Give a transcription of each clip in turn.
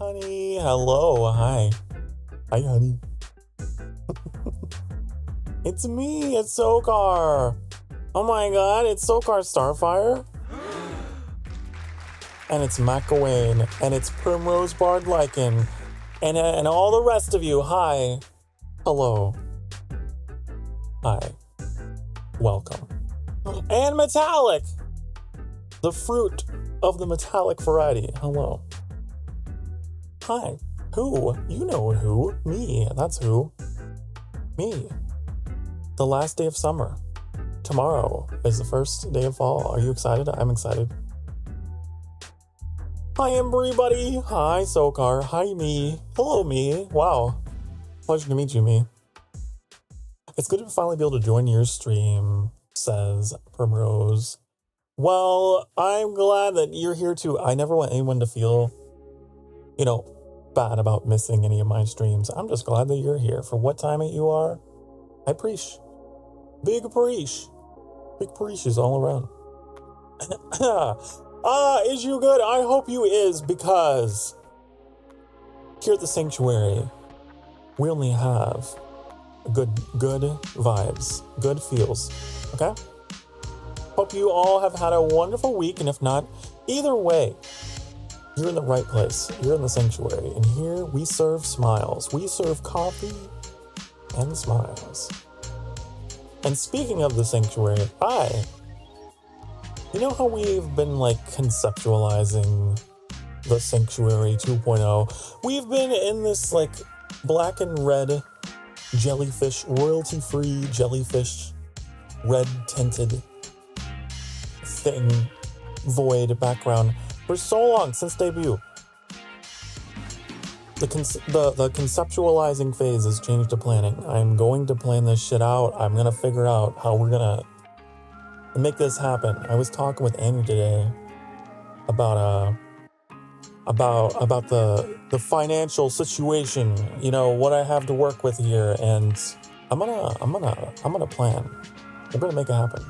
honey. Hello. Hi. Hi, honey. It's me. It's Sokar. Oh my god, it's Sokar Starfire. And it's McElwain. And it's Primrose Bard Lycan. And all the rest of you. Hi. Hello. Hi. Welcome. And Metallic. The fruit of the metallic variety. Hello. Hi. Who? You know who. Me. That's who. Me. The last day of summer. Tomorrow is the first day of fall. Are you excited? I'm excited. Hi, everybody. Hi, Sokar. Hi, me. Hello, me. Wow. Pleasure to meet you, me. It's good to finally be able to join your stream, says Primrose. Well, I'm glad that you're here too. I never want anyone to feel, bad about missing any of my streams. I'm just glad that you're here. For what time you are, I preach. Big preach. Big preach is all around. Is you good? I hope you is, because here at the Sanctuary, we only have good vibes, good feels, okay? Hope you all have had a wonderful week, and if not, either way, you're in the right place. You're in the Sanctuary, and here we serve smiles. We serve coffee and smiles. And speaking of the Sanctuary, you know how we've been conceptualizing the Sanctuary 2.0? We've been in this black and red jellyfish, royalty-free jellyfish, red tinted thing, void background for so long, since debut. The conceptualizing phase has changed to planning. I'm going to plan this shit out. I'm gonna figure out how we're gonna make this happen. I was talking with Annie today about the financial situation, what I have to work with here, and I'm gonna plan. We're gonna make it happen.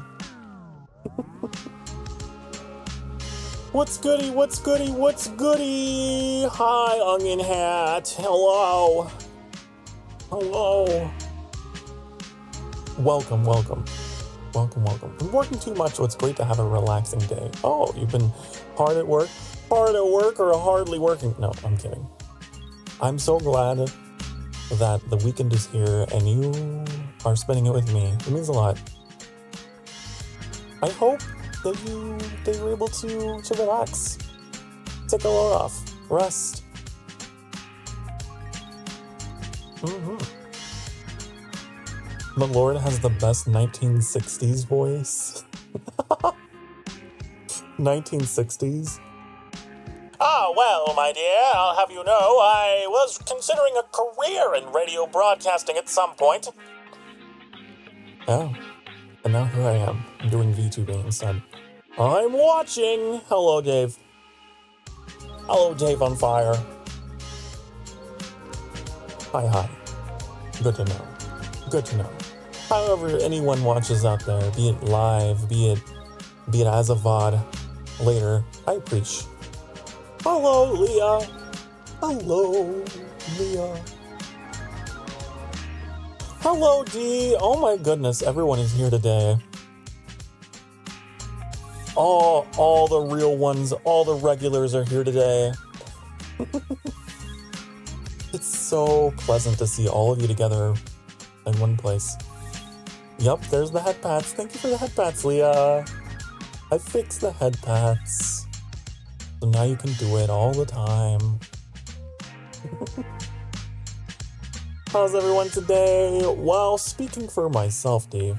What's goody? What's goody? What's goody? Hi, Onion Hat. Hello. Hello. Welcome. Been working too much, so it's great to have a relaxing day. Oh, you've been hard at work? Hard at work or hardly working? No, I'm kidding. I'm so glad that the weekend is here and you are spending it with me. It means a lot. I hope that you're able to relax, take a load off, rest. The Lord has the best 1960s voice. 1960s. Well, my dear, I'll have you know, I was considering a career in radio broadcasting at some point. Oh, and now here I am. I'm doing VTubing instead. I'm watching! Hello, Dave. Hello, Dave on fire. Hi. Good to know. However anyone watches out there, be it live, be it as a VOD later, I appreciate. Hello, Leah. Hello, Dee. Oh my goodness, everyone is here today. All the real ones, all the regulars are here today. It's so pleasant to see all of you together in one place. Yup, there's the head pats. Thank you for the head pats, Leah. I fixed the head pats. So now you can do it all the time. How's everyone today? Well, speaking for myself, Dave,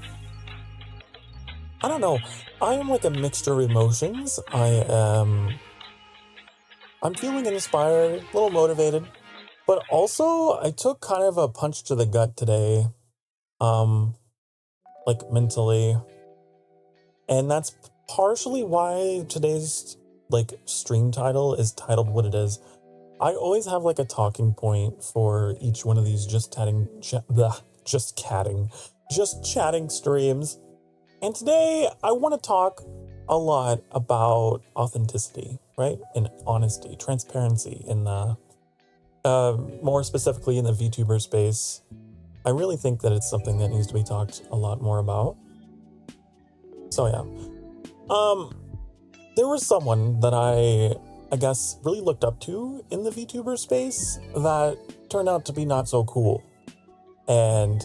I don't know. I am a mixture of emotions. I'm feeling inspired, a little motivated, but also I took kind of a punch to the gut today, mentally. And that's partially why today's stream title is titled what it is. I always have a talking point for each one of these just chatting streams. And today I want to talk a lot about authenticity, right? And honesty, transparency in more specifically in the VTuber space, I really think that it's something that needs to be talked a lot more about. So yeah. There was someone that I guess really looked up to in the VTuber space that turned out to be not so cool. And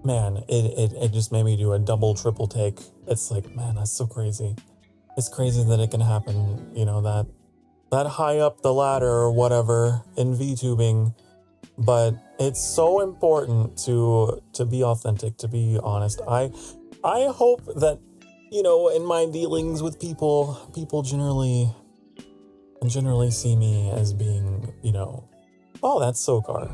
man, it just made me do a double, triple take. It's like, man, that's so crazy. It's crazy that it can happen, that high up the ladder or whatever in VTubing. But it's so important to be authentic, to be honest. I hope that, in my dealings with people generally see me as being, oh, that's Sokar,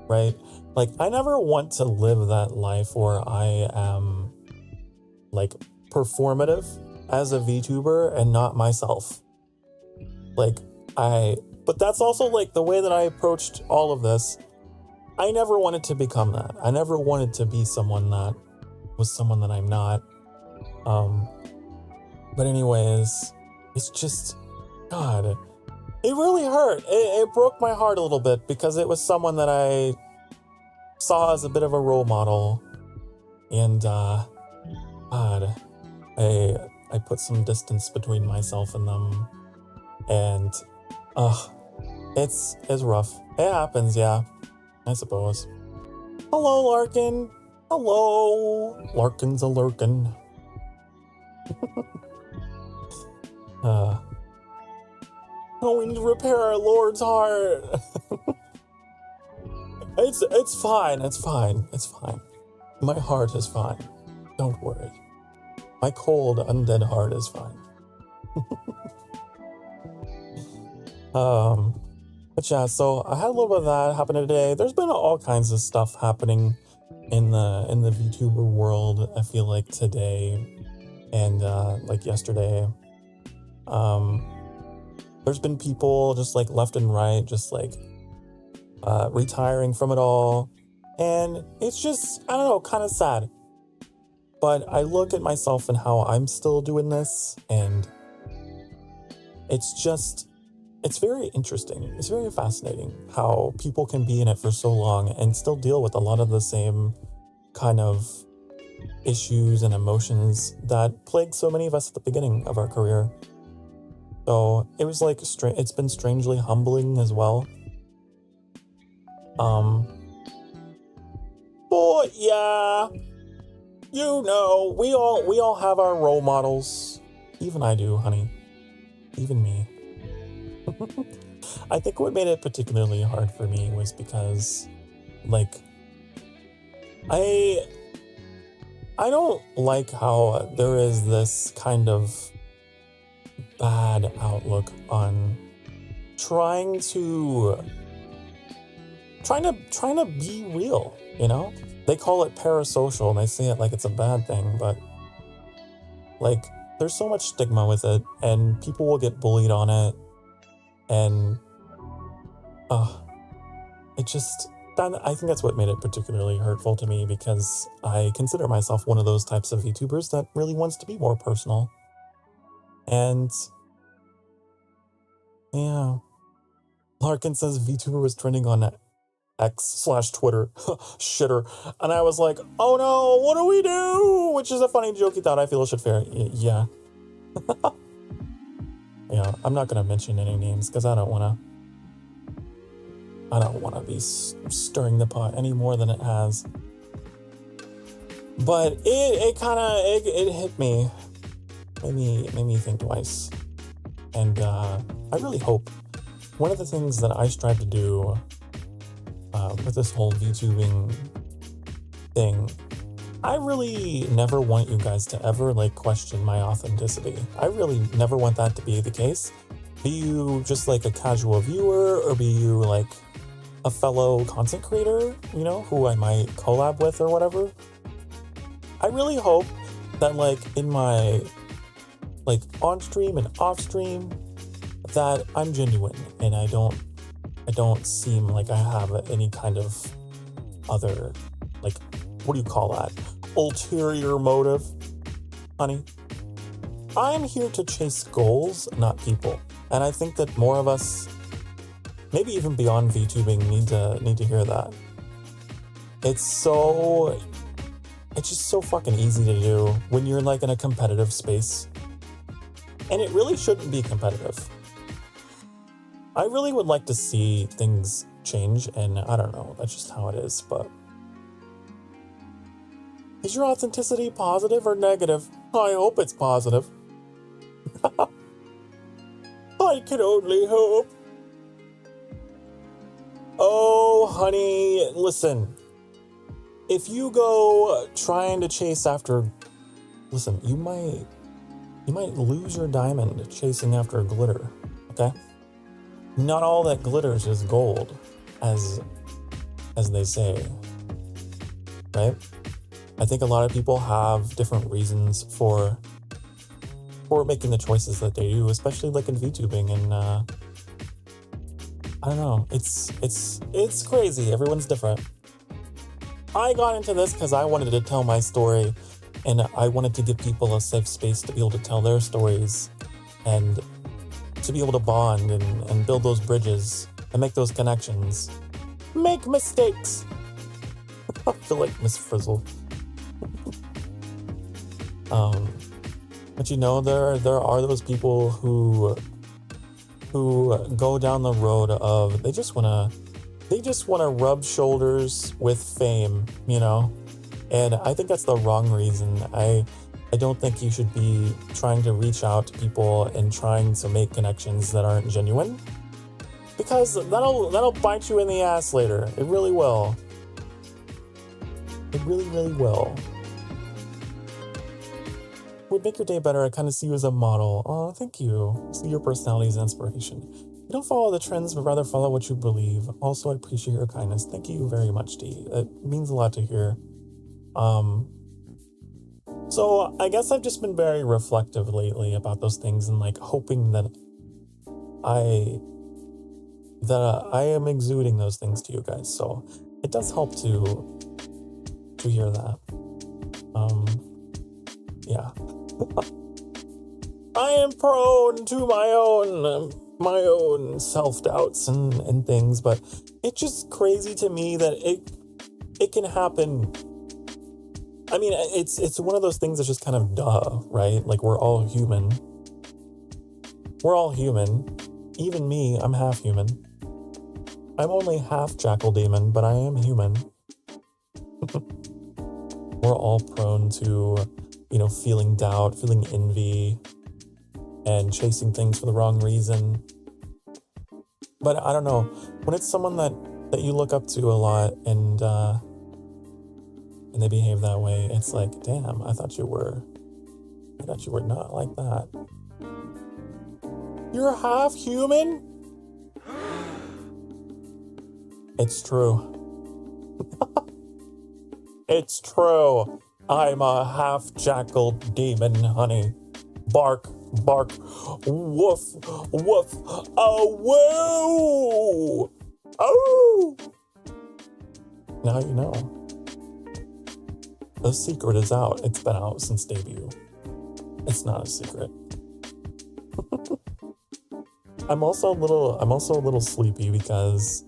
right? Like, I never want to live that life where I am, like, performative as a VTuber and not myself. But that's also, like, the way that I approached all of this. I never wanted to become that. I never wanted to be someone that was someone that I'm not. But anyways, it's just, God, it really hurt. It broke my heart a little bit because it was someone that I saw as a bit of a role model. And, God, I put some distance between myself and them. And, it's rough. It happens, yeah, I suppose. Hello, Larkin. Hello. Larkin's a lurkin'. Oh, we need to repair our Lord's heart. It's fine. It's fine. It's fine. My heart is fine. Don't worry. My cold, undead heart is fine. But yeah, so I had a little bit of that happen today. There's been all kinds of stuff happening in the VTuber world, I feel like today and like yesterday. There's been people just like left and right, just like retiring from it all. And it's just, I don't know, kind of sad. But I look at myself and how I'm still doing this, and it's very interesting. It's very fascinating how people can be in it for so long and still deal with a lot of the same kind of issues and emotions that plagued so many of us at the beginning of our career. So it was like, it's been strangely humbling as well. But yeah, we all have our role models. Even I do, honey. Even me. I think what made it particularly hard for me was because, like, I don't like how there is this kind of bad outlook on trying to be real, They call it parasocial and they say it like it's a bad thing, but like there's so much stigma with it and people will get bullied on it. And I think that's what made it particularly hurtful to me, because I consider myself one of those types of VTubers that really wants to be more personal. And yeah, Larkin says VTuber was trending on X/Twitter, shitter. And I was like, oh no, what do we do? Which is a funny joke he thought I feel should fair. Yeah. Yeah, I'm not going to mention any names because I don't want to be stirring the pot any more than it has. But it hit me. Made me think twice. And I really hope one of the things that I strive to do with this whole VTubing thing, I really never want you guys to ever question my authenticity. I really never want that to be the case. Be you just like a casual viewer, or be you like a fellow content creator, who I might collab with or whatever. I really hope that in my on stream and off stream that I'm genuine and I don't seem like I have any kind of other what do you call that? Ulterior motive, honey. I'm here to chase goals, not people. And I think that more of us maybe even beyond VTubing need to hear that. It's just so fucking easy to do when you're like in a competitive space. And it really shouldn't be competitive. I really would like to see things change, and I don't know, that's just how it is, but... Is your authenticity positive or negative? I hope it's positive. I can only hope. Oh, honey, listen. If you go trying to chase after... Listen, you might lose your diamond chasing after glitter, okay? Not all that glitters is gold, as they say, right? I think a lot of people have different reasons for making the choices that they do, especially like in VTubing, and I don't know, it's crazy. Everyone's different. I got into this because I wanted to tell my story, and I wanted to give people a safe space to be able to tell their stories, and to be able to bond and build those bridges and make those connections. Make mistakes. I feel like Miss Frizzle. But you know, there are those people who go down the road of they just wanna rub shoulders with fame, you know? And I think that's the wrong reason. I don't think you should be trying to reach out to people and trying to make connections that aren't genuine, because that'll bite you in the ass later. It really will. It really, really will. Would make your day better. I kind of see you as a model. Oh, thank you. See your personality as an inspiration. You don't follow the trends, but rather follow what you believe. Also, I appreciate your kindness. Thank you very much, Dee. It means a lot to hear. So I guess I've just been very reflective lately about those things, and like hoping that I am exuding those things to you guys. So it does help to hear that. Yeah. I am prone to my own self-doubts and things, but it's just crazy to me that it can happen. I mean, it's one of those things that's just kind of duh, right? Like, we're all human. We're all human. Even me, I'm half human. I'm only half jackal demon, but I am human. We're all prone to, you know, feeling doubt, feeling envy, and chasing things for the wrong reason. But I don't know, when it's someone that you look up to a lot and they behave that way, it's like, damn, I thought you were not like that. You're half human? It's true. It's true. I'm a half jackal demon, honey. Bark, bark, woof, woof, oh, woo! Oh! Now you know. The secret is out. It's been out since debut. It's not a secret. I'm also a little sleepy because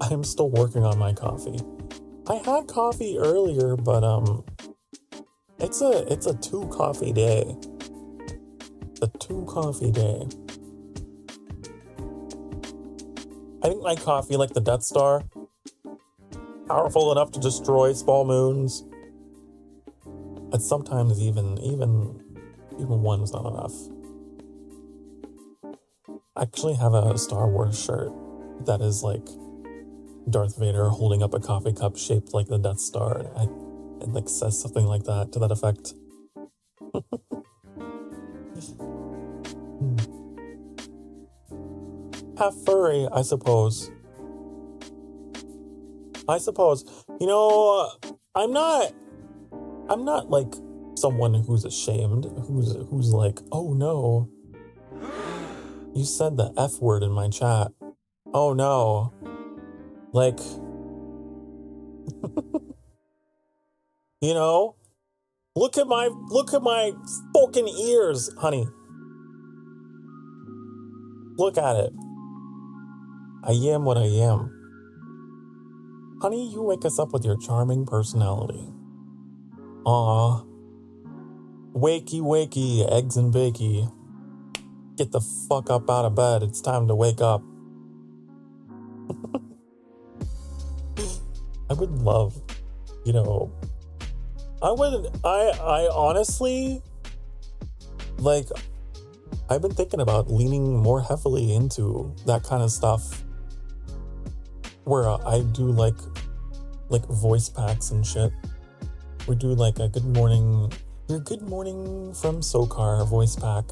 I'm still working on my coffee. I had coffee earlier, but it's a 2 coffee day. A 2 coffee day. I think my coffee, like the Death Star, powerful enough to destroy small moons. And sometimes even one is not enough. I actually have a Star Wars shirt that is like Darth Vader holding up a coffee cup shaped like the Death Star. It like says something like that, to that effect. Half furry, I suppose. You know, I'm not like someone who's ashamed, who's like, oh no, you said the F word in my chat. Oh no. Like, you know, look at my fucking ears, honey. Look at it. I am what I am. Honey, you wake us up with your charming personality. Aw. Wakey, wakey, eggs and bakey. Get the fuck up out of bed. It's time to wake up. I would love, I honestly, like, I've been thinking about leaning more heavily into that kind of stuff where I do like voice packs and shit. We do like a good morning from Sokar voice pack.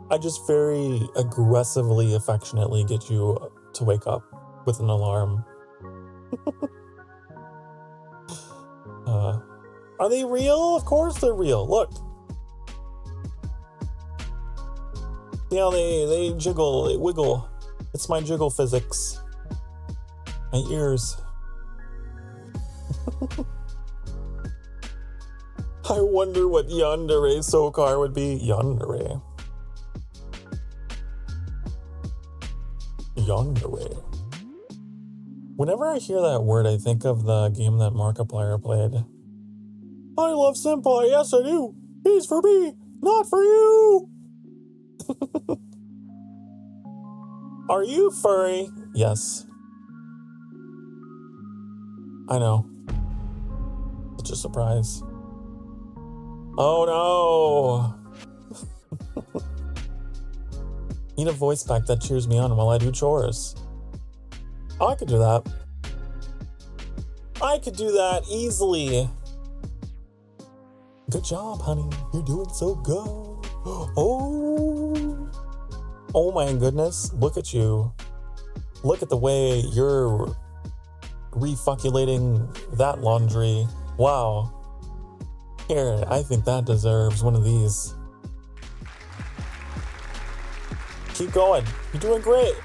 I just very aggressively, affectionately get you to wake up with an alarm. Are they real? Of course they're real. Look. They jiggle, they wiggle. It's my jiggle physics. My ears. I wonder what yandere Sokar would be. Yandere. Yandere. Whenever I hear that word, I think of the game that Markiplier played. I love Senpai, yes I do. He's for me, not for you. Are you furry? Yes. I know. Such a surprise. Oh no! Need a voice pack that cheers me on while I do chores. Oh, I could do that. I could do that easily. Good job, honey. You're doing so good. Oh my goodness. Look at you. Look at the way you're refuculating that laundry. Wow. Here, I think that deserves one of these. Keep going. You're doing great.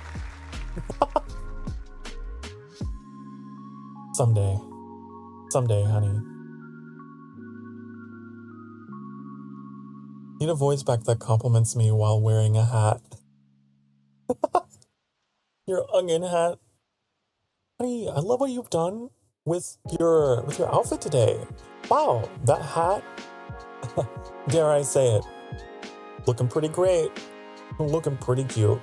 Someday. Someday, honey. Need a voice pack that compliments me while wearing a hat. Your onion hat. Honey, I love what you've done with your outfit today. Wow, that hat. Dare I say it. Looking pretty great. Looking pretty cute.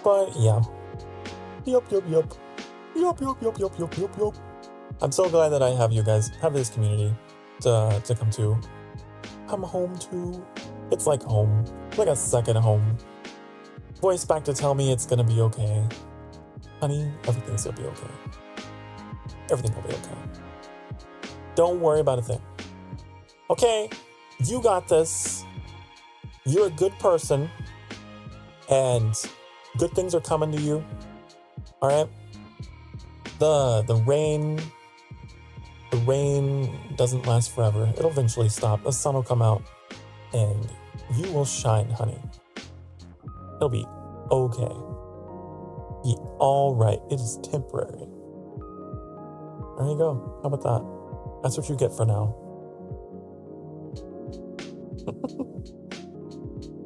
But yeah. Yup. I'm so glad that I have you guys, have this community to come home to. It's like home, like a second home. Voice back to tell me it's gonna be okay. Honey, everything's gonna be okay. Everything will be okay. Don't worry about a thing. Okay, you got this. You're a good person, and good things are coming to you. All right. The rain doesn't last forever. It'll eventually stop. The sun will come out, and you will shine, honey. It'll be okay. Be all right. It is temporary. There you go. How about that? That's what you get for now.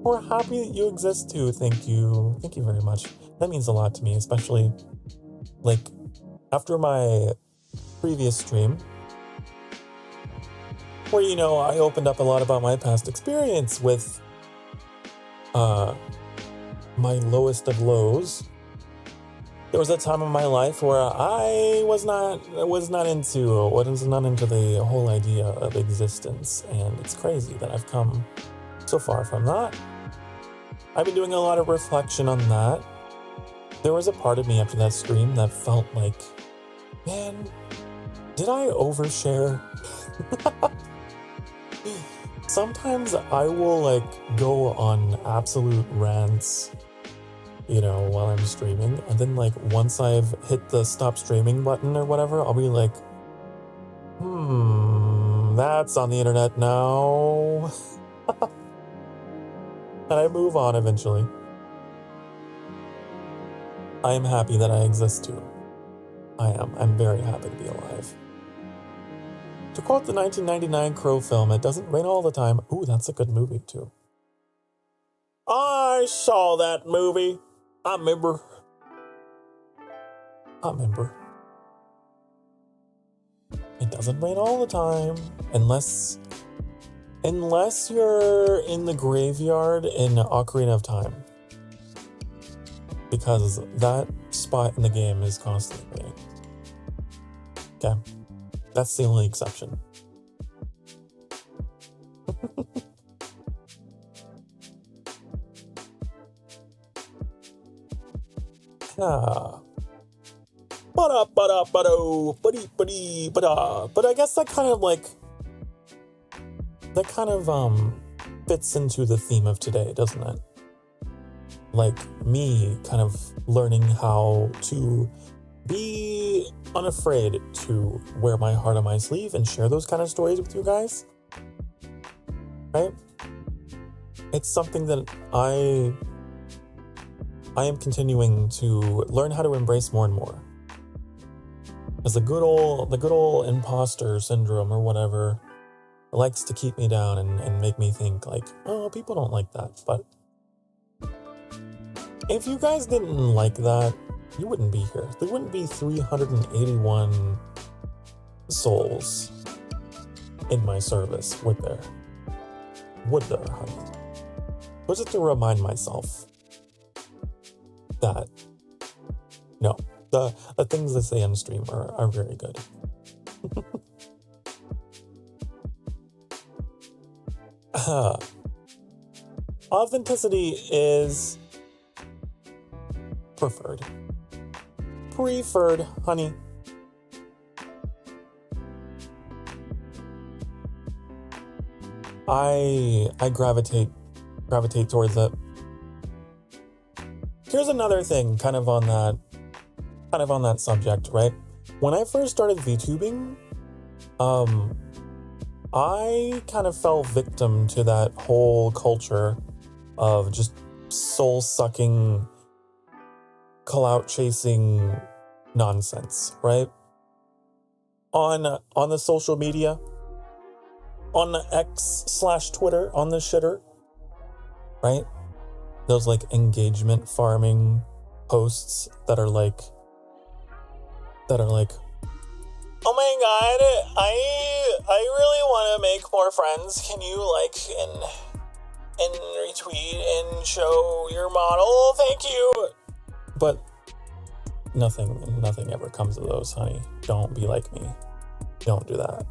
We're happy that you exist too. Thank you. Thank you very much. That means a lot to me, especially like after my previous stream where, I opened up a lot about my past experience with my lowest of lows. There was a time in my life where I wasn't into the whole idea of existence, and it's crazy that I've come so far from that. I've been doing a lot of reflection on that. There was a part of me after that stream that felt like, man, did I overshare? Sometimes I will go on absolute rants, while I'm streaming. And then once I've hit the stop streaming button or whatever, I'll be like, that's on the internet now. And I move on eventually. I am happy that I exist too. I am. I'm very happy to be alive. To quote the 1999 Crow film, it doesn't rain all the time. Ooh, that's a good movie, too. I saw that movie. I remember. It doesn't rain all the time. Unless you're in the graveyard in Ocarina of Time. Because that spot in the game is constantly raining. Okay. That's the only exception. But I guess that kind of fits into the theme of today, doesn't it? Like me kind of learning how to be unafraid to wear my heart on my sleeve and share those kind of stories with you guys. Right? It's something that I am continuing to learn how to embrace more and more. As the good old imposter syndrome or whatever likes to keep me down and make me think like, oh, people don't like that. But if you guys didn't like that, you wouldn't be here. There wouldn't be 381 souls in my service, would there? Would there, honey? But just to remind myself that, no, the things I say on stream are very good. Authenticity is preferred, honey. I gravitate towards it. Here's another thing, kind of on that subject, right? When I first started VTubing, I kind of fell victim to that whole culture of just soul-sucking, clout-chasing nonsense, right? On the social media, on the X/Twitter, on the shitter, right? Those like engagement farming posts that are like, oh my god, I really want to make more friends. Can you like and retweet and show your model? Thank you. But nothing ever comes of those, honey. Don't be like me. Don't do that.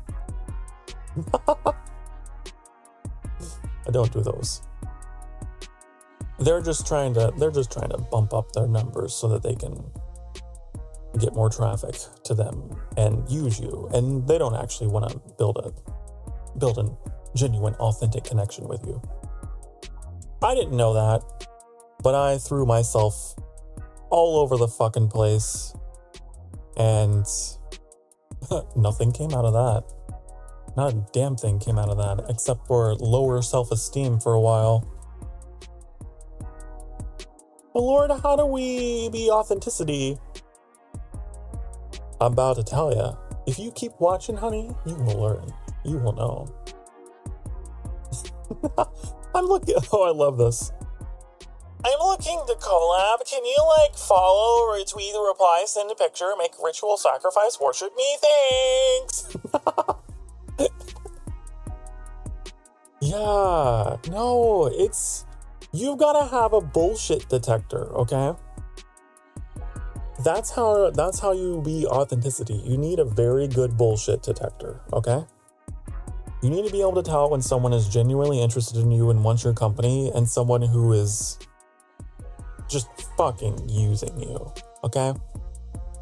I don't do those. They're just trying to bump up their numbers so that they can get more traffic to them and use you, and they don't actually want to build a genuine, authentic connection with you. I didn't know that, but I threw myself all over the fucking place, and nothing came out of that. Not a damn thing came out of that, except for lower self-esteem for a while. But Lord, how do we be authenticity? I'm about to tell ya. If you keep watching, honey, you will learn. You will know. I love this. I'm looking to collab. Can you follow, retweet the reply, send a picture, make a ritual sacrifice, worship me? Thanks! Yeah, no, you've got to have a bullshit detector, okay? That's how you be authenticity. You need a very good bullshit detector, okay? You need to be able to tell when someone is genuinely interested in you and wants your company and someone who is just fucking using you, okay?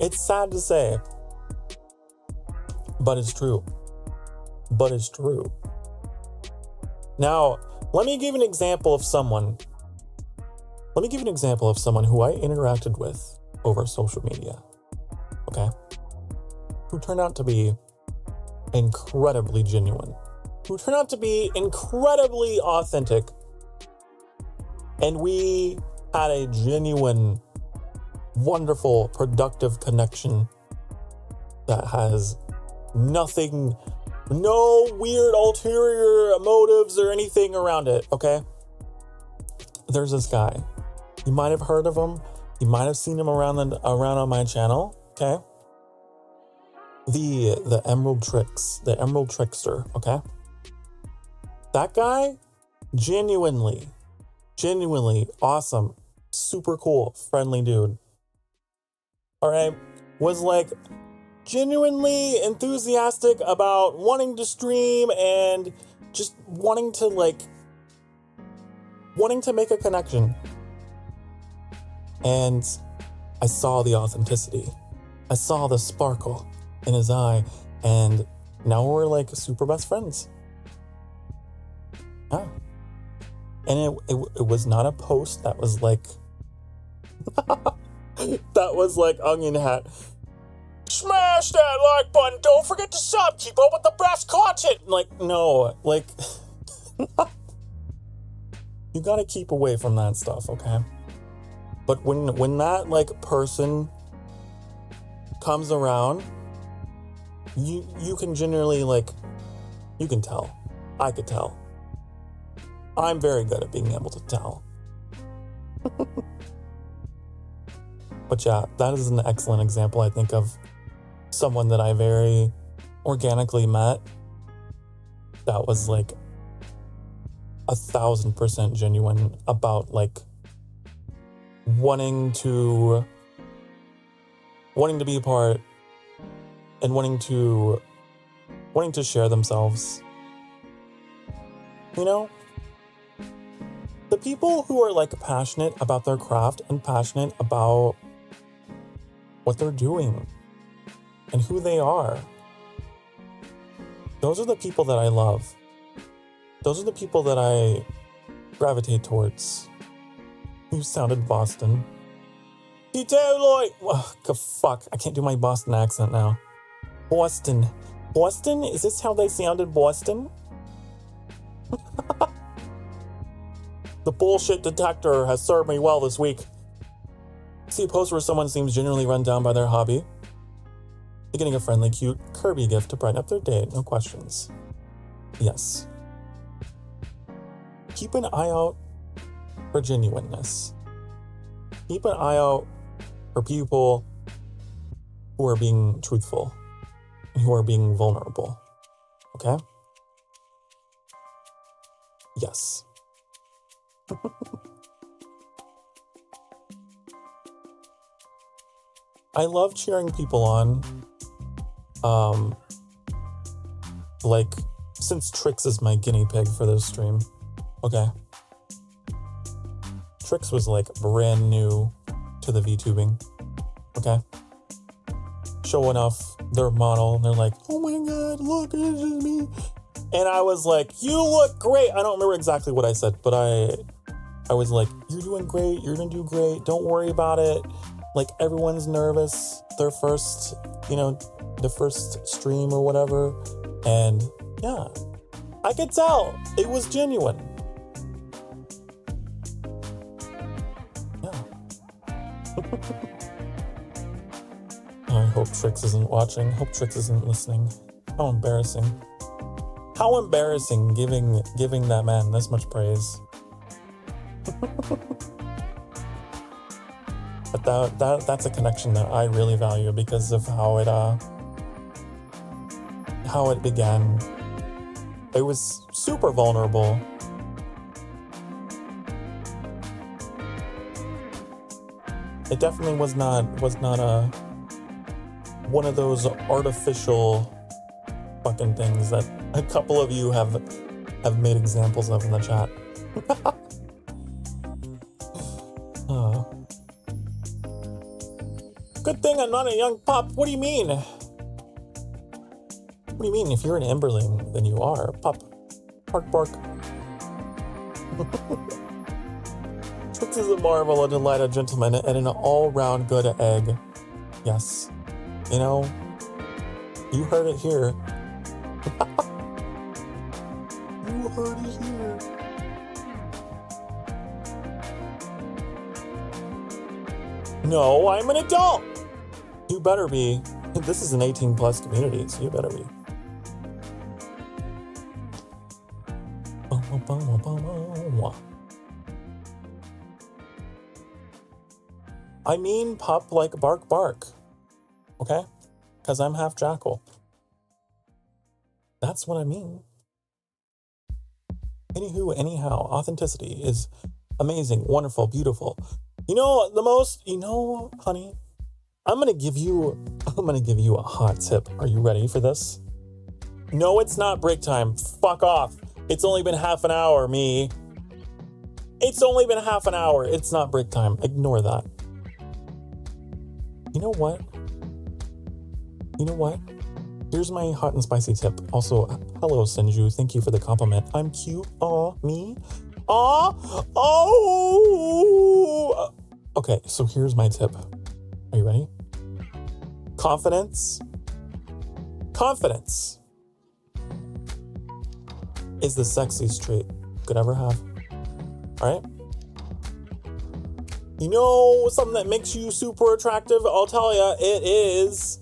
It's sad to say, but it's true. Now, let me give an example of someone who I interacted with over social media, okay? Who turned out to be incredibly genuine, who turned out to be incredibly authentic, and we had a genuine, wonderful, productive connection that has nothing, no weird ulterior motives or anything around it, okay? There's this guy. You might have heard of him. You might have seen him around on my channel, okay? The Emerald Trickster, okay? That guy, genuinely awesome, super cool, friendly dude. All right, was like genuinely enthusiastic about wanting to stream and just wanting to make a connection. And I saw the authenticity. I saw the sparkle in his eye, and now we're like super best friends. Yeah. And it was not a post that was like that was like onion hat. Smash that like button, don't forget to sub, keep up with the best content. Like, no, like you gotta keep away from that stuff, okay? But when that like person comes around, you can generally like, you can tell. I could tell. I'm very good at being able to tell. But yeah, that is an excellent example, I think, of someone that I very organically met that was like 1,000% genuine about like wanting to be a part and wanting to share themselves. You know? The people who are like passionate about their craft and passionate about what they're doing and who they are, those are the people that I love. Those are the people that I gravitate towards. You sounded Boston. Lloyd. Oh, fuck, I can't do my Boston accent now. Boston. Boston? Is this how they sounded, Boston? The bullshit detector has served me well this week. See a post where someone seems genuinely run down by their hobby. They're getting a friendly, cute Kirby gift to brighten up their day. No questions. Yes. Keep an eye out for genuineness. Keep an eye out for people who are being truthful and who are being vulnerable. Okay? Yes. I love cheering people on. Like, since Trix is my guinea pig for this stream, okay? Trix was like brand new to the VTubing, okay? Showing off their model, and they're like, oh my god, look, it's just me. And I was like, you look great. I don't remember exactly what I said, but I was like, you're doing great, you're gonna do great, don't worry about it. Like, everyone's nervous, their first stream or whatever. And yeah, I could tell it was genuine. Yeah. I hope Trix isn't watching. Hope Trix isn't listening. How embarrassing. How embarrassing giving that man this much praise. But that's a connection that I really value because of how it began. It was super vulnerable. It definitely was not a one of those artificial fucking things that a couple of you have made examples of in the chat. Oh. Good thing I'm not a young pup. What do you mean? What do you mean? If you're an Emberling, then you are a pup. Bark, bark. Trix is a marvel, a delight, a gentleman, and an all-round good egg. Yes. You know, you heard it here. You heard it here. No, I'm an adult. You better be. this is an 18 plus community, so you better be. I mean pup like bark bark, okay? Because I'm half jackal. That's what I mean. Anywho, anyhow, authenticity is amazing, wonderful, beautiful. Honey, I'm gonna give you a hot tip. Are you ready for this? No, it's not break time. Fuck off. It's only been half an hour, me. It's only been half an hour. It's not break time. Ignore that. You know what? Here's my hot and spicy tip. Also, hello, Senju. Thank you for the compliment. I'm cute. Aw, me? Aw! Oh! Okay, so here's my tip. Are you ready? Confidence is the sexiest trait you could ever have. All right? You know something that makes you super attractive? I'll tell ya, it is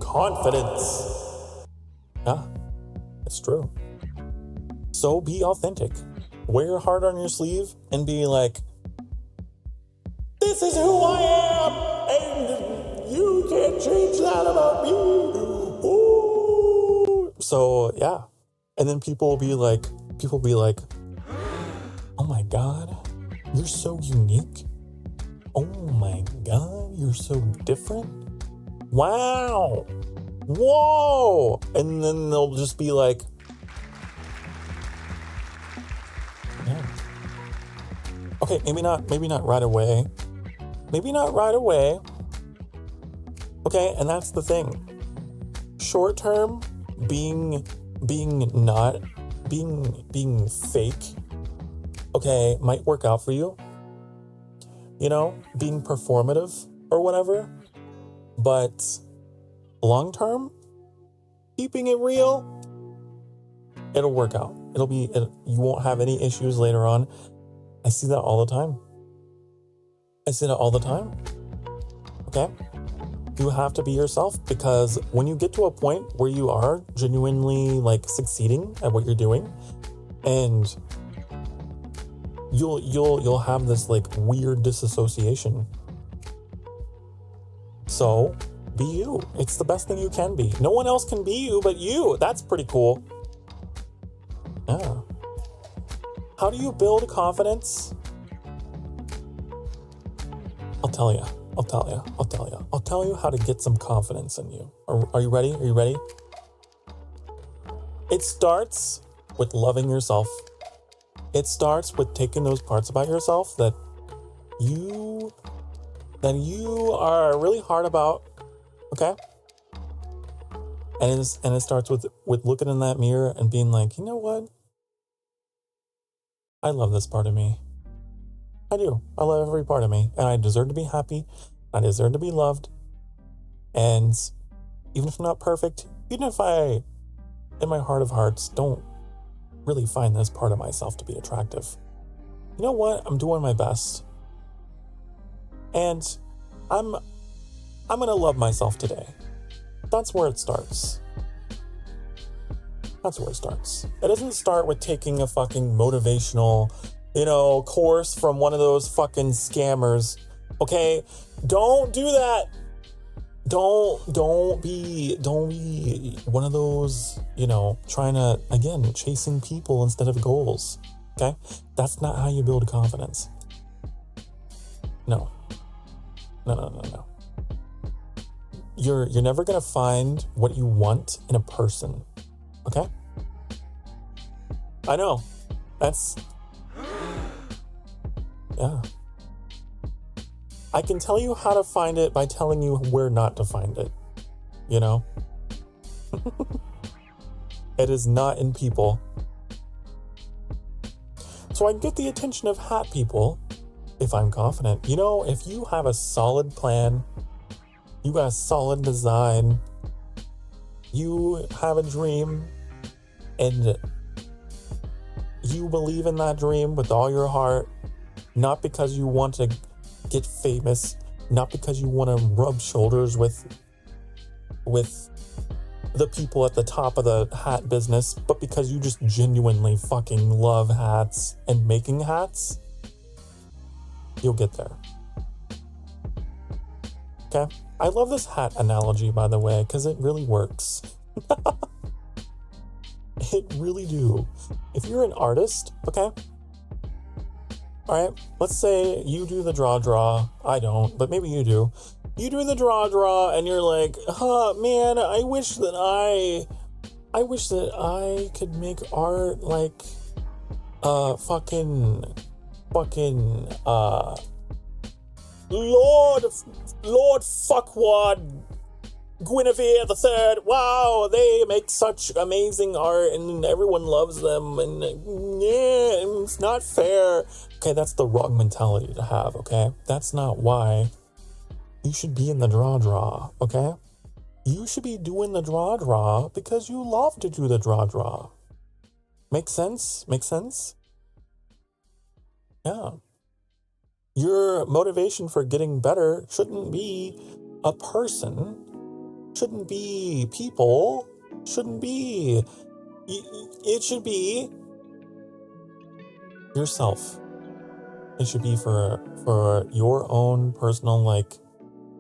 confidence. Yeah, it's true. So be authentic. Wear your heart on your sleeve and be like, this is who I am, and you can't change that about me. Ooh. So yeah, and then people will be like, oh my God, you're so unique. Oh my God, you're so different. Wow. Whoa. And then they'll just be like, yeah. Okay, maybe not right away. Okay, and that's the thing. Short term, being fake, okay, might work out for you. Being performative or whatever. But long term, keeping it real, it'll work out. You won't have any issues later on. I see that all the time. Okay? You have to be yourself, because when you get to a point where you are genuinely succeeding at what you're doing, and you'll have this weird disassociation. So be you. It's the best thing you can be. No one else can be you but you. That's pretty cool. Yeah. How do you build confidence? I'll tell you how to get some confidence in you. Are you ready? It starts with loving yourself. It starts with taking those parts about yourself that you are really hard about, okay? And it starts with looking in that mirror and being like, you know what? I love this part of me. I do. I love every part of me, and I deserve to be happy. I deserve to be loved. And even if I'm not perfect, even if I, in my heart of hearts, don't really find this part of myself to be attractive, you know what? I'm doing my best. And I'm gonna love myself today. That's where it starts. It doesn't start with taking a fucking motivational, course from one of those fucking scammers. Okay? Don't do that. Don't be one of those, trying to, again, chasing people instead of goals. Okay? That's not how you build confidence. No. You're never gonna find what you want in a person. Okay? I know. Yeah. I can tell you how to find it by telling you where not to find it. It is not in people. So I get the attention of hot people if I'm confident. If you have a solid plan, you got a solid design, you have a dream, and you believe in that dream with all your heart, not because you want to get famous, not because you want to rub shoulders with the people at the top of the hat business, but because you just genuinely fucking love hats and making hats, you'll get there. Okay? I love this hat analogy, by the way, because it really works. It really do. If you're an artist, okay? Alright, let's say you do the draw. I don't, but maybe you do. You do the draw, and you're like, man, I wish that I could make art like, fucking, Lord fuckwad Guinevere the Third. Wow, they make such amazing art, and everyone loves them, and yeah, it's not fair. Okay, that's the wrong mentality to have, okay? That's not why you should be in the draw, okay? You should be doing the draw because you love to do the draw. Make sense? Make sense? Yeah. Your motivation for getting better shouldn't be a person, shouldn't be people, shouldn't be... It should be yourself. It should be for your own personal, like,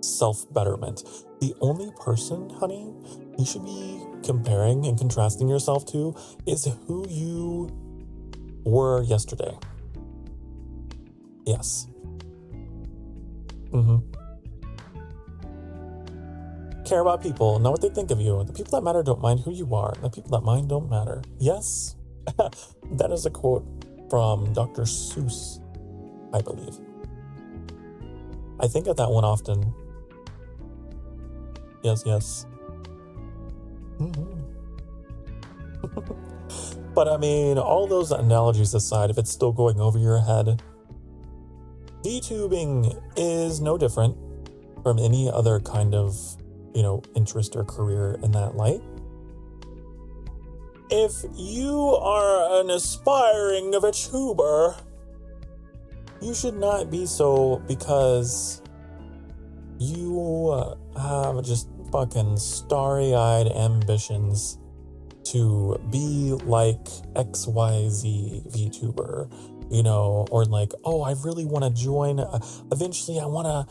self-betterment. The only person, honey, you should be comparing and contrasting yourself to is who you were yesterday. Yes. Care about people, not what they think of you. The people that matter don't mind who you are. The people that mind don't matter. Yes. That is a quote from Dr. Seuss, I believe. I think of that one often. Yes. But I mean, all those analogies aside, if it's still going over your head, VTubing is no different from any other kind of, interest or career in that light. If you are an aspiring Vtuber, you should not be so because you have just fucking starry-eyed ambitions to be like XYZ VTuber, or like, oh, I really want to join, eventually I want to,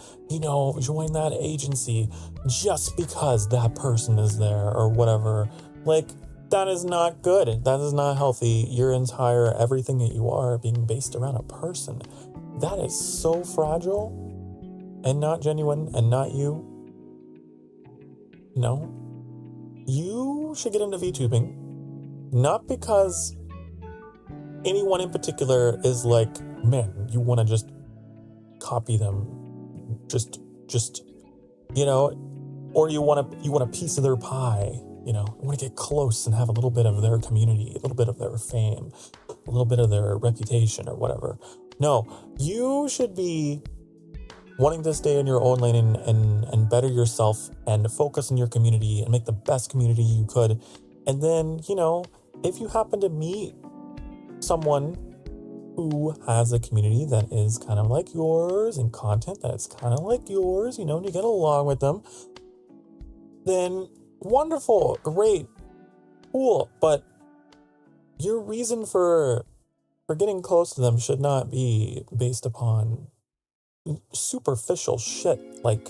join that agency just because that person is there or whatever. Like, that is not good. That is not healthy. Your entire everything that you are being based around a person. That is so fragile and not genuine and not you. No. You should get into VTubing, not because anyone in particular is like, man, you want to just copy them, or you want a piece of their pie, you want to get close and have a little bit of their community, a little bit of their fame, a little bit of their reputation or whatever. No, you should be wanting to stay in your own lane and better yourself and focus on your community and make the best community you could. And then, if you happen to meet someone who has a community that is kind of like yours and content that is kind of like yours, and you get along with them, then wonderful, great, cool. But your reason for getting close to them should not be based upon superficial shit like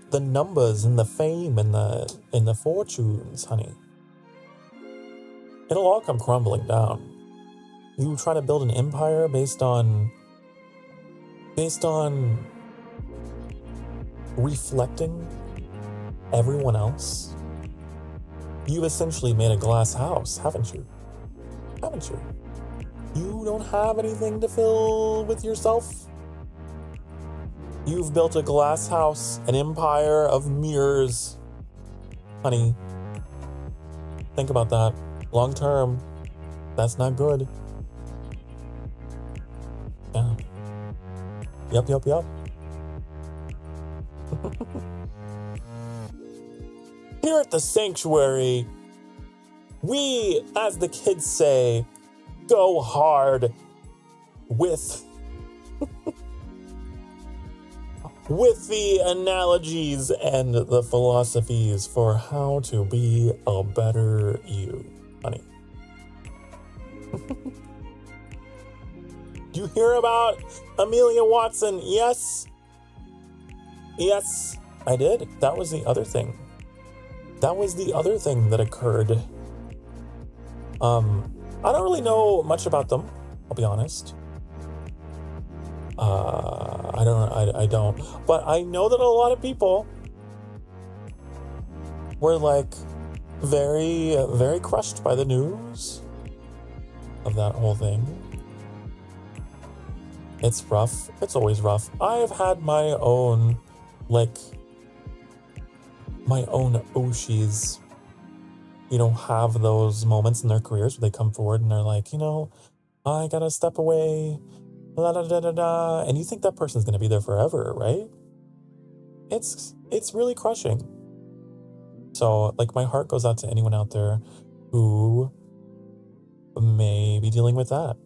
the numbers and the fame and the fortunes, honey. It'll all come crumbling down. You try to build an empire based on reflecting everyone else. You've essentially made a glass house, haven't you? You don't have anything to fill with yourself. You've built a glass house, an empire of mirrors. Honey, think about that. Long term, that's not good. Yeah. Yup. Here at the sanctuary, we, as the kids say, go hard with with the analogies and the philosophies for how to be a better you, honey. Do you hear about Amelia Watson? Yes. Yes, I did. That was the other thing. That was the other thing that occurred. I don't really know much about them, I'll be honest. I don't. But I know that a lot of people were like very, very crushed by the news of that whole thing. It's rough. It's always rough. I've had my own, Oshis, have those moments in their careers where they come forward and they're like, I gotta step away, da da da da da, and you think that person's gonna be there forever, right? It's really crushing. So, my heart goes out to anyone out there who may be dealing with that.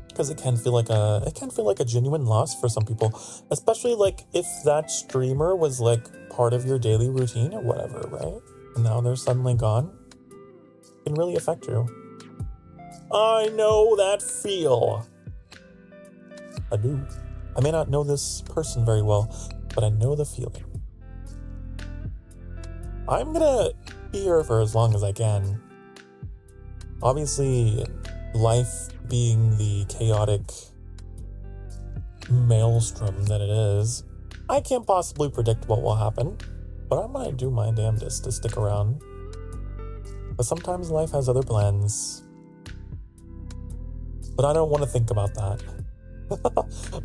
Because it can feel like a genuine loss for some people, especially if that streamer was part of your daily routine or whatever, right? And now they're suddenly gone. It can really affect you. I know that feel. I do. I may not know this person very well, but I know the feeling. I'm gonna be here for as long as I can. Obviously, life being the chaotic maelstrom that it is, I can't possibly predict what will happen, but I'm gonna do my damnedest to stick around. But sometimes life has other plans. But I don't want to think about that.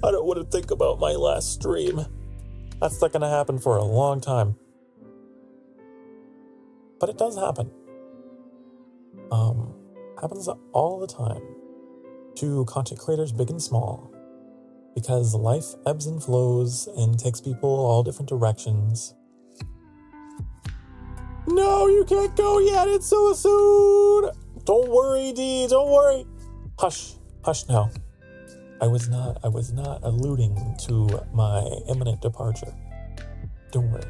I don't want to think about my last stream. That's not gonna happen for a long time. But it does happen. Happens all the time. To content creators big and small, because life ebbs and flows and takes people all different directions. No, you can't go yet, it's so soon. Don't worry, Dee, don't worry. Hush now. I was not alluding to my imminent departure. Don't worry.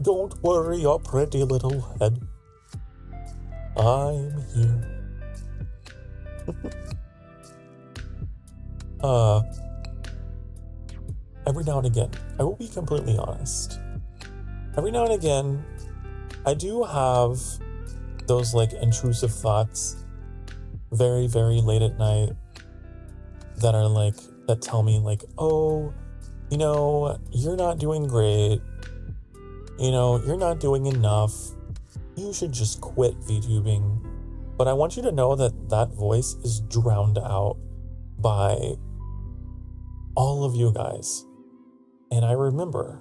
Don't worry your pretty little head. I'm here. Every now and again, I will be completely honest. Every now and again, I do have those intrusive thoughts very, very late at night that are that tell me oh, you're not doing great. You're not doing enough. You should just quit VTubing. But I want you to know that voice is drowned out by all of you guys. And I remember,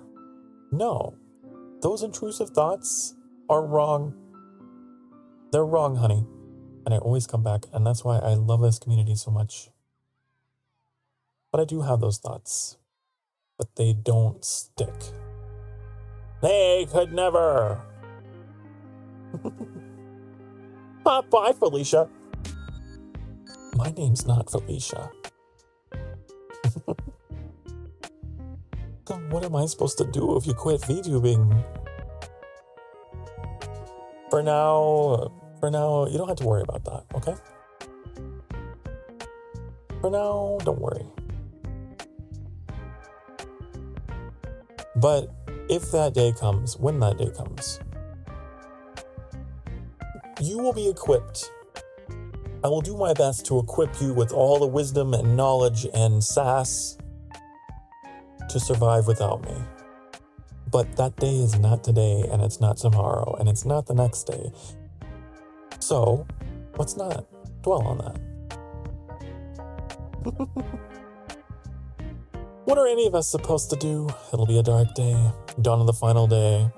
no, those intrusive thoughts are wrong. They're wrong, honey. And I always come back, and that's why I love this community so much. But I do have those thoughts, but they don't stick. They could never. Bye, Felicia. My name's not Felicia. What am I supposed to do if you quit VTubing? For now, you don't have to worry about that, okay? For now, don't worry. But if that day comes, when that day comes, you will be equipped. I will do my best to equip you with all the wisdom and knowledge and sass to survive without me. But that day is not today, and it's not tomorrow, and it's not the next day. So, let's not dwell on that. What are any of us supposed to do? It'll be a dark day. Dawn of the final day.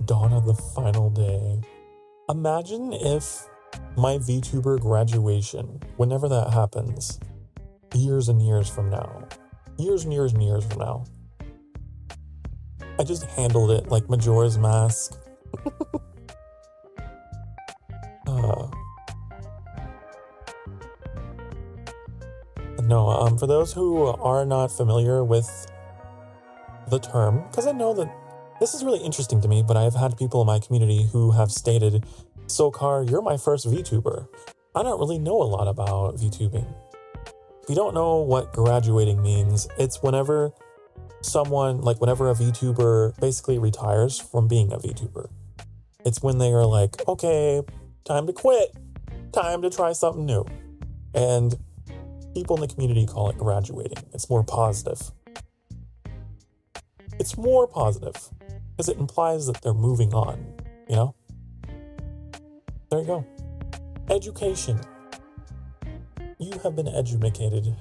Dawn of the final day. Imagine if my VTuber graduation, whenever that happens, years and years from now, I just handled it like Majora's Mask. No, for those who are not familiar with the term, because I know that this is really interesting to me, but I've had people in my community who have stated, Sokar, you're my first VTuber. I don't really know a lot about VTubing. If you don't know what graduating means, it's whenever whenever a VTuber basically retires from being a VTuber. It's when they are like, okay, time to quit, time to try something new. And people in the community call it graduating. It's more positive. It's more positive because it implies that they're moving on, you know? There you go. Education. You have been educated.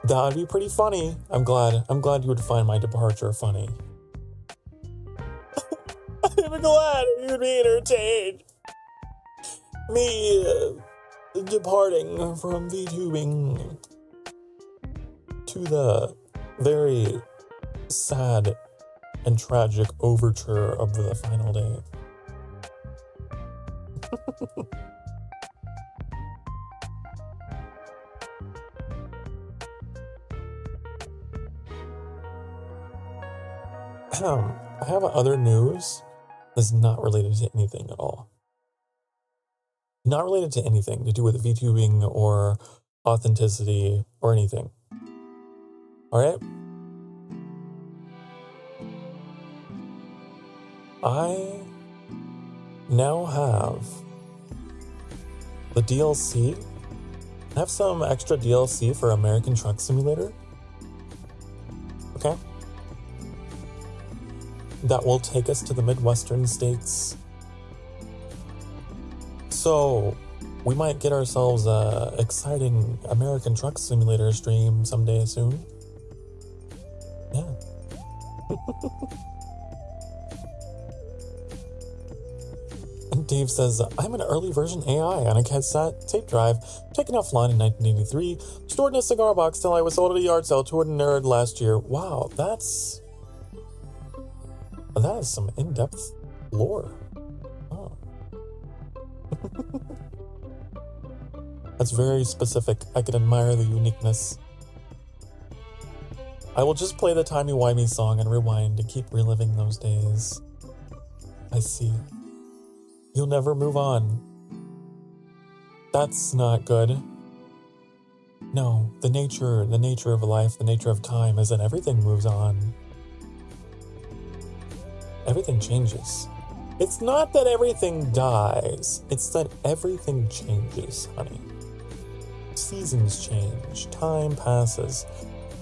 That'd be pretty funny. I'm glad you would find my departure funny. I'm glad you'd be entertained. Me departing from VTubing to the very sad and tragic overture of the final day. I have other news that's not related to anything at all. Not related to anything to do with VTubing or authenticity or anything. Alright? I now have the DLC. I have some extra DLC for American Truck Simulator. Okay? That will take us to the Midwestern states. So, we might get ourselves a exciting American Truck Simulator stream someday soon. Yeah. And Dave says, I'm an early version AI on a cassette tape drive taken offline in 1983, stored in a cigar box till I was sold at a yard sale to a nerd last year. Wow, that is some in-depth lore. Oh. That's very specific. I can admire the uniqueness. I will just play the timey-wimey song and rewind to keep reliving those days. I see. You'll never move on. That's not good. No, the nature of life, the nature of time is that everything moves on. Everything changes. It's not that everything dies, it's that everything changes, honey. Seasons change, time passes.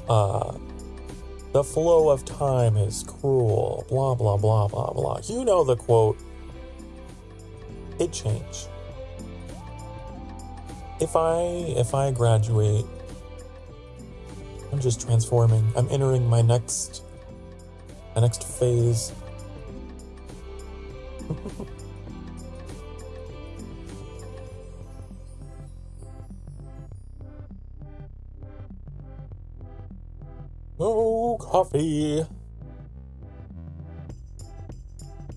The flow of time is cruel, blah, blah, blah, blah, blah. You know the quote. It changed. If I graduate, I'm just transforming. I'm entering my next phase. Oh, coffee.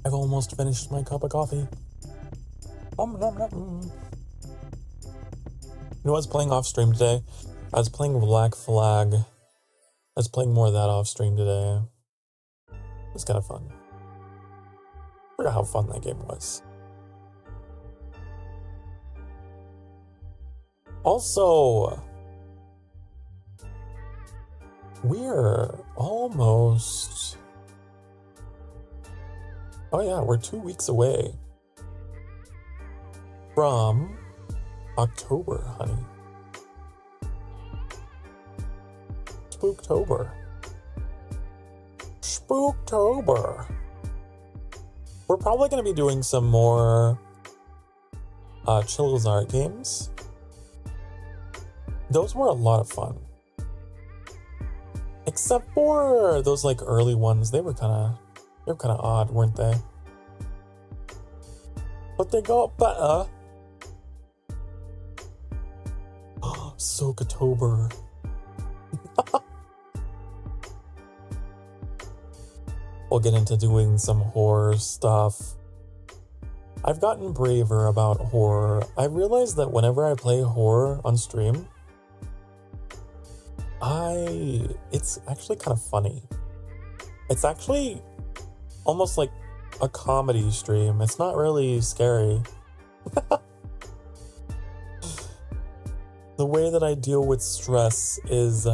I've almost finished my cup of coffee. You know, I was playing off stream today. I was playing Black Flag. I was playing more of that off stream today. It was kind of fun. I forgot how fun that game was. Also, we're almost... Oh yeah, we're 2 weeks away from October, honey. Spooktober. Spooktober. We're probably going to be doing some more Chill's Art games. Those were a lot of fun. Except for those like early ones, they were kind of odd, weren't they? But they got better. Sokatober. We'll get into doing some horror stuff. I've gotten braver about horror. I realized that whenever I play horror on stream, it's actually kind of funny. It's actually almost like a comedy stream. It's not really scary. The way that I deal with stress is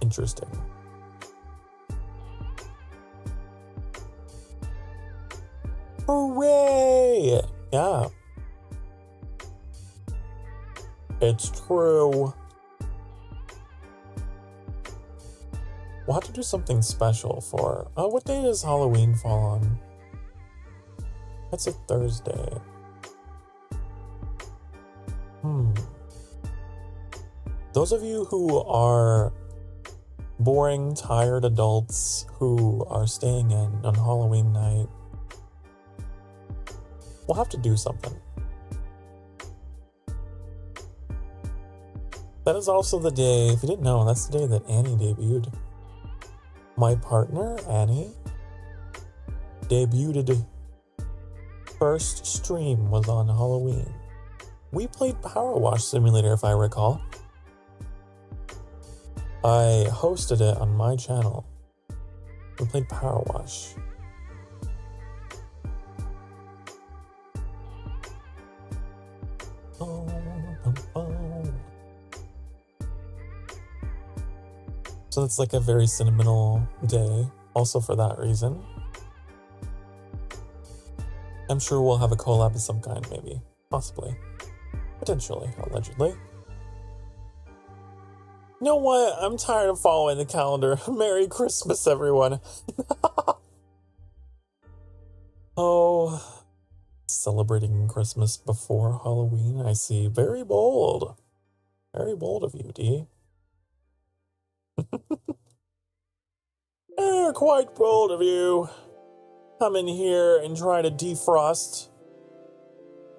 interesting. Hooray! Yeah. It's true. We'll have to do something special for... what day does Halloween fall on? That's a Thursday. Those of you who are boring, tired adults who are staying in on Halloween night, we'll have to do something. That is also the day, if you didn't know, that's the day that Annie debuted. My partner, Annie, debuted. First stream was on Halloween. We played Power Wash Simulator, if I recall. I hosted it on my channel. We played Power Wash. So it's like a very sentimental day, also for that reason. I'm sure we'll have a collab of some kind, maybe. Possibly. Potentially, allegedly. You know what? I'm tired of following the calendar. Merry Christmas, everyone. Oh, celebrating Christmas before Halloween, I see. Very bold. Very bold of you, D. Quite bold of you. Come in here and try to defrost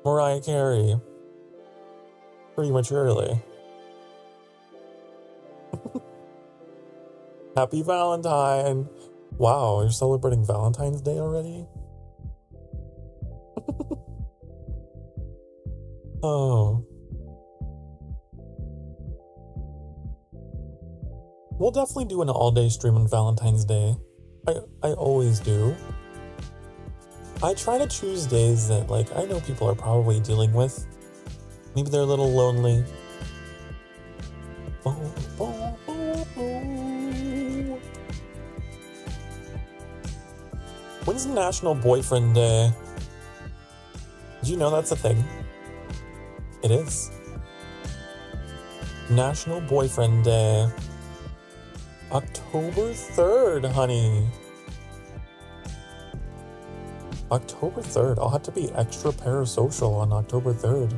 Mariah Carey prematurely. Happy Valentine. Wow, you're celebrating Valentine's Day already? Oh. We'll definitely do an all-day stream on Valentine's Day. I always do. I try to choose days that, like, I know people are probably dealing with. Maybe they're a little lonely. When's National Boyfriend Day? Do you know that's a thing? It is. National Boyfriend Day. October 3rd, honey. October 3rd. I'll have to be extra parasocial on October 3rd.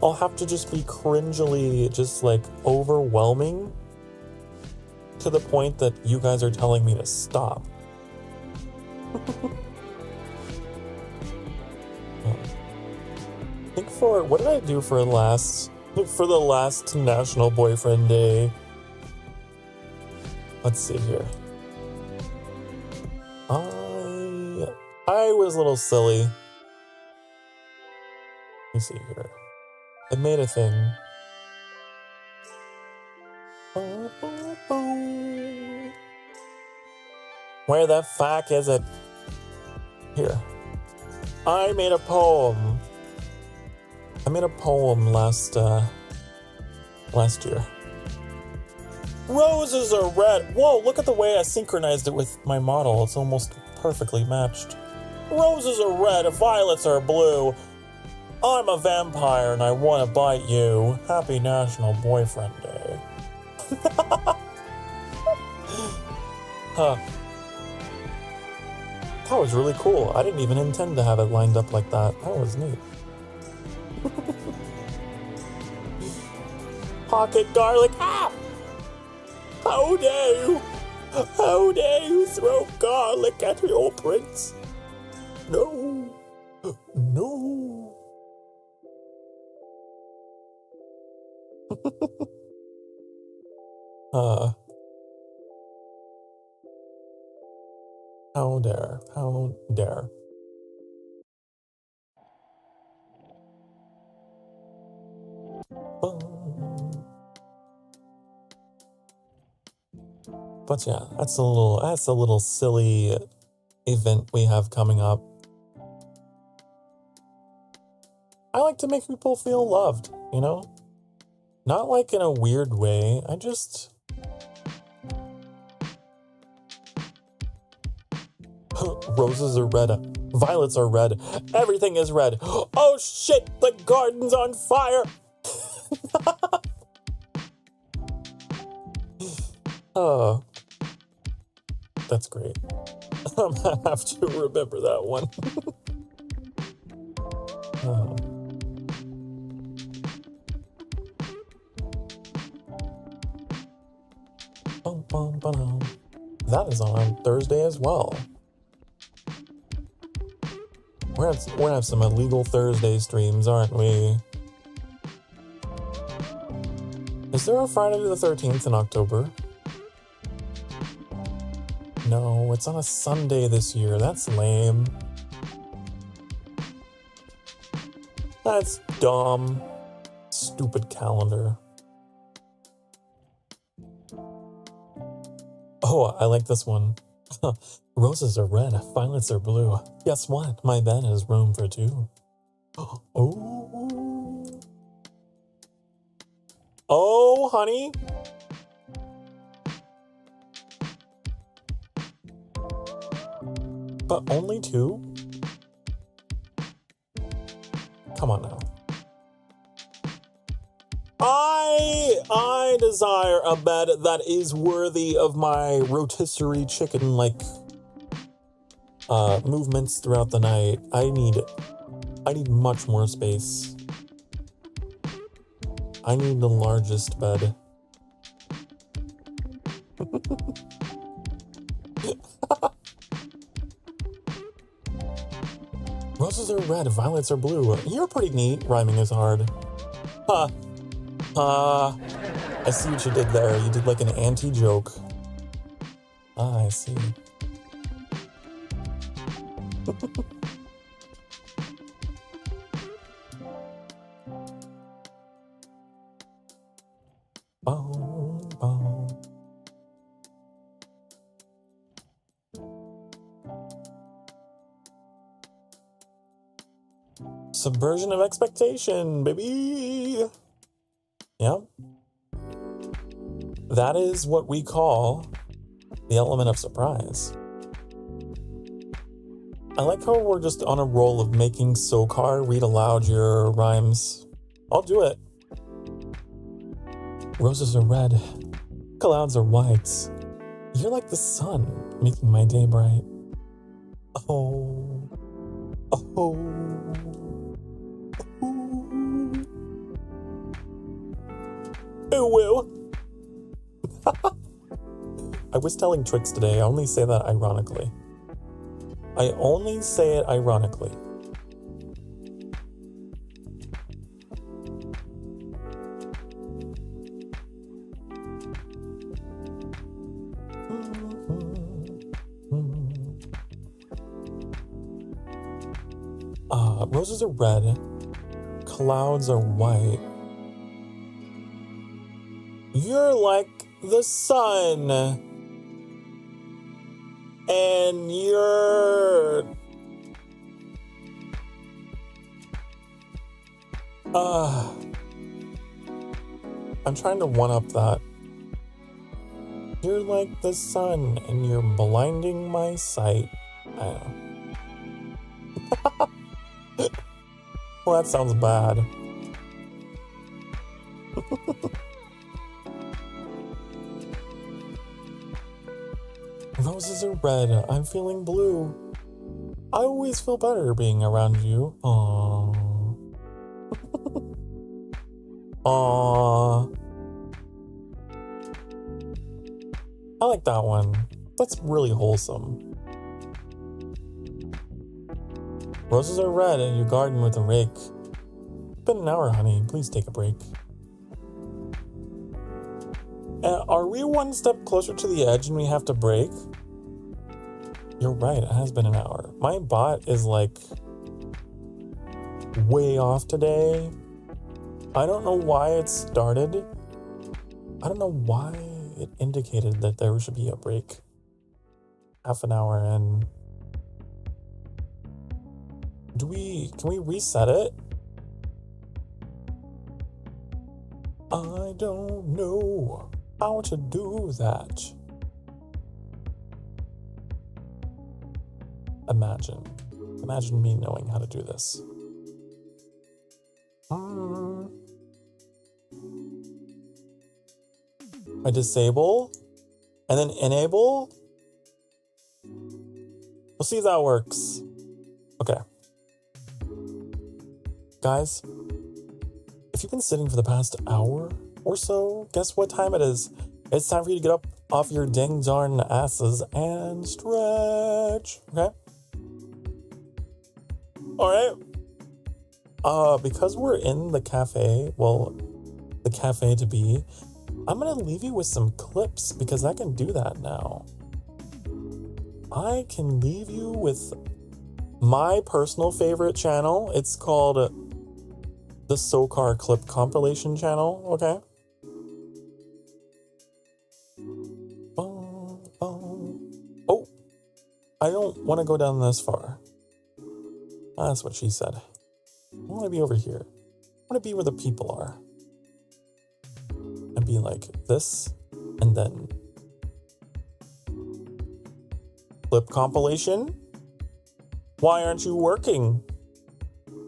I'll have to just be cringily, just like overwhelming to the point that you guys are telling me to stop. I think what did I do for the last National Boyfriend Day? Let's see here. I was a little silly. Let me see here. I made a thing. Where the fuck is it? Here. I made a poem. I made a poem last year. Roses are red. Whoa, look at the way I synchronized it with my model. It's almost perfectly matched. Roses are red, violets are blue. I'm a vampire and I want to bite you. Happy National Boyfriend Day. Huh. That was really cool. I didn't even intend to have it lined up like that. That was neat. Pocket garlic. Ah! How dare you? How dare you throw garlic at your prince? No. No. How dare? How dare? But yeah, that's a little silly event we have coming up. I like to make people feel loved, you know? Not like in a weird way. I just... Roses are red. Violets are red. Everything is red. Oh shit, the garden's on fire! Oh, that's great. I'm gonna have to remember that one. Oh. That is on Thursday as well. We're gonna have some illegal Thursday streams, aren't we? Is there a Friday the 13th in October? No, it's on a Sunday this year. That's lame. That's dumb. Stupid calendar. Oh, I like this one. Roses are red, violets are blue. Guess what? My bed has room for two. Oh. Oh, honey. But only two? Come on now. I desire a bed that is worthy of my rotisserie chicken-like movements throughout the night. I need much more space. I need the largest bed. Roses are red, violets are blue. You're pretty neat. Rhyming is hard. Huh. I see what you did there. You did like an anti-joke. Ah, I see. Boom, boom. Subversion of expectation, baby. Yep. That is what we call the element of surprise. I like how we're just on a roll of making Sokar read aloud your rhymes. I'll do it. Roses are red, clouds are white. You're like the sun, making my day bright. Oh, oh, woo. I was telling tricks today. I only say that ironically. I only say it ironically. Roses are red, clouds are white. You're like the sun, and you're... I'm trying to one-up that. You're like the sun, and you're blinding my sight. I don't know. Well, that sounds bad. Roses are red, I'm feeling blue. I always feel better being around you. Aww. Aww. I like that one. That's really wholesome. Roses are red and you garden with a rake. It's been an hour, honey. Please take a break. Are we one step closer to the edge and we have to break? You're right, it has been an hour. My bot is like way off today. I don't know why it started. I don't know why it indicated that there should be a break. Half an hour in. Can we reset it? I don't know how to do that. Imagine me knowing how to do this. I disable and then enable. We'll see if that works. Okay. Guys, if you've been sitting for the past hour or so, guess what time it is? It's time for you to get up off your dang darn asses and stretch. Okay? Alright. Because we're in the cafe, well, the cafe to be, I'm gonna leave you with some clips because I can do that now. I can leave you with my personal favorite channel. It's called the Sokar Clip Compilation Channel, okay? Oh, I don't want to go down this far. That's what she said. I want to be over here. I want to be where the people are. And be like this, and then clip compilation? Why aren't you working?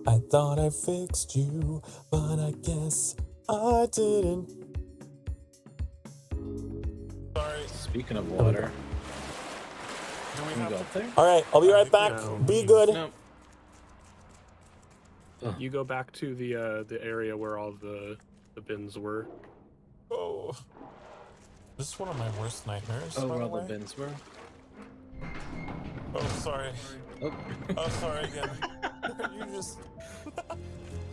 I thought I fixed you, but I guess I didn't. Sorry. Speaking of water, Do we can we go up there? All right, I'll be right back. No. Be good. No. You go back to the area where all the bins were. Oh, this is one of my worst nightmares. Oh, by where the all the way. bins were? Oh, sorry. Oh. Oh, sorry again. You just.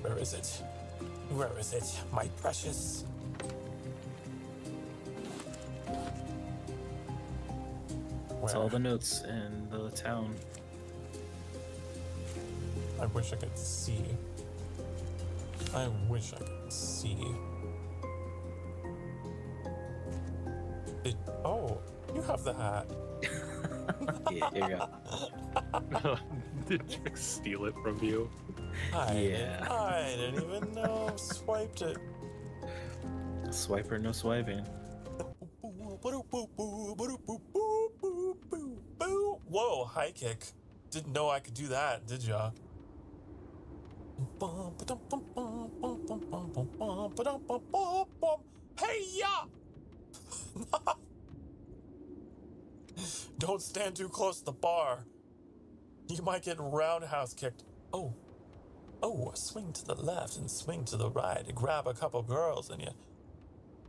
Where is it? Where is it, my precious? It's all the notes in the town. I wish I could see. I wish I could see. Oh, you have the hat. Yeah, here you go. Did Chick steal it from you? Yeah. I didn't even know. Swiped it. Swiper, no swiping. Whoa, high kick. Didn't know I could do that, did ya? Hey ya! Don't stand too close to the bar. You might get roundhouse kicked. Oh, swing to the left and swing to the right. Grab a couple girls and you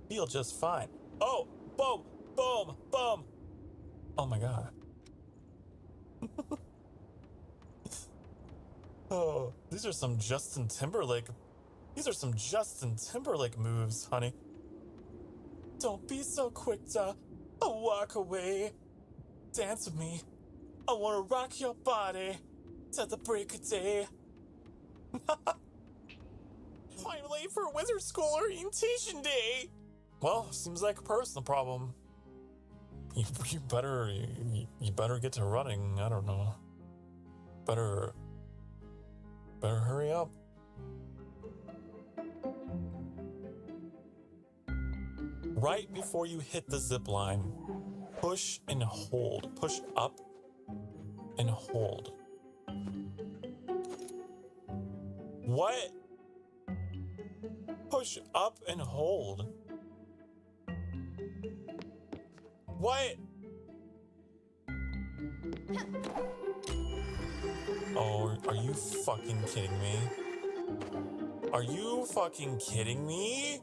feel just fine. Oh, boom, boom, boom. Oh my god. Oh, these are some Justin Timberlake. These are some Justin Timberlake moves, honey. Don't be so quick to walk away. Dance with me. I wanna rock your body till the break of day. I'm late for wizard school orientation day. Well, seems like a personal problem. You better get to running. I don't know. Better hurry up. Right before you hit the zip line, push and hold. Push up and hold. What? Push up and hold. What? Oh, are you fucking kidding me? Are you fucking kidding me?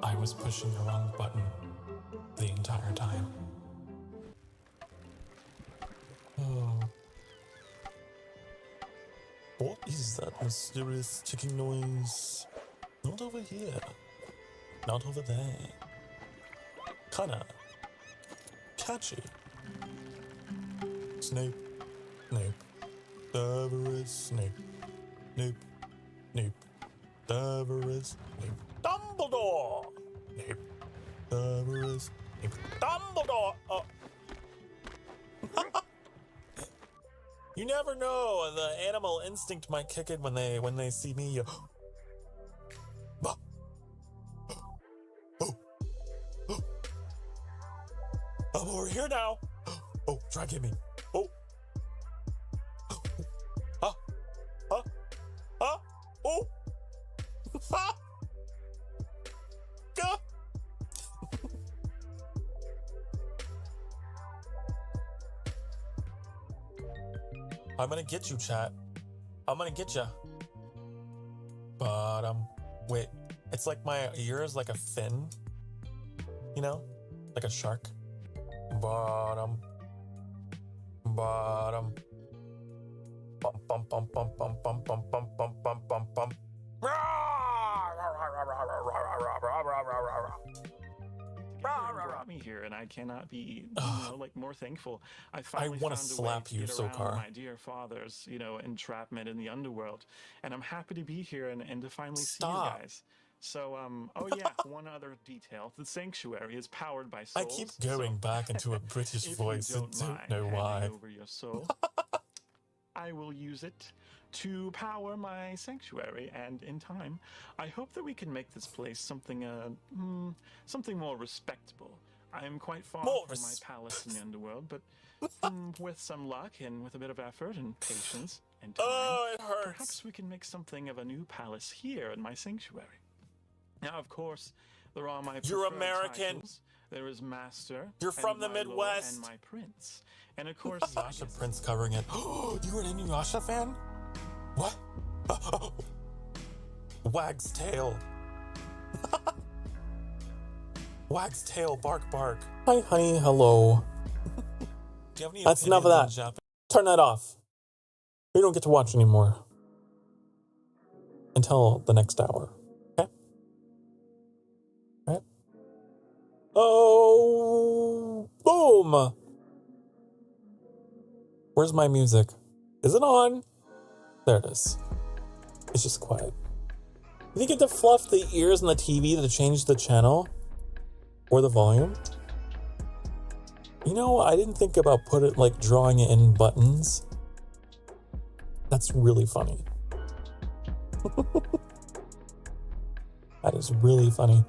I was pushing the wrong button the entire time. Oh. What is that mysterious ticking noise? Not over here. Not over there. kinda catchy. Snape, Snape, Severus Snape, Snape, Snape, Severus Snape, Dumbledore, Snape, Severus Snape, Dumbledore. Oh. You never know. The animal instinct might kick in when they see me. I'm over here now. Oh, try to get me. Oh. Ah. Ah. Ah. Oh. Ah. Gah. I'm gonna get you, chat. I'm gonna get ya. But wait. It's like my ear is like a fin. You know, like a shark. Bum bum bum bum bum bum bum bum bum bum bum bum bum. Brought me here, and I cannot be, like more thankful. I finally want to found a slap way you, to get around Sokar. my dear father's, entrapment in the underworld, and I'm happy to be here and to finally see you guys. So, oh yeah, one other detail: the sanctuary is powered by souls. I keep going back into a British voice. I don't know why. Over your soul, I will use it to power my sanctuary, and in time, I hope that we can make this place something more respectable. I am quite far from my palace in the underworld, but with some luck and with a bit of effort and patience and time, it hurts. perhaps we can make something of a new palace here in my sanctuary. Now, of course, there are my You're preferred American. titles. There is Master. You're from the my Lord, Midwest. and my Prince. And of course, Yasha Prince covering it. Oh, you were an Inuyasha fan? What? Wag's tail. Wag's tail, bark, bark. Hi, honey, hello. Do you have any That's enough of opinions that. on Japan? Turn that off. We don't get to watch anymore. Until the next hour. Okay? Right? Oh, boom! Where's my music? Is it on? There it is. It's just quiet. You think you get to fluff the ears on the TV to change the channel? Or the volume? You know, I didn't think about drawing in buttons. That's really funny. That is really funny.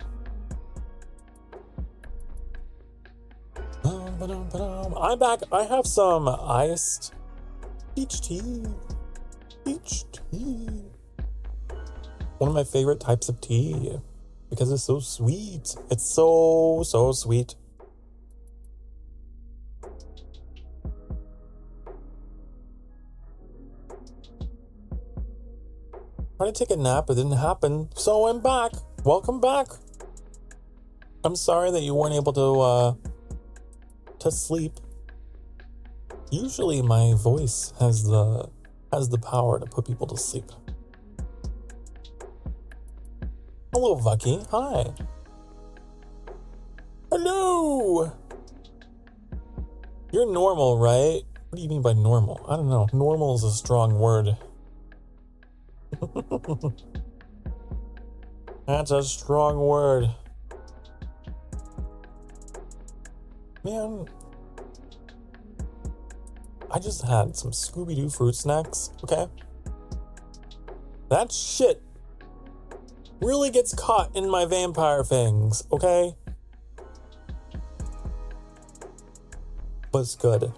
I'm back. I have some iced peach tea. Peach tea. One of my favorite types of tea because it's so sweet. It's so sweet. Trying to take a nap, it didn't happen, so I'm back. Welcome back. I'm sorry that you weren't able to sleep. Usually my voice has the power to put people to sleep. Hello, Vucky. Hi. Hello. You're normal, right? What do you mean by normal? I don't know. Normal is a strong word. That's a strong word. Man, I just had some Scooby-Doo fruit snacks, okay? That shit really gets caught in my vampire fangs, okay? But it's good.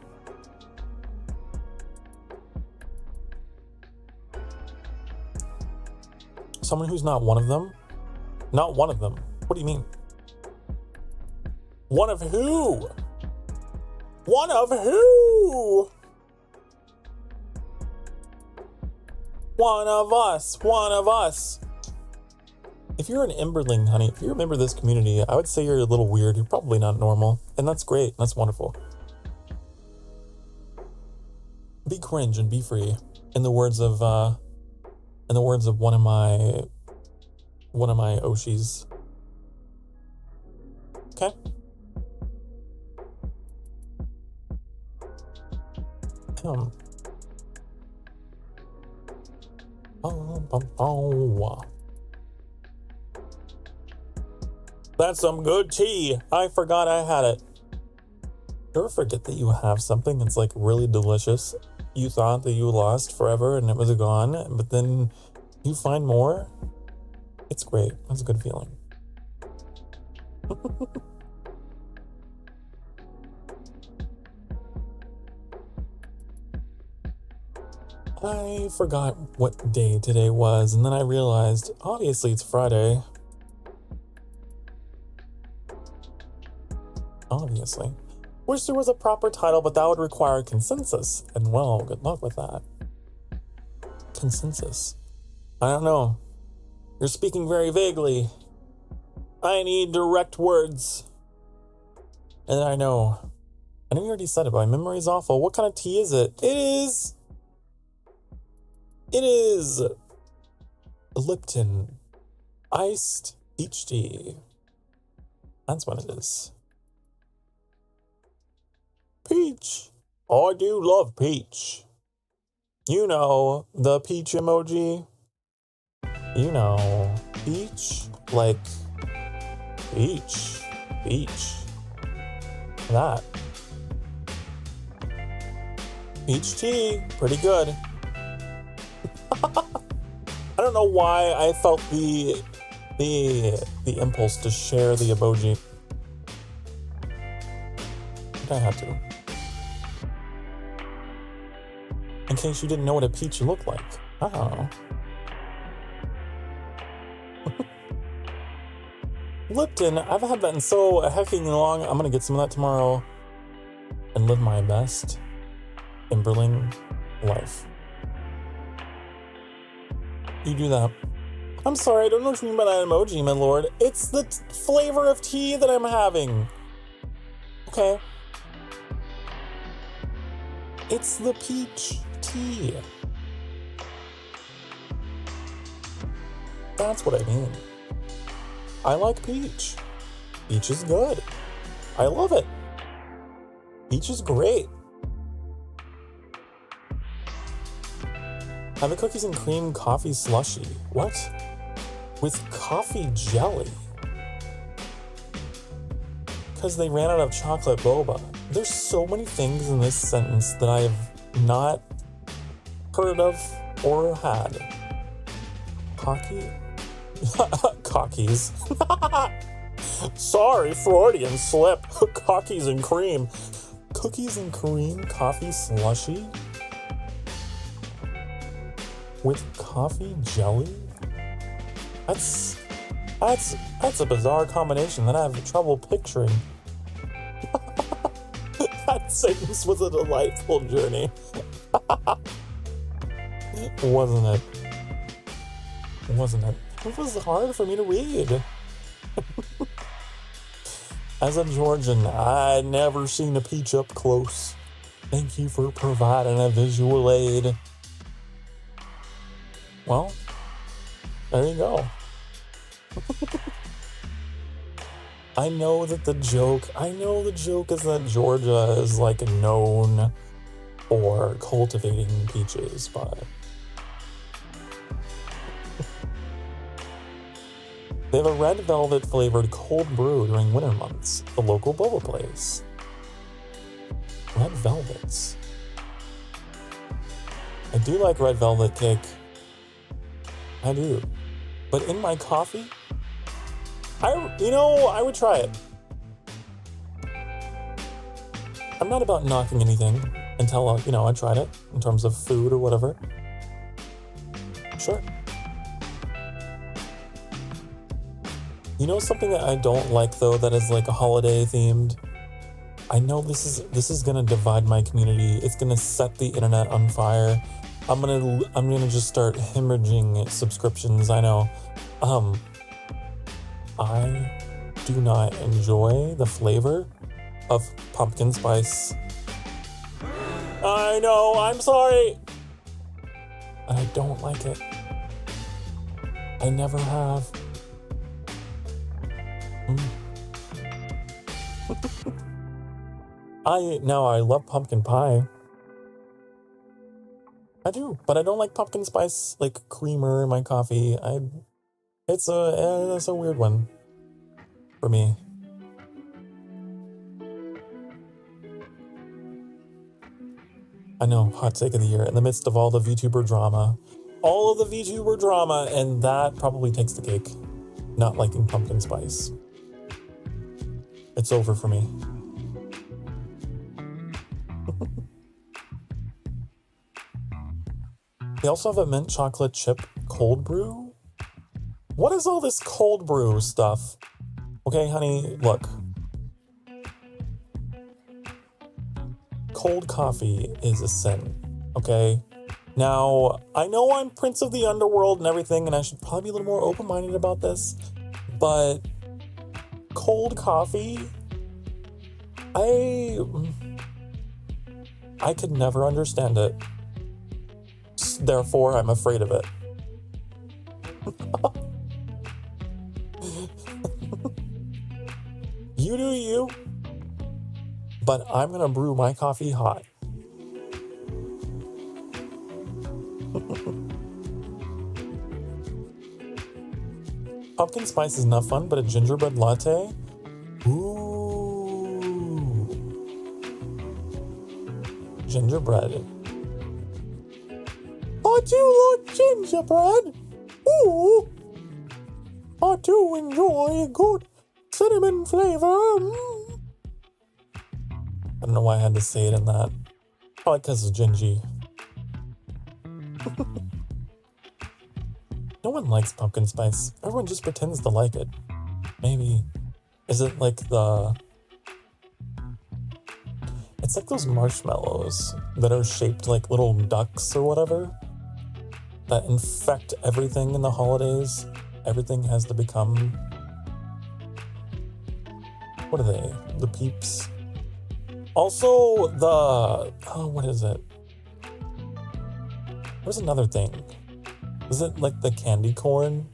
Someone who's not one of them? Not one of them. What do you mean? One of who? One of who? One of us. One of us. If you're an Emberling, honey, if you're a member of this community, I would say you're a little weird. You're probably not normal. And that's great. That's wonderful. Be cringe and be free. In the words of one of my Oshis. Okay? Ahem. Oh. That's some good tea. I forgot I had it. You ever forget that you have something that's like really delicious? You thought that you lost forever and it was gone, but then you find more? It's great. That's a good feeling. I forgot what day today was, and then I realized, obviously it's Friday. Obviously. Wish there was a proper title, but that would require consensus. And well, good luck with that. Consensus. I don't know. You're speaking very vaguely. I need direct words. And I know. I know you already said it, but my memory's awful. What kind of tea is it? It is Lipton iced peach tea. That's what it is. Peach. Oh, I do love peach. You know, the peach emoji. You know, peach, like peach. That. Peach tea, pretty good. I don't know why I felt the impulse to share the emoji. But I had to. In case you didn't know what a peach looked like. I don't know. Lipton, I've had that in so hecking long. I'm gonna get some of that tomorrow and live my best Emberling life. You do that. I'm sorry, I don't know what you mean by that emoji, my lord. It's the flavor of tea that I'm having. Okay. It's the peach tea. That's what I mean. I like peach. Peach is good. I love it. Peach is great. Have a cookies and cream coffee slushie. What? With coffee jelly? Because they ran out of chocolate boba. There's so many things in this sentence that I have not heard of or had. Cocky? Cockies. Sorry, Freudian slip. Cockies and cream. Cookies and cream coffee slushie? With coffee jelly? That's a bizarre combination that I have trouble picturing. That sentence was a delightful journey. Wasn't it? It was hard for me to read. As a Georgian, I'd never seen a peach up close. Thank you for providing a visual aid. Well, there you go. I know the joke is that Georgia is like known for cultivating peaches, but they have a red velvet flavored cold brew during winter months, the local boba place. Red velvets. I do like red velvet cake. I do. But in my coffee, I would try it. I'm not about knocking anything until, I tried it in terms of food or whatever. Sure. You know something that I don't like though that is like a holiday themed? I know this is gonna divide my community. It's gonna set the internet on fire. I'm gonna just start hemorrhaging subscriptions. I know. I do not enjoy the flavor of pumpkin spice. I know, I'm sorry. I don't like it. I never have. I love pumpkin pie. I do, but I don't like pumpkin spice like creamer in my coffee. It's a weird one for me. I know, hot take of the year in the midst of all the VTuber drama. All of the VTuber drama, and that probably takes the cake. Not liking pumpkin spice. It's over for me. They also have a mint chocolate chip cold brew. What is all this cold brew stuff? Okay, honey, look. Cold coffee is a sin, okay? Now, I know I'm Prince of the Underworld and everything, and I should probably be a little more open-minded about this, but cold coffee, I could never understand it. Therefore, I'm afraid of it. You do you, but I'm gonna brew my coffee hot. Pumpkin spice is not fun, but a gingerbread latte? Ooh. Gingerbread. I do like gingerbread. Ooh. I do enjoy good cinnamon flavor. Mm. I don't know why I had to say it in that. Probably because it's gingy. No one likes pumpkin spice. Everyone just pretends to like it. Maybe. Is it like the... It's like those marshmallows that are shaped like little ducks or whatever. That infect everything in the holidays. Everything has to become... What are they? The Peeps. Also, the... Oh, what is it? There's another thing. Is it like the candy corn?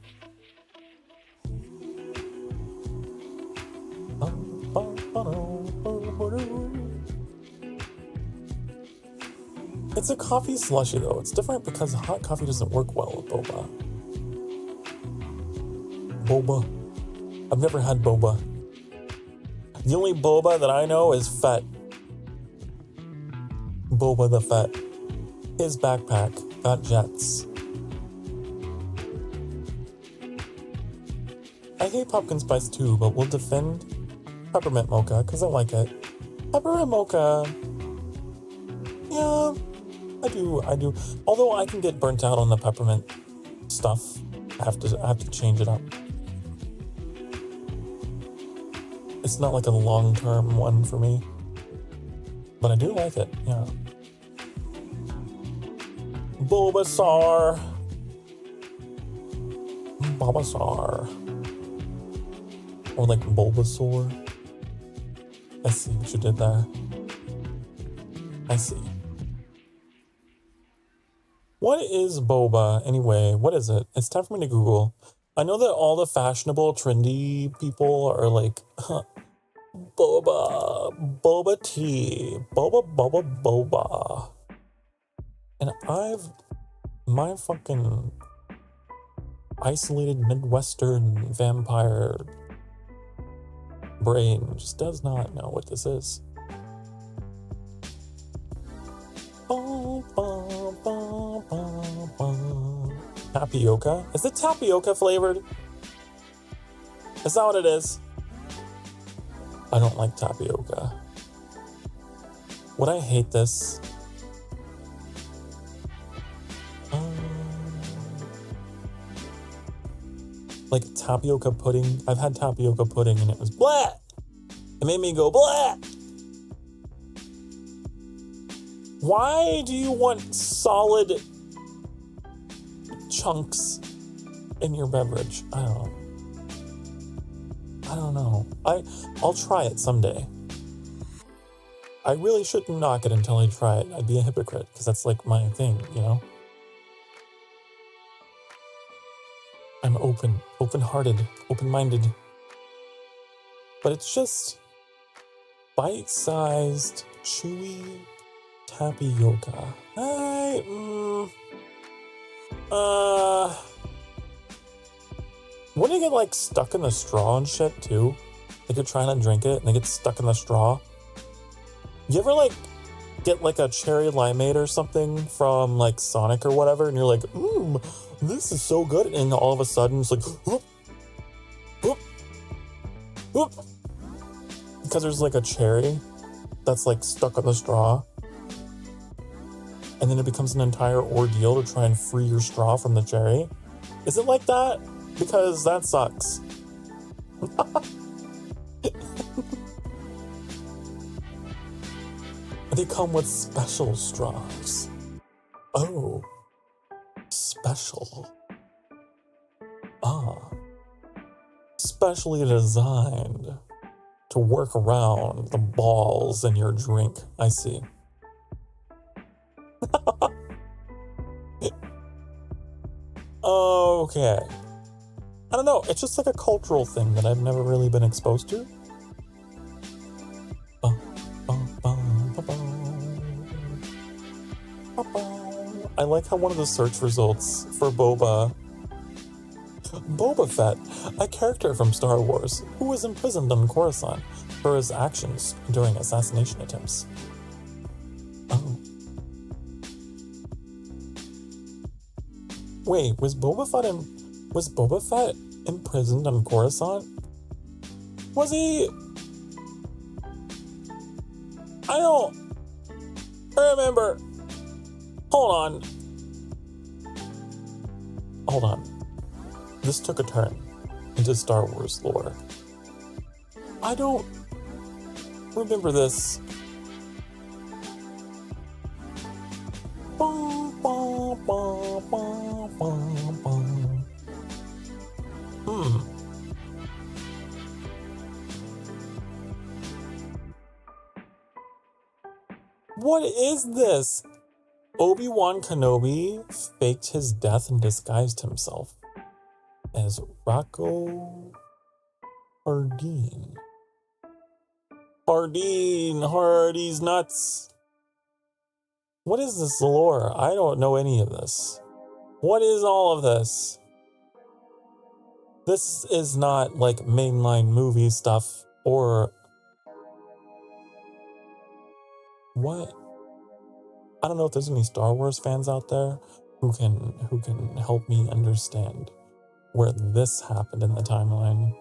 It's a coffee slushy though. It's different because hot coffee doesn't work well with boba. Boba. I've never had boba. The only boba that I know is Fett. Boba the Fett. His backpack got jets. I hate pumpkin spice too, but we'll defend peppermint mocha because I like it. Peppermint mocha. Yeah, I do. Although I can get burnt out on the peppermint stuff. I have to change it up. It's not like a long-term one for me. But I do like it, yeah. Bulbasaur. Or like Bulbasaur. I see what you did there. I see. What is boba anyway? What is it? It's time for me to Google. I know that all the fashionable, trendy people are like, boba tea, boba. And my fucking isolated Midwestern vampire brain just does not know what this is. Tapioca? Is it tapioca flavored? Is that what it is? I don't like tapioca. Would I hate this? Like tapioca pudding. I've had tapioca pudding and it was blah! It made me go blah! Why do you want solid chunks in your beverage? I don't know. I'll try it someday. I really shouldn't knock it until I try it. I'd be a hypocrite because that's like my thing, you know? I'm open-hearted, open-minded. But it's just bite-sized, chewy Tapioca. Wouldn't it get like stuck in the straw and shit too? Like you're trying to drink it and it gets stuck in the straw. You ever like get like a cherry limeade or something from like Sonic or whatever, and you're like, this is so good, and all of a sudden it's like, whoop, whoop, whoop, because there's like a cherry that's like stuck on the straw, and then it becomes an entire ordeal to try and free your straw from the cherry. Is it like that? Because that sucks. They come with special straws. Oh, special. Specially designed to work around the balls in your drink. I see. Okay. I don't know, it's just like a cultural thing that I've never really been exposed to. I like how one of the search results for Boba Fett, a character from Star Wars who was imprisoned on Coruscant for his actions during assassination attempts. Wait, was Boba Fett imprisoned on Coruscant? Was he? I don't remember. Hold on. This took a turn into Star Wars lore. I don't remember this. What is this? Obi-Wan Kenobi faked his death and disguised himself as Rocco Hardeen. Hardy's nuts. What is this lore? I don't know any of this. What is all of this? This is not like mainline movie stuff or what? I don't know if there's any Star Wars fans out there who can help me understand where this happened in the timeline.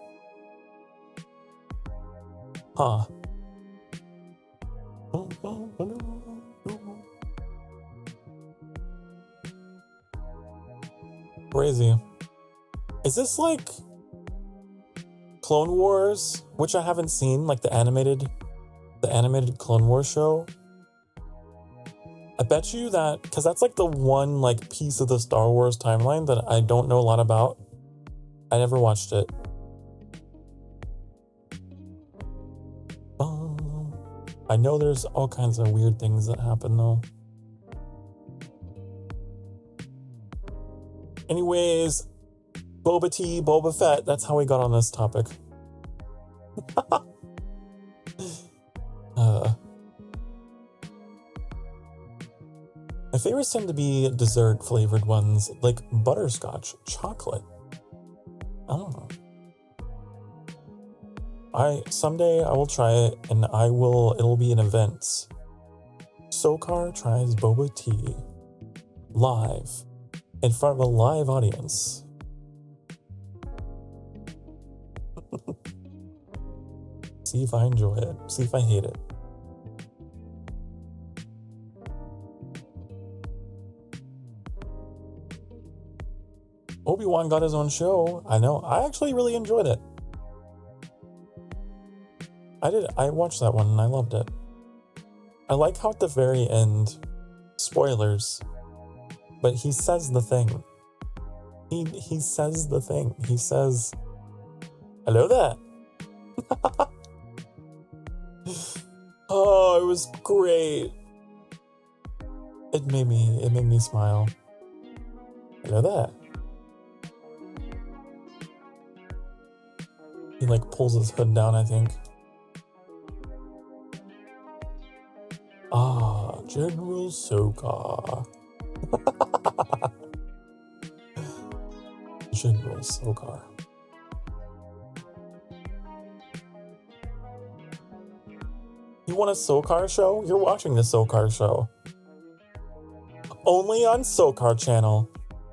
Huh. Crazy. Is this like Clone Wars, which I haven't seen, like the animated Clone Wars show? I bet you that, because that's like the one like piece of the Star Wars timeline that I don't know a lot about. I never watched it. I know there's all kinds of weird things that happen though. Anyways, Boba Fett, that's how we got on this topic. My favorites tend to be dessert flavored ones like butterscotch, chocolate. I don't know. Someday I will try it and it'll be an event. Sokar tries boba tea live in front of a live audience. See if I enjoy it. See if I hate it. Obi-Wan got his own show. I know. I actually really enjoyed it. I watched that one and I loved it. I like how at the very end, spoilers, but he says the thing. He says the thing. He says, "Hello there." Oh, it was great. It made me smile. Hello there. He like pulls his hood down, I think. General Sokar. General Sokar. You want a Sokar show? You're watching the Sokar show. Only on Sokar channel.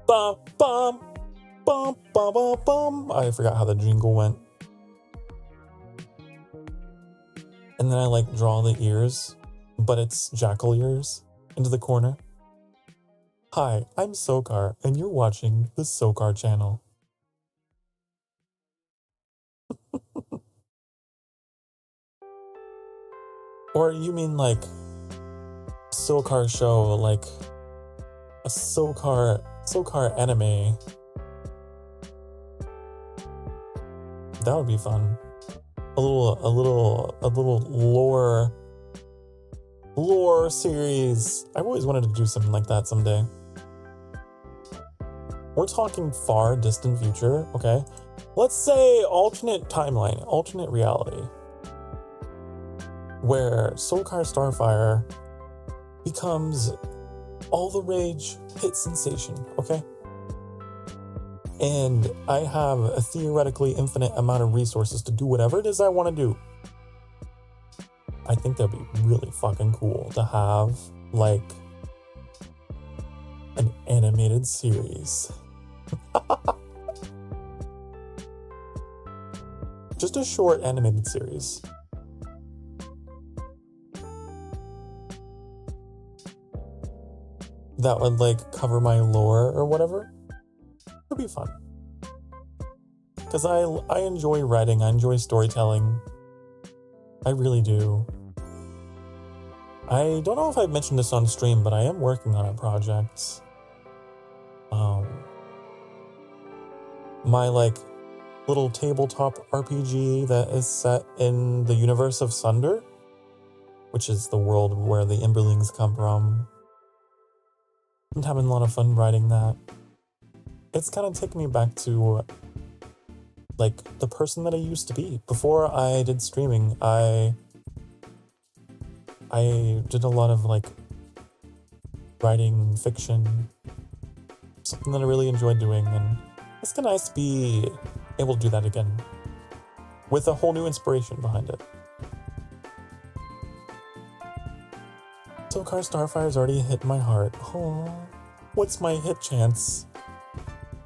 Bum, bum, bum, bum, bum, bum. I forgot how the jingle went. And then I like draw the ears, but it's jackal ears into the corner. Hi, I'm Sokar, and you're watching the Sokar channel. Or you mean like Sokar show, like a Sokar anime? That would be fun. A little lore series. I've always wanted to do something like that someday. We're talking far distant future, okay? Let's say alternate timeline, alternate reality, where Sokar Starfire becomes all the rage hit sensation, okay? And I have a theoretically infinite amount of resources to do whatever it is I want to do. I think that'd be really fucking cool to have, like, an animated series. Just a short animated series. That would, like, cover my lore or whatever. It'd be fun. Because I enjoy writing, I enjoy storytelling. I really do. I don't know if I've mentioned this on stream, but I am working on a project. My, like, little tabletop RPG that is set in the universe of Sunder, which is the world where the Emberlings come from. I'm having a lot of fun writing that. It's kind of taken me back to, like, the person that I used to be. Before I did streaming, I did a lot of, like, writing fiction, something that I really enjoyed doing, and it's kind of nice to be able to do that again with a whole new inspiration behind it. Sokar Starfire's already hit my heart. Aww. What's my hit chance?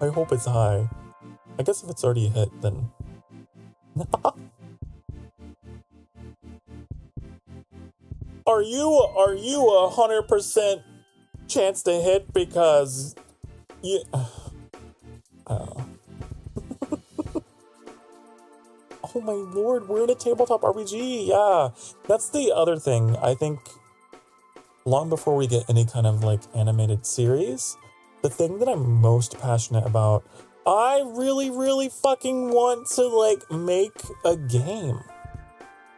I hope it's high. I guess if it's already hit, then... Are you 100% chance to hit because you... I don't know. Oh my lord, we're in a tabletop RPG. Yeah, that's the other thing. I think long before we get any kind of, like, animated series, the thing that I'm most passionate about, I really fucking want to, like, make a game.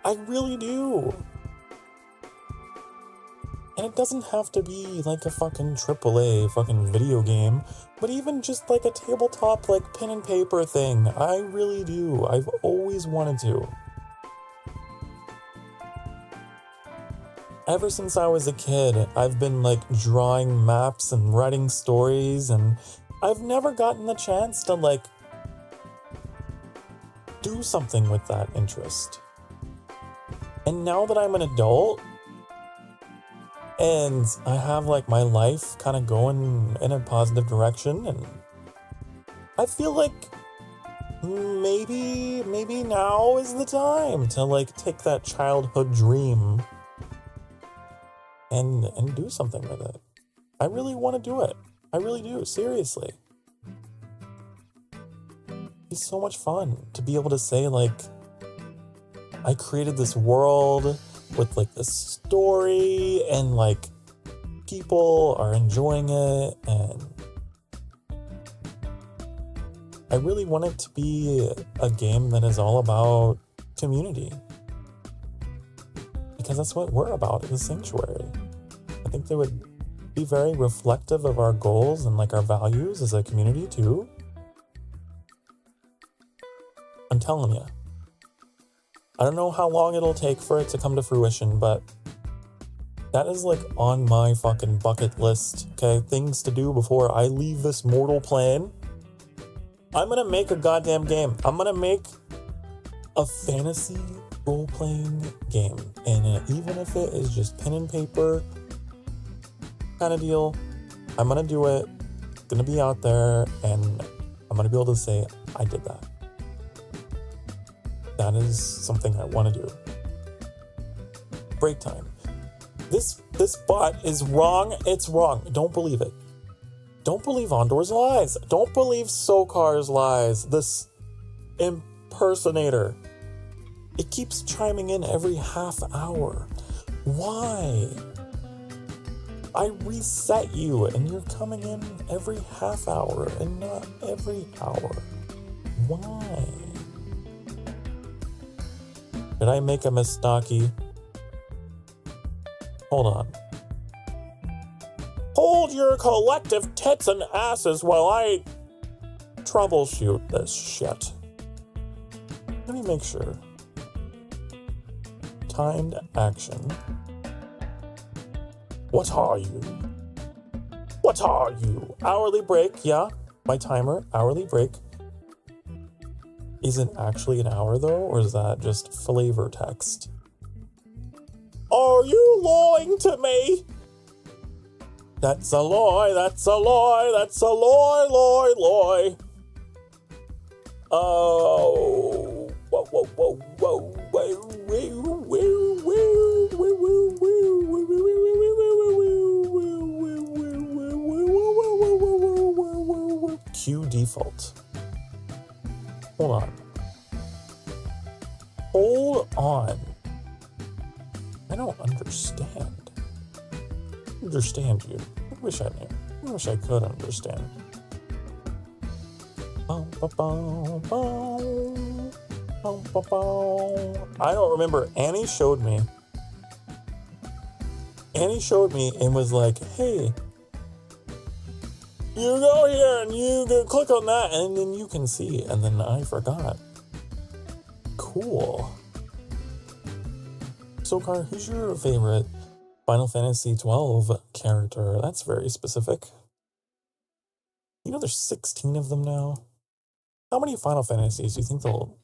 I really do. And it doesn't have to be like a fucking AAA fucking video game, but even just like a tabletop, like, pen and paper thing. I really do. I've always wanted to. Ever since I was a kid, I've been, like, drawing maps and writing stories, and I've never gotten the chance to, like, do something with that interest. And now that I'm an adult, and I have, like, my life kind of going in a positive direction, and I feel like maybe now is the time to, like, take that childhood dream and do something with it. I really want to do it. I really do, seriously. It's so much fun to be able to say, like, I created this world with, like, this story, and, like, people are enjoying it, and I really want it to be a game that is all about community, because that's what we're about at the Sanctuary. I think they would be very reflective of our goals and, like, our values as a community too. I'm telling you. I don't know how long it'll take for it to come to fruition, but That is like on my fucking bucket list, okay? Things to do before I leave this mortal plane. I'm gonna make a goddamn game. I'm gonna make a fantasy role-playing game. And even if it is just pen and paper kind of deal, I'm gonna do it. It's gonna be out there, and I'm gonna be able to say, I did that. That is something I want to do. Break time. This bot is wrong. It's wrong. Don't believe it. Don't believe Ondor's lies. Don't believe Sokar's lies. This impersonator. It keeps chiming in every half hour. Why? I reset you and you're coming in every half hour and not every hour. Why? Did I make a mistake? Hold on. Hold your collective tits and asses while I troubleshoot this shit. Let me make sure. Timed action. What are you? What are you? Hourly break, yeah. My timer, hourly break. Isn't actually an hour though, or is that just flavor text? Are you lying to me? That's a lie, that's a lie, that's a lie, lie. Oh, whoa, whoa, whoa, whoa, whoa, Q default. Hold on. Hold on. I don't understand. Understand you. I wish I knew. I wish I could understand. I don't remember. Annie showed me. Annie showed me and was like, hey, you go here and you can click on that and then you can see. And then I forgot. Cool. Sokar, who's your favorite Final Fantasy 12 character? That's very specific. You know there's 16 of them now. How many Final Fantasies do you think they'll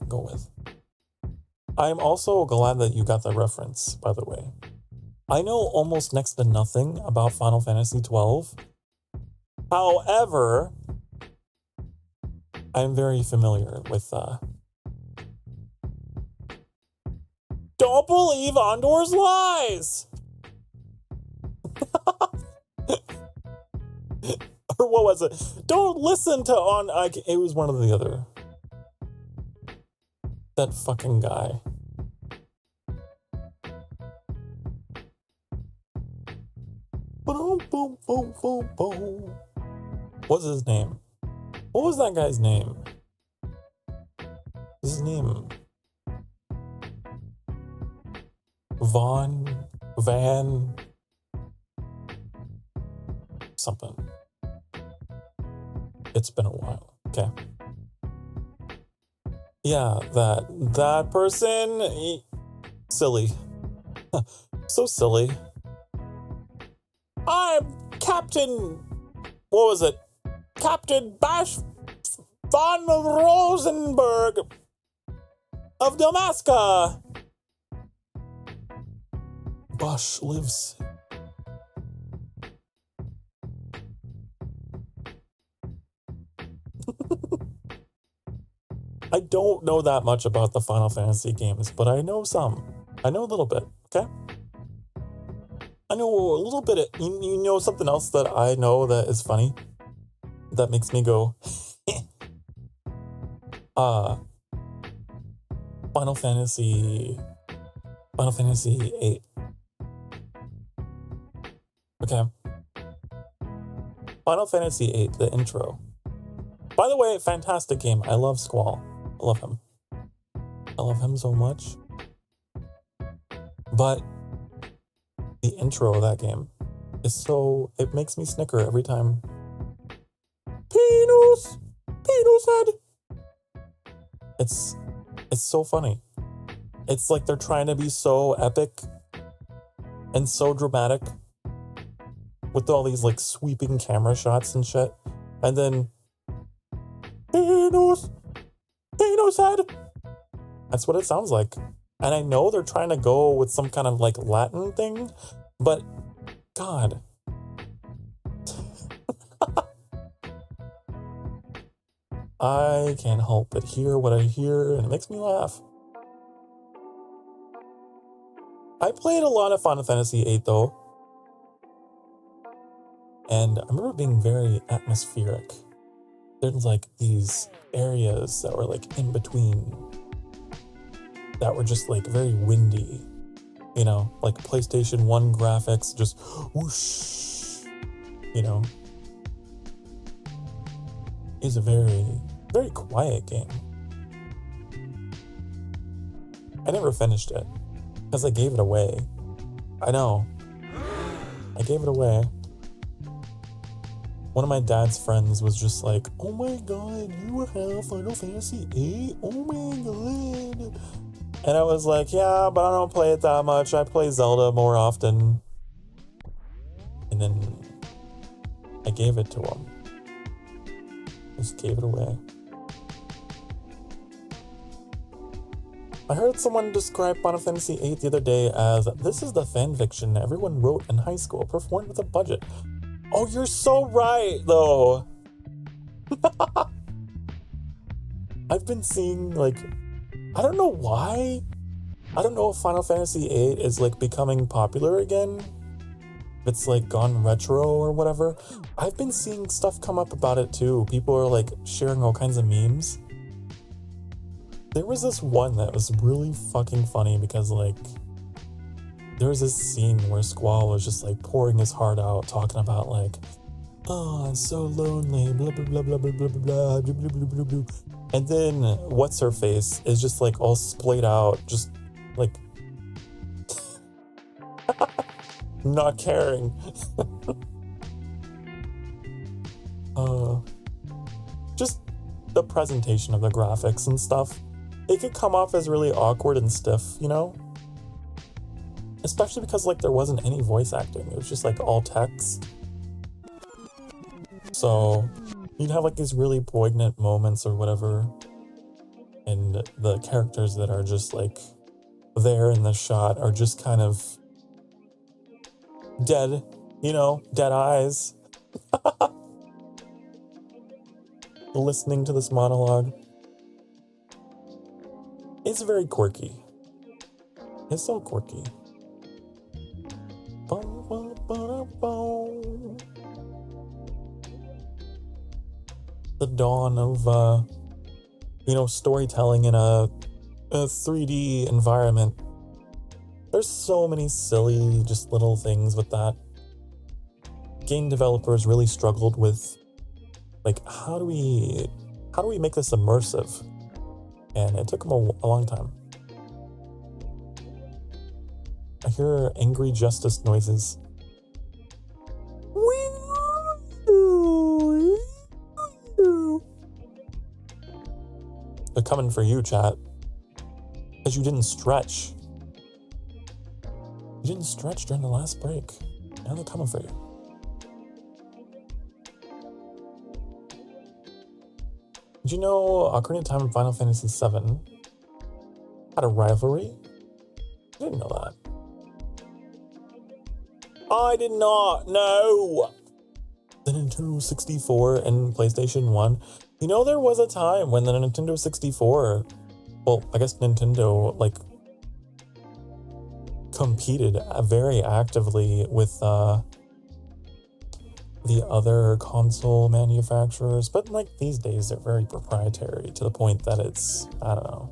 go with? I'm also glad that you got the reference, by the way. I know almost next to nothing about Final Fantasy 12. However, I'm very familiar with don't believe Ondor's lies! Or what was it? Don't listen to it was one of the other. That fucking guy. What's his name? What was that guy's name? His name? Van, something. It's been a while. Okay. Yeah, that person, silly. So silly. I'm Captain, what was it? Captain Bash von Rosenberg of Damaska. Bosch lives. I don't know that much about the Final Fantasy games, but I know some. I know a little bit, okay? I know a little bit. You know something else that I know that is funny? That makes me go, Final Fantasy 8. Okay. Final Fantasy 8, the intro. By the way, fantastic game. I love Squall. I love him. I love him so much. But the intro of that game is so... It makes me snicker every time. Penis head! It's so funny. It's like they're trying to be so epic and so dramatic with all these like sweeping camera shots and shit. And then Thanos head. That's what it sounds like. And I know they're trying to go with some kind of like Latin thing, but God. I can't help but hear what I hear, and it makes me laugh. I played a lot of Final Fantasy VIII though, and I remember being very atmospheric. There's like these areas that were like in between that were just like very windy, you know, like PlayStation 1 graphics, just whoosh, you know. It's a very, very quiet game. I never finished it because I gave it away. I know. I gave it away. One of my dad's friends was just like, oh my god, you have Final Fantasy VIII? Oh my god. And I was like, yeah, but I don't play it that much. I play Zelda more often. And then I gave it to him. Just gave it away. I heard someone describe Final Fantasy VIII the other day as, this is the fanfiction everyone wrote in high school, performed with a budget. Oh, you're so right, though. I've been seeing, like, I don't know why. I don't know if Final Fantasy VIII is, like, becoming popular again. It's, like, gone retro or whatever. I've been seeing stuff come up about it, too. People are, like, sharing all kinds of memes. There was this one that was really fucking funny because, like, there was this scene where Squall was just, like, pouring his heart out, talking about, like, oh, I'm so lonely, blah, blah, blah, blah, blah, blah, blah, blah, blah, blah, blah, blah. And then What's-Her-Face is just, like, all splayed out, just, like, not caring. Just the presentation of the graphics and stuff. It could come off as really awkward and stiff, you know? Especially because, like, there wasn't any voice acting. It was just, like, all text. So, you'd have, like, these really poignant moments or whatever. And the characters that are just, like, there in the shot are just kind of dead, you know? Dead eyes. Listening to this monologue. It's very quirky. It's so quirky. The dawn of, you know, storytelling in a 3D environment. There's so many silly, just little things with that. Game developers really struggled with, like, how do we make this immersive? And it took them a long time. I hear angry justice noises. They're coming for you, chat. Because you didn't stretch. You didn't stretch during the last break. Now they're coming for you. Did you know Ocarina of Time and Final Fantasy VII had a rivalry? I didn't know that. I did not know. The Nintendo 64 and PlayStation 1. You know, there was a time when the Nintendo 64, well, I guess Nintendo, like, competed very actively with the other console manufacturers, but, like, these days they're very proprietary to the point that it's, I don't know,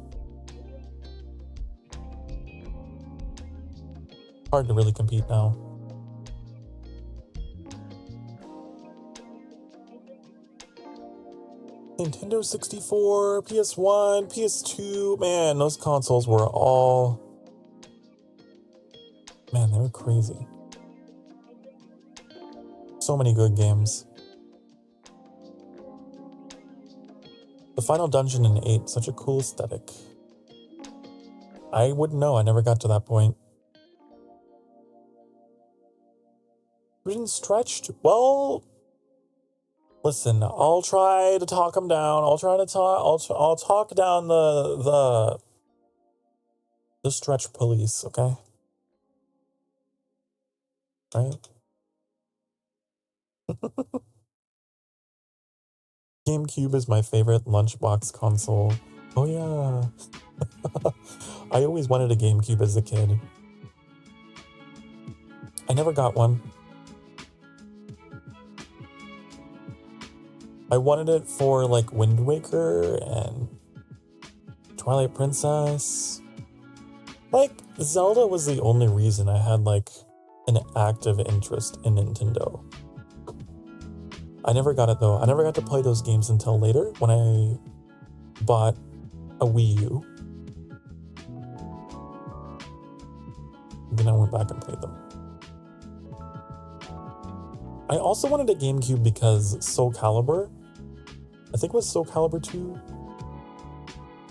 hard to really compete now. Nintendo 64, PS1, PS2, man, those consoles were all, man, they were crazy. So many good games. The final dungeon in 8, such a cool aesthetic. I wouldn't know, I never got to that point. Been stretched? Well, listen, I'll try to talk him down. I'll try to talk. I'll talk down the stretch police. Okay. Right. GameCube is my favorite lunchbox console. Oh yeah. I always wanted a GameCube as a kid. I never got one. I wanted it for like Wind Waker and Twilight Princess. Like, Zelda was the only reason I had like an active interest in Nintendo. I never got it though. I never got to play those games until later when I bought a Wii U. Then I went back and played them. I also wanted a GameCube because Soul Calibur, I think it was Soul Calibur 2,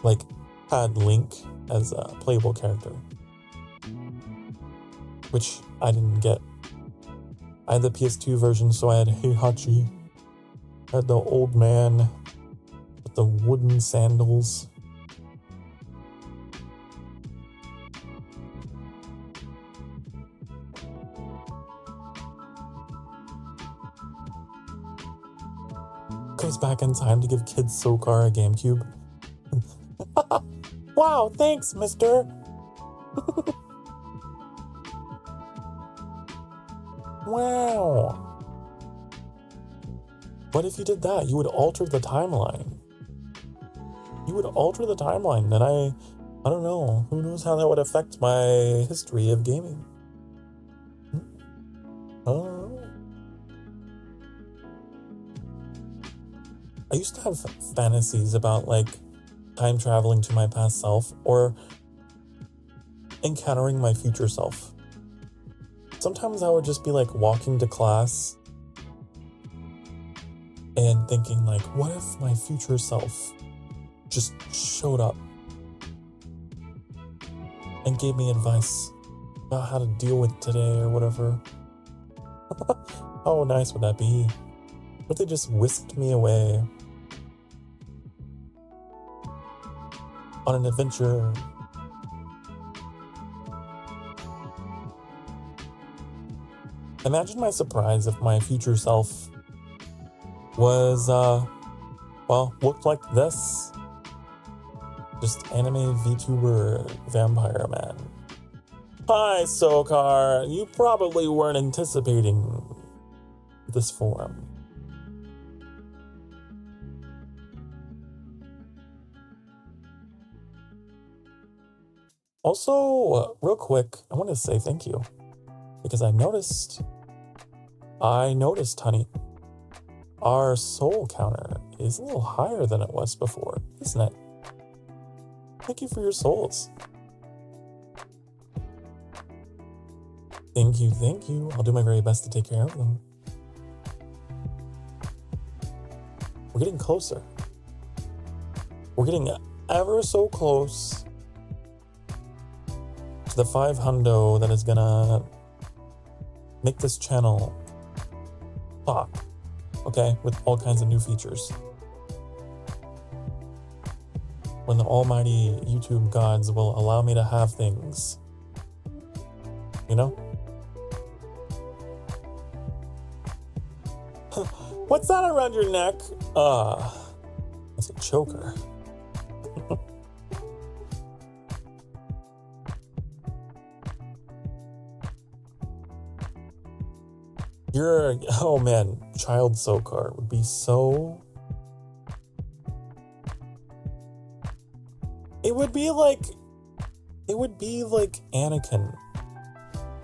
like, had Link as a playable character, which I didn't get. I had the PS2 version, so I had Heihachi. I had the old man with the wooden sandals. Goes back in time to give Kid Sokar a GameCube. Wow, thanks, mister. Wow. What if you did that? You would alter the timeline. You would alter the timeline, and I don't know. Who knows how that would affect my history of gaming? I don't know. I used to have fantasies about like time traveling to my past self or encountering my future self. Sometimes I would just be like walking to class and thinking like, what if my future self just showed up and gave me advice about how to deal with today or whatever? How nice would that be? What if they just whisked me away on an adventure? Imagine my surprise if my future self was, well, looked like this. Just anime VTuber vampire man. Hi, Sokar. You probably weren't anticipating this form. Also, real quick, I want to say thank you because I noticed, honey, our soul counter is a little higher than it was before, isn't it? Thank you for your souls. Thank you. I'll do my very best to take care of them. We're getting closer. We're getting ever so close to the 500 that is gonna make this channel pop, okay, with all kinds of new features. When the almighty YouTube gods will allow me to have things, you know? What's that around your neck? That's a choker. Oh man, Child Sokar would be so... It would be like Anakin,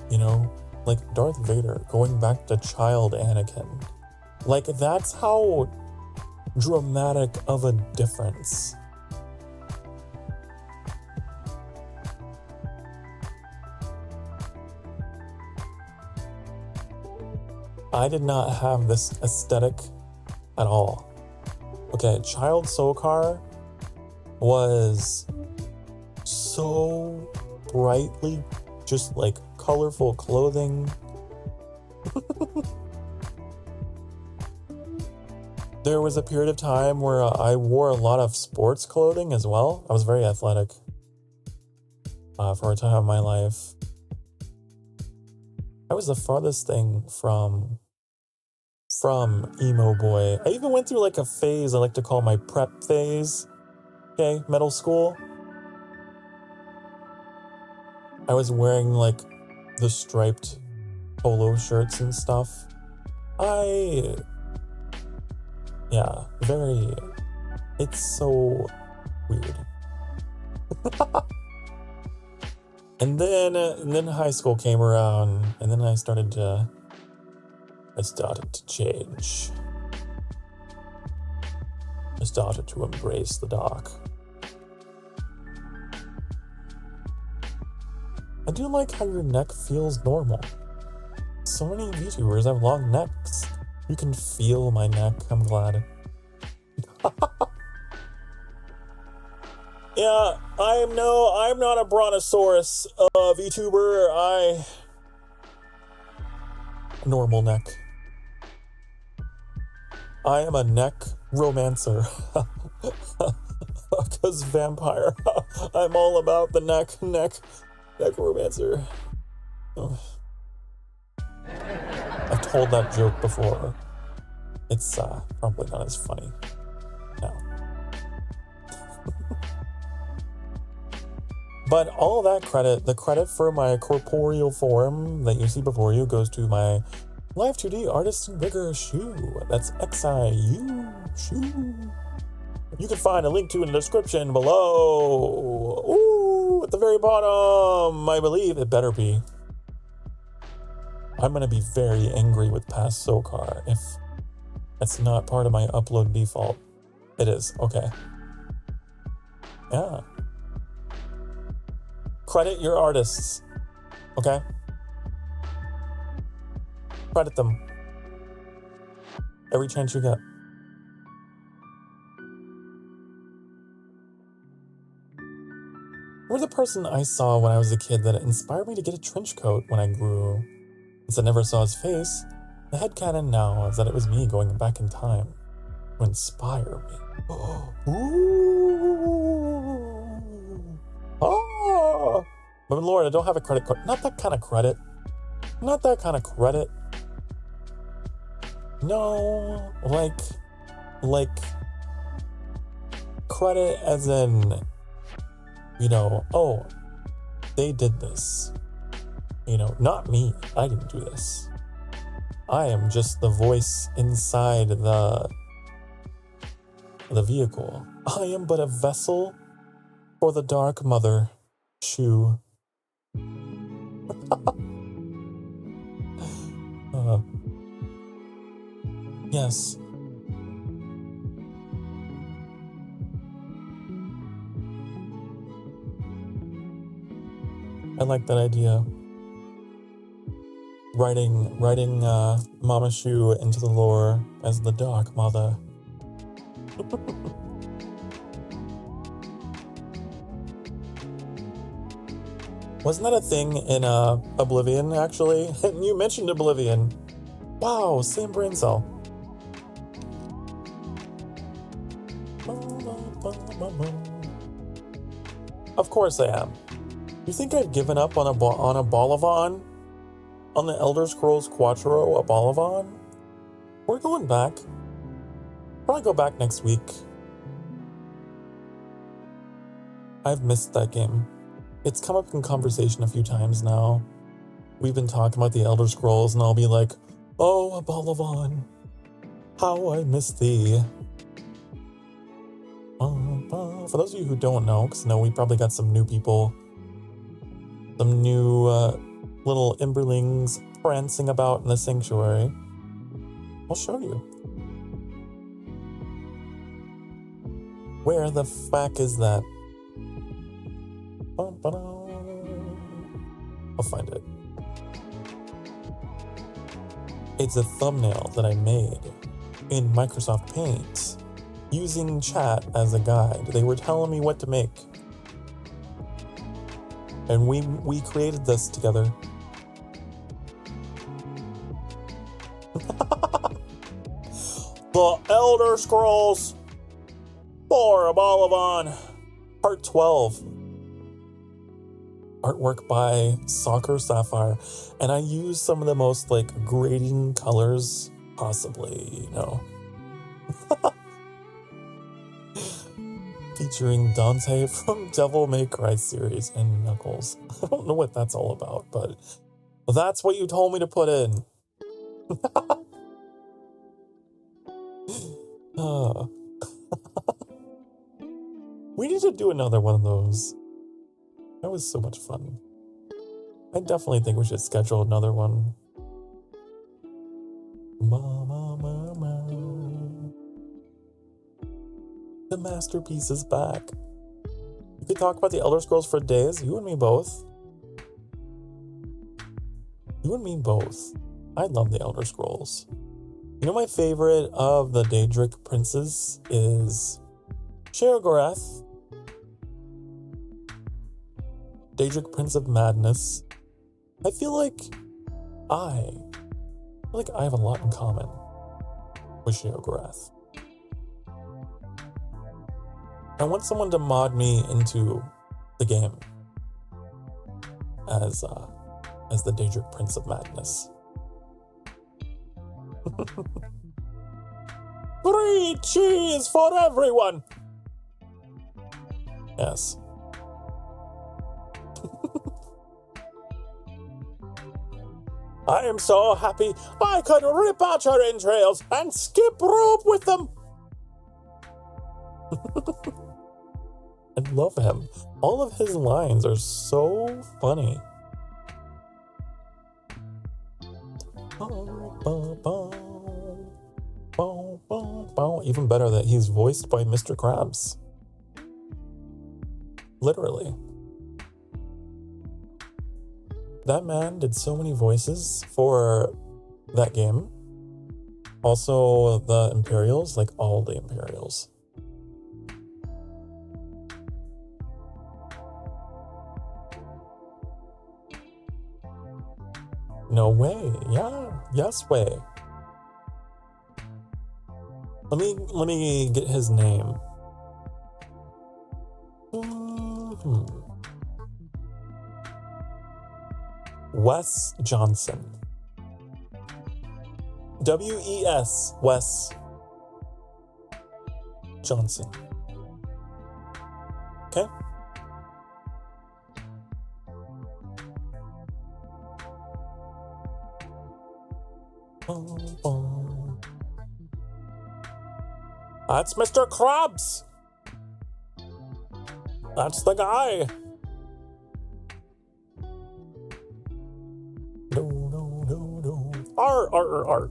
you know? Like Darth Vader going back to child Anakin. Like, that's how dramatic of a difference. I did not have this aesthetic at all. Okay, Child Sokar was so brightly, just like colorful clothing. There was a period of time where I wore a lot of sports clothing as well. I was very athletic for a time of my life. I was the farthest thing from emo boy. I even went through like a phase I like to call my prep phase. Okay, middle school. I was wearing like the striped polo shirts and stuff. It's so weird. And then high school came around, and then I started to change. I started to embrace the dark. I do like how your neck feels normal. So many VTubers have long necks. You can feel my neck, I'm glad. Yeah, I'm not a brontosaurus VTuber. Normal neck. I am a neck romancer. Because vampire. I'm all about the neck romancer. Oh. I've told that joke before. It's probably not as funny now. But all that credit, the credit for my corporeal form that you see before you goes to my Live 2D Artist and Rigger shoe. That's XIU shoe. You can find a link to it in the description below. Ooh, at the very bottom, I believe it better be. I'm gonna be very angry with past Sokar if that's not part of my upload default. It is, okay. Yeah. Credit your artists, okay? Credit them. Every chance you get. You're the person I saw when I was a kid that inspired me to get a trench coat when I grew. Since I never saw his face, the headcanon now is that it was me going back in time to inspire me. Ooh. Oh. But Lord, I don't have a credit card. Not that kind of credit. Not that kind of credit. No, like credit as in, you know, oh, they did this. You know, not me. I didn't do this. I am just the voice inside the vehicle. I am but a vessel for the Dark Mother shoe. Yes. I like that idea. Writing Mama Shu into the lore as the Dark Mother. Wasn't that a thing in Oblivion, actually? You mentioned Oblivion. Wow, same brain cell. Of course I am. You think I've given up on a Bolivon? On the Elder Scrolls Quattro, a Bolivon? We're going back. Probably go back next week. I've missed that game. It's come up in conversation a few times now. We've been talking about the Elder Scrolls, and I'll be like, oh, a Bolivon, how I miss thee. For those of you who don't know, because I know we probably got some new people, some new little Imberlings prancing about in the sanctuary, I'll show you. Where the fuck is that? I'll find it. It's a thumbnail that I made in Microsoft Paint using chat as a guide. They were telling me what to make. And we created this together. The Elder Scrolls 4 of Olivon, Part 12. Artwork by Sokar Starfire, and I use some of the most like grating colors possibly, featuring Dante from Devil May Cry series and Knuckles. I don't know what that's all about, but that's what you told me to put in. We need to do another one of those. That was so much fun. I definitely think we should schedule another one. The masterpiece is back. We could talk about the Elder Scrolls for days. You and me both. You and me both. I love the Elder Scrolls. You know, my favorite of the Daedric princes is Sheogorath, Daedric Prince of Madness. I feel like I have a lot in common with Sheogorath. I want someone to mod me into the game as the Daedric Prince of Madness. Free cheese for everyone! Yes. I am so happy I could rip out your entrails and skip rope with them. I love him. All of his lines are so funny. Even better that he's voiced by Mr. Krabs. Literally. That man did so many voices for that game. Also, the Imperials, like all the Imperials. No way. Yeah. Yes way. Let me get his name. Wes Johnson. W-E-S. Wes Johnson. Okay? That's Mr. Krabs. That's the guy. No. R.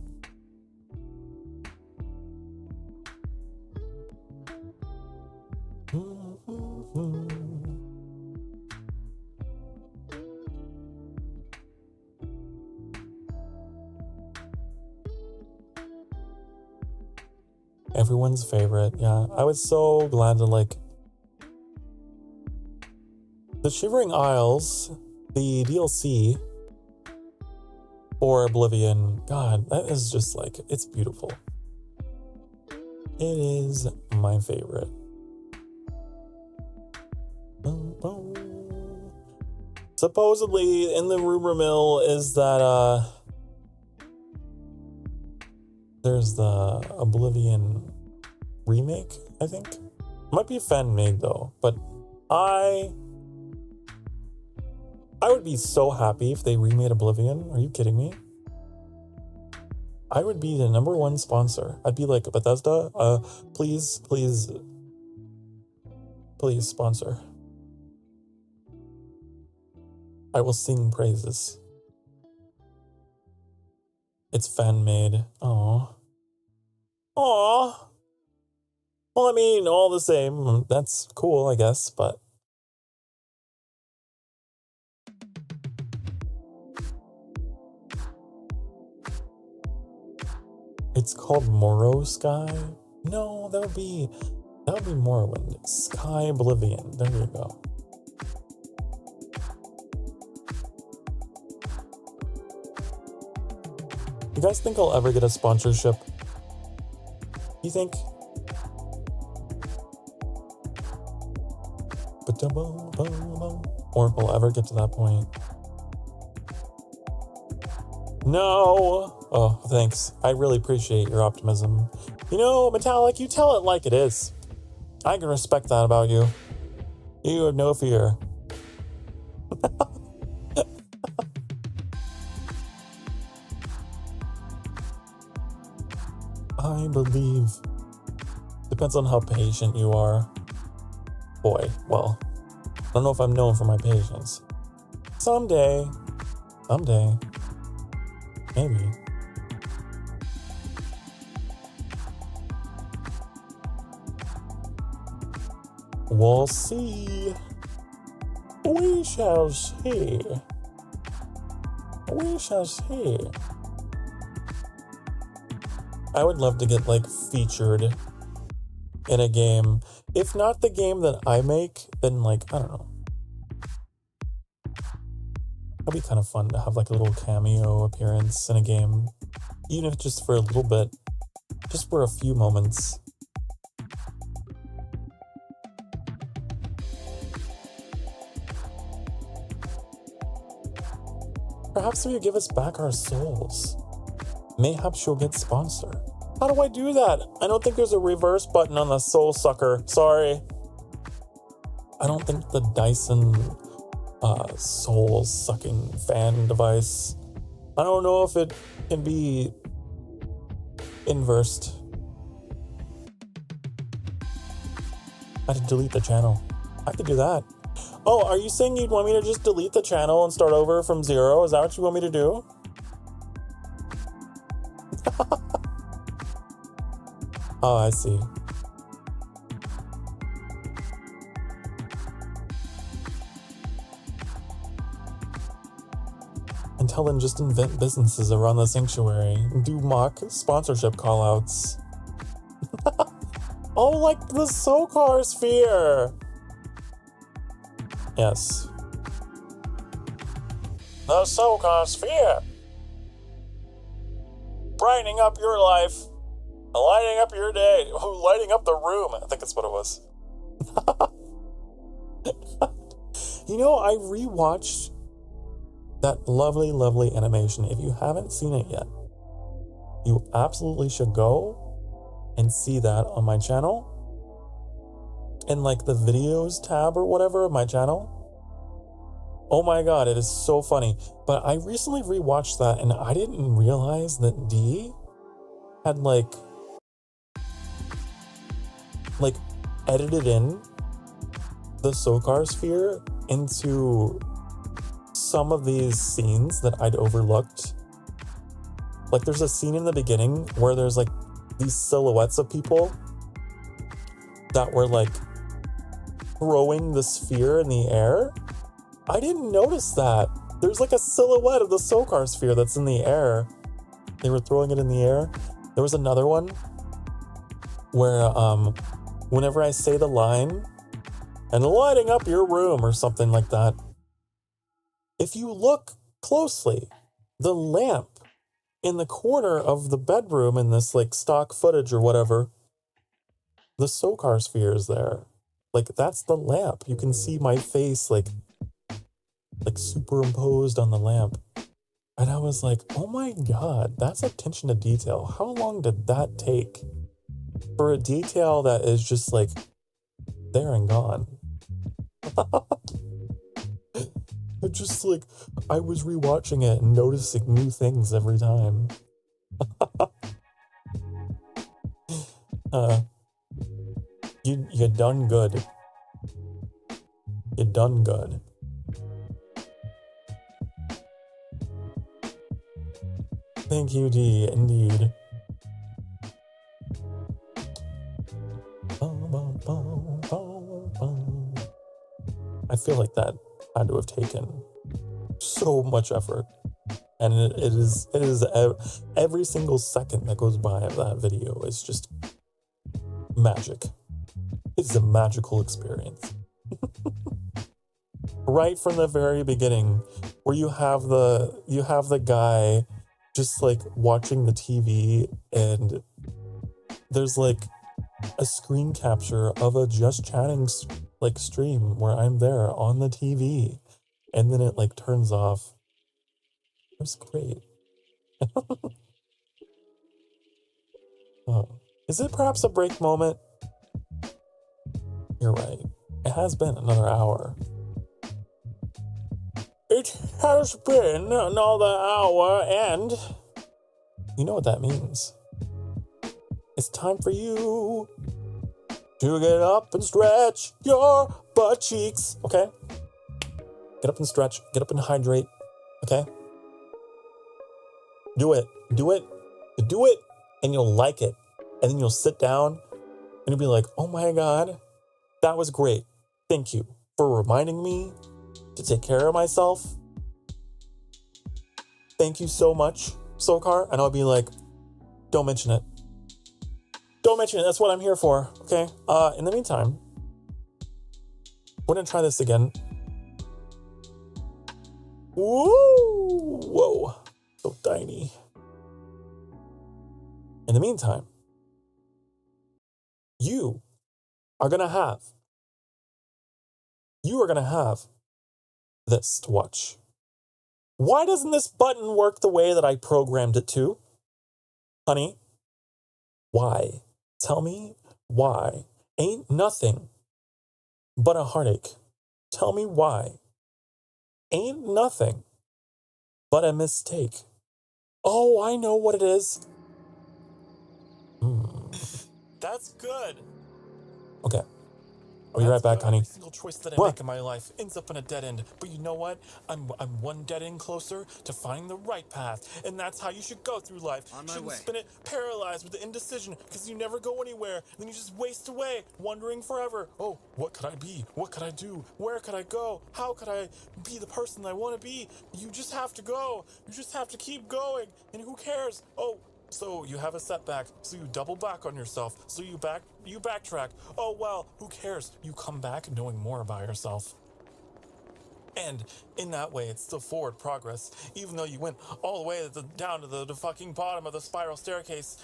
Everyone's favorite, yeah. I was so glad to like the Shivering Isles, the DLC for Oblivion. God, that is just like, it's beautiful. It is my favorite. Supposedly in the rumor mill is that there's the Oblivion remake, I think. Might be fan made though, but I would be so happy if they remade Oblivion. Are you kidding me? I would be the #1 sponsor. I'd be like, Bethesda, please sponsor. I will sing praises. It's fan made. Aww. Well, I mean, all the same, that's cool, I guess, but it's called Morrow Sky? No, that would be Morrowind. Sky Oblivion. There you go. You guys think I'll ever get a sponsorship You think? Or we'll ever get to that point? No! Oh, thanks. I really appreciate your optimism. You know, Metallic, you tell it like it is. I can respect that about you. You have no fear. I believe. Depends on how patient you are. Boy, well, I don't know if I'm known for my patience. Someday, maybe. We'll see. We shall see. We shall see. I would love to get, like, featured in a game. If not the game that I make, then, like, I don't know. That'd be kind of fun to have, like, a little cameo appearance in a game. Even if just for a little bit. Just for a few moments. Perhaps if you give us back our souls, mayhaps you'll get sponsored. How do I do that? I don't think there's a reverse button on the Soul Sucker. Sorry. I don't think the Dyson soul-sucking fan device. I don't know if it can be inversed. I had to delete the channel. I could do that. Oh, are you saying you'd want me to just delete the channel and start over from zero? Is that what you want me to do? Oh, I see. Until then, just invent businesses around the sanctuary and do mock sponsorship callouts. Oh, like the Sokar sphere! Yes. The Sokar sphere! Brightening up your life. Lighting up your day. Oh, lighting up the room. I think that's what it was. You know, I rewatched that lovely, lovely animation. If you haven't seen it yet, you absolutely should go and see that on my channel. In like the videos tab or whatever of my channel. Oh my god, it is so funny. But I recently rewatched that and I didn't realize that D had like edited in the Sokar sphere into some of these scenes that I'd overlooked. Like there's a scene in the beginning where there's like these silhouettes of people that were like throwing the sphere in the air. I didn't notice that. There's like a silhouette of the Sokar sphere that's in the air. They were throwing it in the air. There was another one where whenever I say the line, and lighting up your room or something like that, if you look closely, the lamp in the corner of the bedroom in this like stock footage or whatever, the Sokar sphere is there. Like that's the lamp. You can see my face like superimposed on the lamp. And I was like, oh my god, that's attention to detail. How long did that take? For a detail that is just like there and gone. It just like I was rewatching it and noticing new things every time. You done good. You done good. Thank you, D, indeed. I feel like that had to have taken so much effort. And it is every single second that goes by of that video is just magic. It's a magical experience. Right from the very beginning, where you have the guy just like watching the TV and there's like a screen capture of a just chatting like stream where I'm there on the TV, and then it like turns off. It was great. Oh. Is it perhaps a break moment? You're right. It has been another hour. It has been another hour, and you know what that means. It's time for you to get up and stretch your butt cheeks, okay? Get up and stretch, get up and hydrate, okay? Do it, and you'll like it. And then you'll sit down and you'll be like, oh my God, that was great. Thank you for reminding me to take care of myself. Thank you so much, Sokar. And I'll be like, don't mention it. Don't mention it. That's what I'm here for. Okay. In the meantime, we're going to try this again. Woo! Whoa. So tiny. In the meantime, you are going to have this to watch. Why doesn't this button work the way that I programmed it to? Honey, why? Tell me why. Ain't nothing but a heartache. Tell me why. Ain't nothing but a mistake. Oh, I know what it is. That's good. Okay. I'll be right back, honey. Every single choice that I make in my life ends up in a dead end. But you know what? I'm one dead end closer to finding the right path. And that's how you should go through life. You shouldn't spin it paralyzed with the indecision, because you never go anywhere. Then you just waste away, wondering forever. Oh, what could I be? What could I do? Where could I go? How could I be the person I want to be? You just have to go. You just have to keep going. And who cares? Oh, so you have a setback, so you double back on yourself, so you backtrack. Oh well, who cares? You come back knowing more about yourself. And in that way, it's still forward progress, even though you went all the way down to the fucking bottom of the spiral staircase.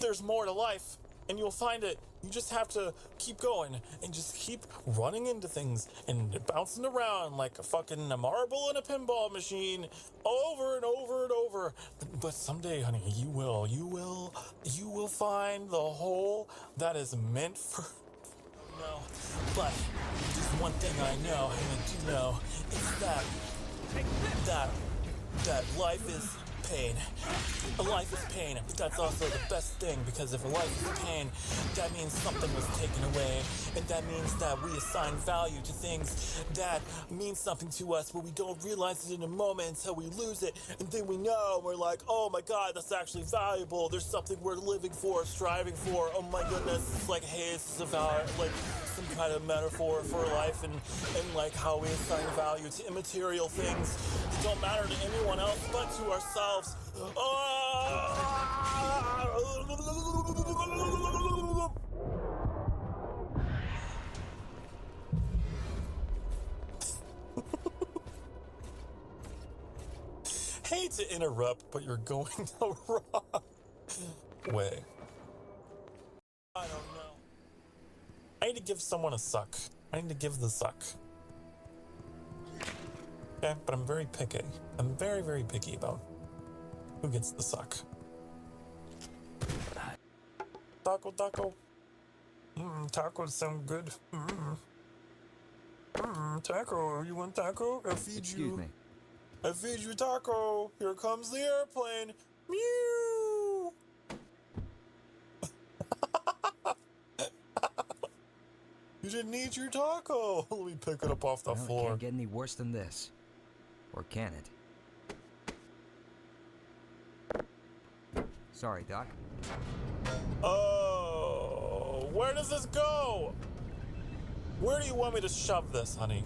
There's more to life, and you'll find it. You just have to keep going and just keep running into things and bouncing around like a fucking marble in a pinball machine over and over and over. But someday, honey, you will find the hole that is meant for... No, but there's one thing I know, and I do know, it's that life is pain. A life is pain, but that's also the best thing, because if a life is pain, that means something was taken away, and that means that we assign value to things that mean something to us, but we don't realize it in a moment until we lose it, and then we know, we're like, oh my God, that's actually valuable. There's something we're living for, striving for. Oh my goodness, it's like, hey, this is about like some kind of metaphor for life, and like how we assign value to immaterial things that don't matter to anyone else but to ourselves. Hate to interrupt, but you're going the wrong way. I don't know. I need to give someone a suck. I need to give the suck. Okay, but I'm very picky. I'm very, very picky about who gets the suck. Taco. Tacos sound good. Taco, you want taco? I'll feed you. Excuse me. I feed you taco. Here comes the airplane. Meow. You didn't eat your taco. Let me pick it up off the floor. It can't get any worse than this. Or can it? Sorry, Doc. Oh, where does this go? Where do you want me to shove this, honey?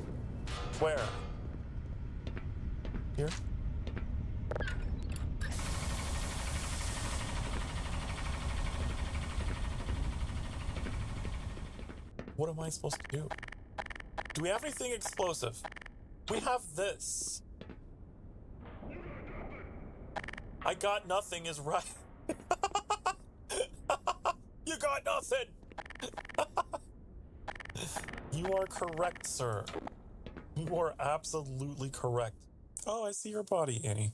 Where? Here? What am I supposed to do? Do we have anything explosive? We have this. I got nothing is right. got nothing. You are correct, sir. You are absolutely correct. Oh, I see your body, Annie.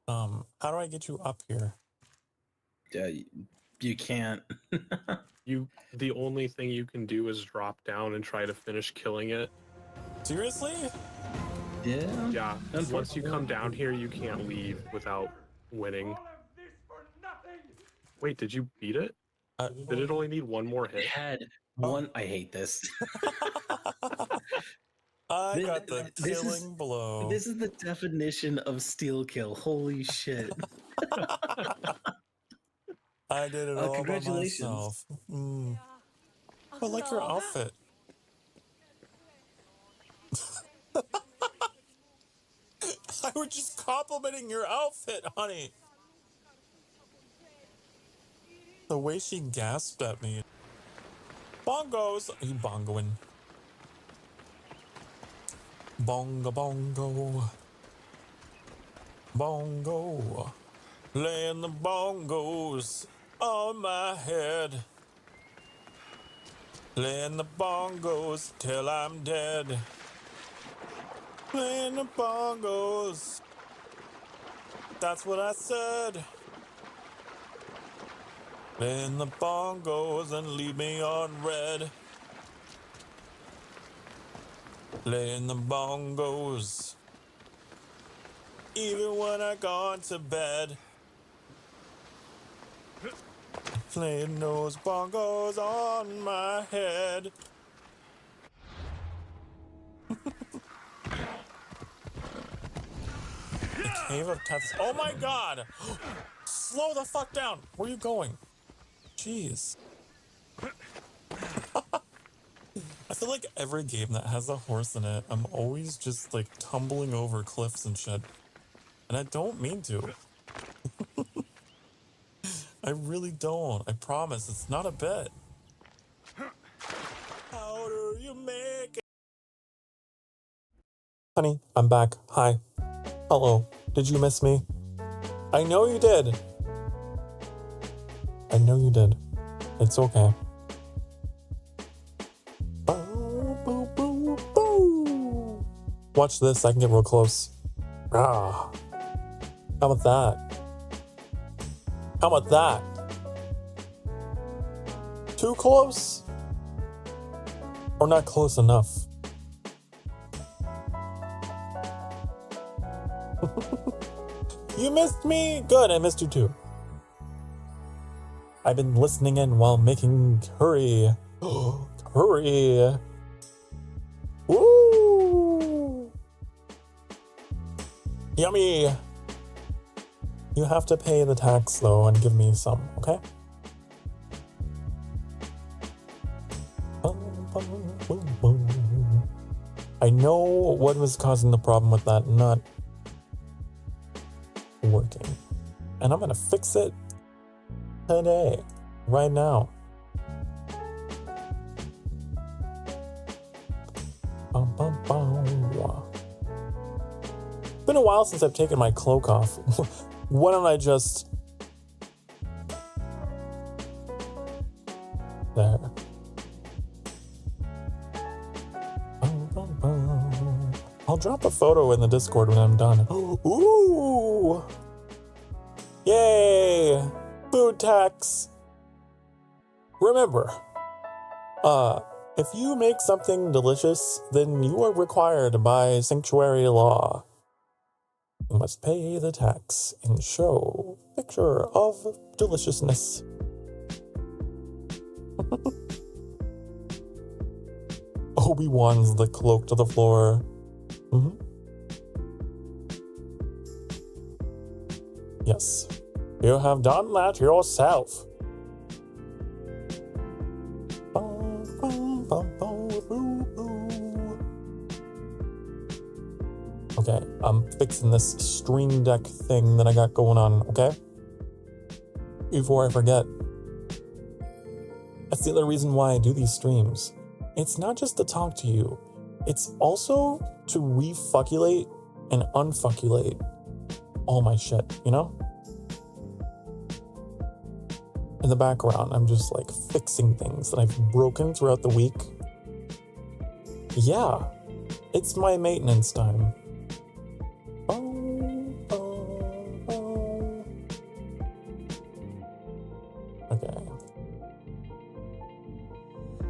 How do I get you up here? Yeah, you can't. The only thing you can do is drop down and try to finish killing it. Seriously? Yeah. Yeah, and once you come down here, you can't leave without winning. Wait, did you beat it? Did it only need one more It hit? had one. I hate this. I got the This is- killing blow. This is the definition of steal kill. Holy shit. I did it all by Congratulations. myself. I like your outfit. I was just complimenting your outfit, honey. The way she gasped at me. Bongos! Are you bongoing? Bongo, bongo. Bongo. Playing the bongos on my head. Playing the bongos till I'm dead. Playing the bongos. That's what I said. Playing the bongos and leave me on red. Playing the bongos. Even when I gone to bed. Playing those bongos on my head. The Cave of Death. Oh my god! Slow the fuck down! Where are you going? Jeez. I feel like every game that has a horse in it, I'm always just like tumbling over cliffs and shit. And I don't mean to. I really don't. I promise. It's not a bit. How do you make it? Honey, I'm back. Hi. Hello. Did you miss me? I know you did. I know you did. It's okay. Watch this. I can get real close. Ah. How about that? How about that? Too close? Or not close enough? You missed me? Good, I missed you too. I've been listening in while making curry. Curry. Woo! Yummy! You have to pay the tax though and give me some, okay? I know what was causing the problem with that not working. And I'm gonna fix it today, right now. It's been a while since I've taken my cloak off. Why don't I just... There. I'll drop a photo in the Discord when I'm done. Ooh! Yay! Food tax! Remember, if you make something delicious, then you are required by sanctuary law. You must pay the tax and show picture of deliciousness. Obi-Wan's the cloak to the floor. Yes, you have done that yourself. Okay, I'm fixing this stream deck thing that I got going on, okay? Before I forget. That's the other reason why I do these streams. It's not just to talk to you. It's also to refuculate and unfuculate all my shit, you know? in the background, I'm just like fixing things that I've broken throughout the week. Yeah, it's my maintenance time. Okay.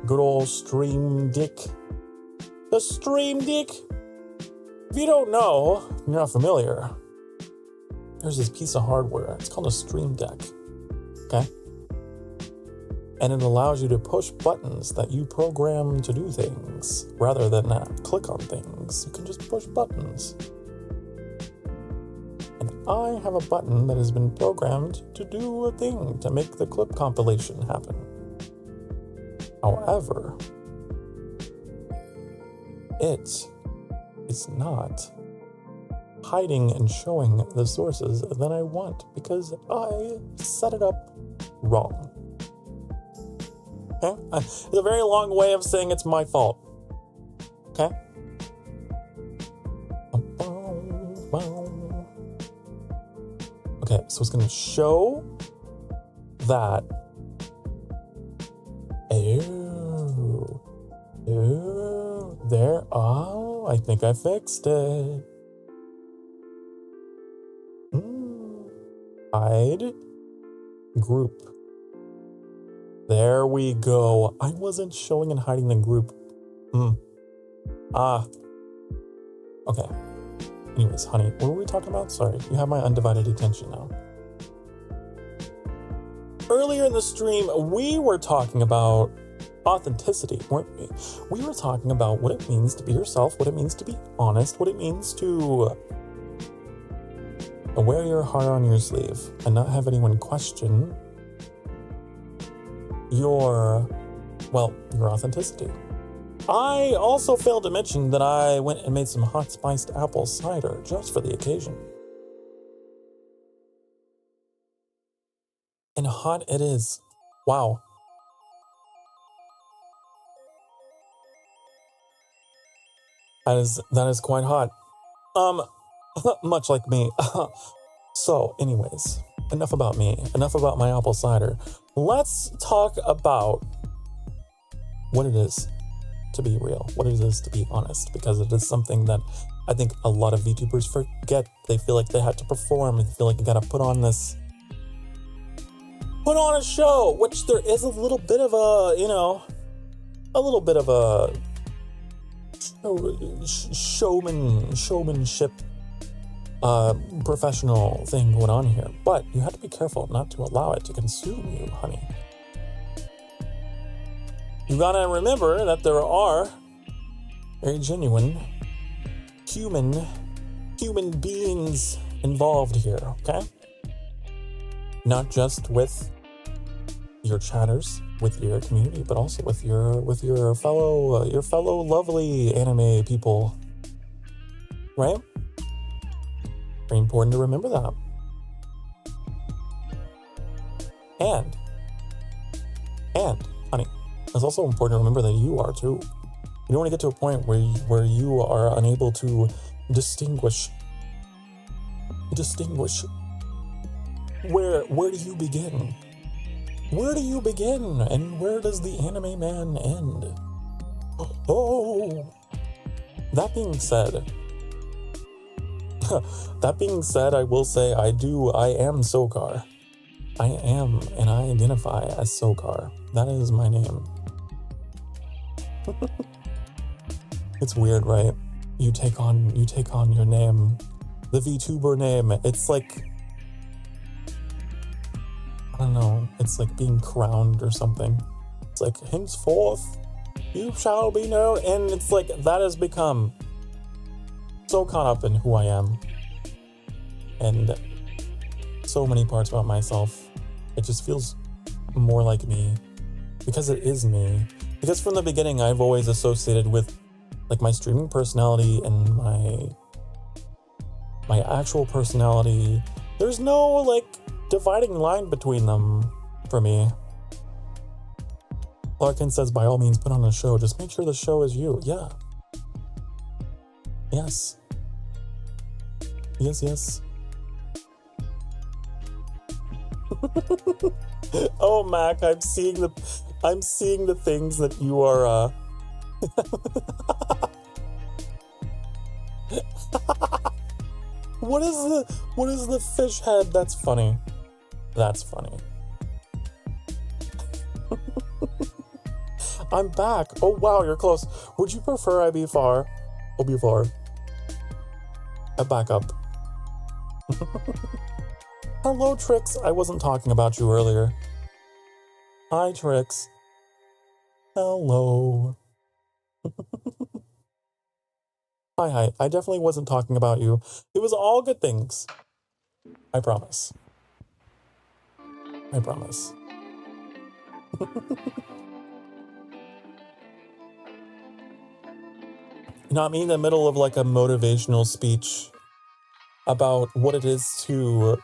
Good old Stream Deck. The Stream Deck. If you don't know, you're not familiar, there's this piece of hardware. It's called a Stream Deck. Okay? And it allows you to push buttons that you program to do things rather than click on things. You can just push buttons. And I have a button that has been programmed to do a thing to make the clip compilation happen. However, it is not hiding and showing the sources that I want because I set it up wrong. Okay? It's a very long way of saying it's my fault. Okay? Okay, so it's going to show that. There. Oh, I think I fixed it. Hide group. There we go. I wasn't showing and hiding the group. Okay. Anyways, honey, what were we talking about? Sorry, you have my undivided attention now. Earlier in the stream, we were talking about authenticity, weren't we? We were talking about what it means to be yourself, what it means to be honest, what it means to wear your heart on your sleeve and not have anyone question your authenticity. I also failed to mention that I went and made some hot spiced apple cider just for the occasion. And hot it is. Wow. That is quite hot. Much like me. So, anyways, enough about me. Enough about my apple cider. Let's talk about what it is to be real, what it is to be honest, because it is something that I think a lot of VTubers forget. They feel like they have to perform and feel like you gotta put on a show, which there is a little bit of a showmanship professional thing going on here, but you have to be careful not to allow it to consume you, honey. You gotta remember that there are very genuine human beings involved here, okay? Not just with your chatters, with your community, but also with your fellow lovely anime people, right? Very important to remember that. And honey, it's also important to remember that you are too. You don't want to get to a point where you are unable to distinguish. Where do you begin? Where do you begin? And where does the anime man end? Oh. That being said, I will say I am Sokar. I am, and I identify as Sokar. That is my name. It's weird, right? You take on your name, the VTuber name. It's like, I don't know, it's like being crowned or something. It's like, henceforth, you shall be known. And it's like, that has become so caught up in who I am. And so many parts about myself. It just feels more like me. Because it is me. Because from the beginning, I've always associated with like my streaming personality and my actual personality. There's no like dividing line between them for me. Larkin says, by all means, put on a show. Just make sure the show is you. Yeah. Yes. Yes. Oh, Mac, I'm seeing the things that you are, What is the fish head? That's funny. That's funny. I'm back. Oh, wow, you're close. Would you prefer I be far? I'll be far. I back up. Hello, Trix. I wasn't talking about you earlier. Hi, Trix. Hello. Hi. I definitely wasn't talking about you. It was all good things. I promise. I promise. Not me in the middle of like a motivational speech about what it is to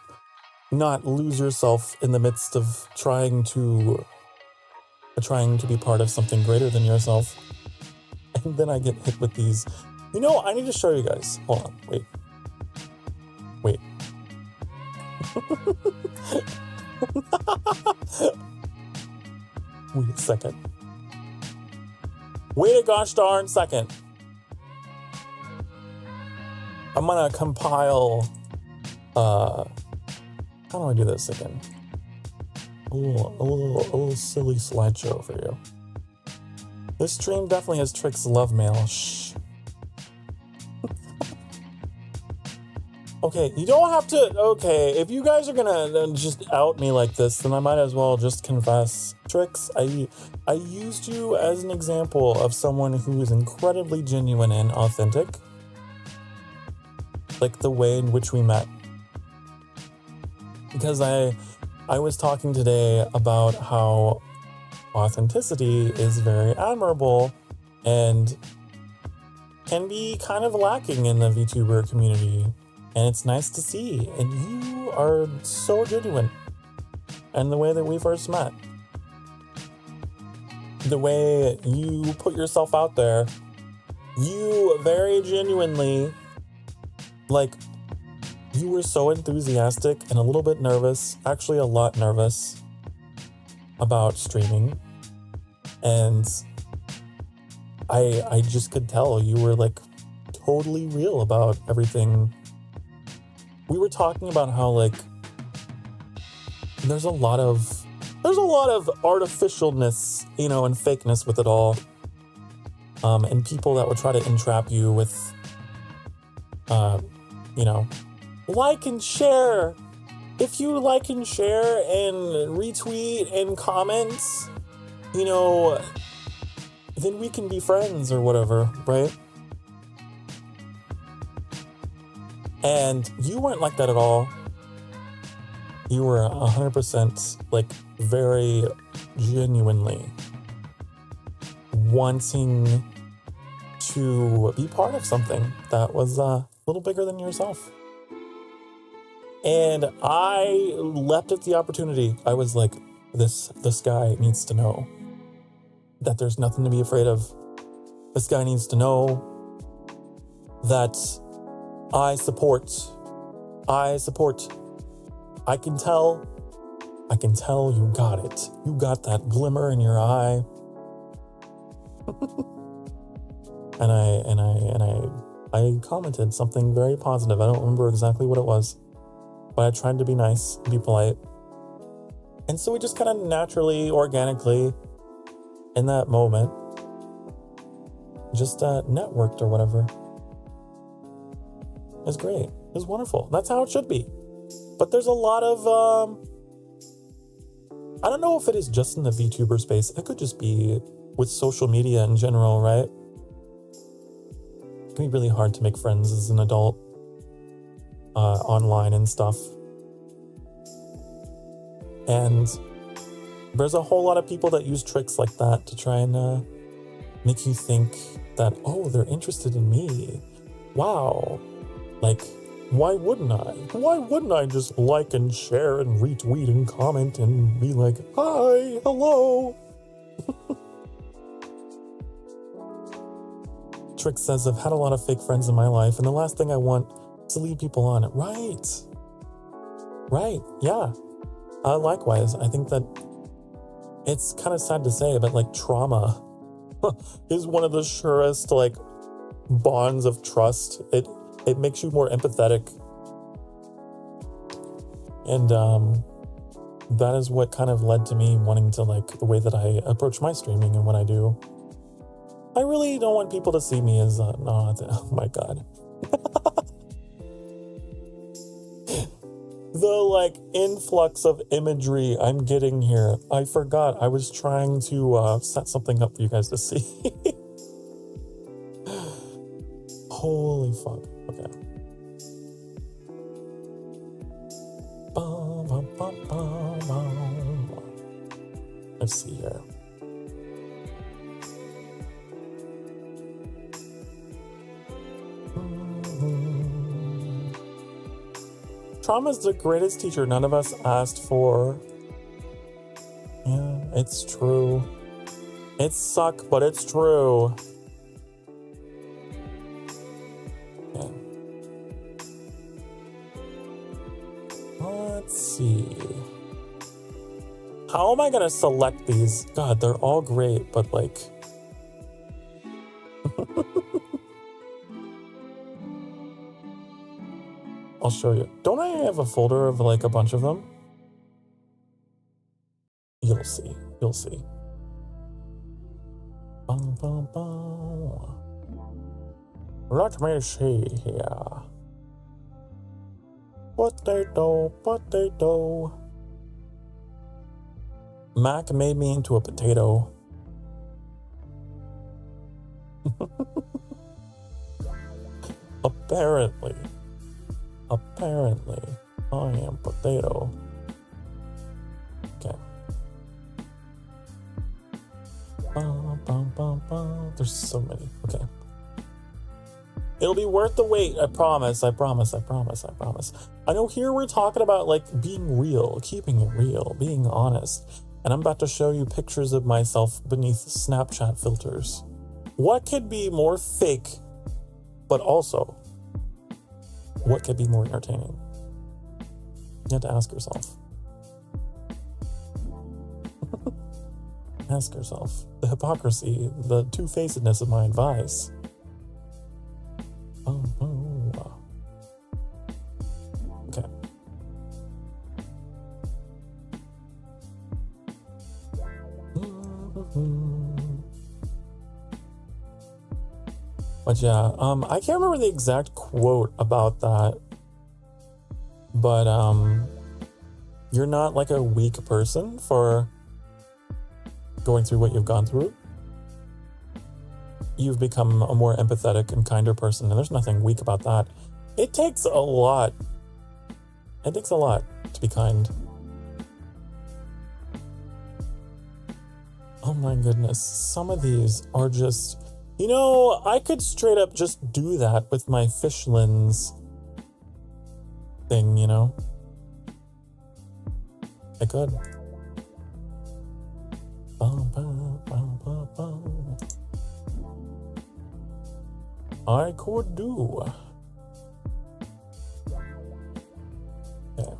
not lose yourself in the midst of trying to be part of something greater than yourself. And then I get hit with these. You know, I need to show you guys. Hold on. Wait. Wait a second. Wait a gosh darn second. I'm gonna compile, how do I do this again? A little silly slideshow for you. This stream definitely has Trix love mail. Shh. Okay, you don't have to, okay, if you guys are gonna just out me like this, then I might as well just confess. Trix, I used you as an example of someone who is incredibly genuine and authentic. Like the way in which we met. Because I was talking today about how authenticity is very admirable and can be kind of lacking in the VTuber community. And it's nice to see. And you are so genuine. And the way that we first met. The way you put yourself out there. You very genuinely, like, you were so enthusiastic and a little bit nervous, actually a lot nervous about streaming. And I just could tell you were like totally real about everything. We were talking about how like there's a lot of artificialness, you know, and fakeness with it all. And people that would try to entrap you with you know, like and share. If you like and share and retweet and comment, you know, then we can be friends or whatever, right? And you weren't like that at all. You were 100% like very genuinely wanting to be part of something that was a little bigger than yourself. And I leapt at the opportunity. I was like, this guy needs to know that there's nothing to be afraid of. This guy needs to know that I support. I can tell you got it. You got that glimmer in your eye. and I commented something very positive. I don't remember exactly what it was, but I tried to be nice, be polite. And so we just kind of naturally, organically, in that moment, just networked or whatever. It was great. It was wonderful. That's how it should be. But there's a lot of, I don't know if it is just in the VTuber space. It could just be with social media in general, right? It can be really hard to make friends as an adult online and stuff. And there's a whole lot of people that use tricks like that to try and make you think that, oh, they're interested in me. Wow. Like, why wouldn't I? Why wouldn't I just like and share and retweet and comment and be like, hi, hello? Trick says, I've had a lot of fake friends in my life, and the last thing I want is to lead people on. Right, yeah. Likewise, I think that it's kind of sad to say, but like trauma is one of the surest like bonds of trust. It makes you more empathetic. And that is what kind of led to me wanting to like the way that I approach my streaming and what I do. I really don't want people to see me as oh my god. The like influx of imagery I'm getting here. I forgot I was trying to set something up for you guys to see. Holy fuck. Okay. Let's see here. Trauma is the greatest teacher none of us asked for. Yeah, it's true. It sucks, but it's true. Okay. Let's see. How am I gonna select these? God, they're all great, but like... I'll show you. Don't I have a folder of like a bunch of them? You'll see. You'll see. Bum, bum, bum. Let me see here. Potato, potato. Mac made me into a potato. Apparently, I am potato. Okay. There's so many. Okay. It'll be worth the wait. I promise. I know here we're talking about like being real, keeping it real, being honest. And I'm about to show you pictures of myself beneath Snapchat filters. What could be more fake, but also, what could be more entertaining? You have to ask yourself. Ask yourself. The hypocrisy, the two-facedness of my advice. Oh. Okay. But yeah, I can't remember the exact quote about that, but you're not like a weak person for going through what you've gone through. You've become a more empathetic and kinder person, and there's nothing weak about that. It takes a lot. It takes a lot to be kind. Oh my goodness, some of these are just... You know, I could straight up just do that with my fish lens thing, you know? I could. I could do. Okay.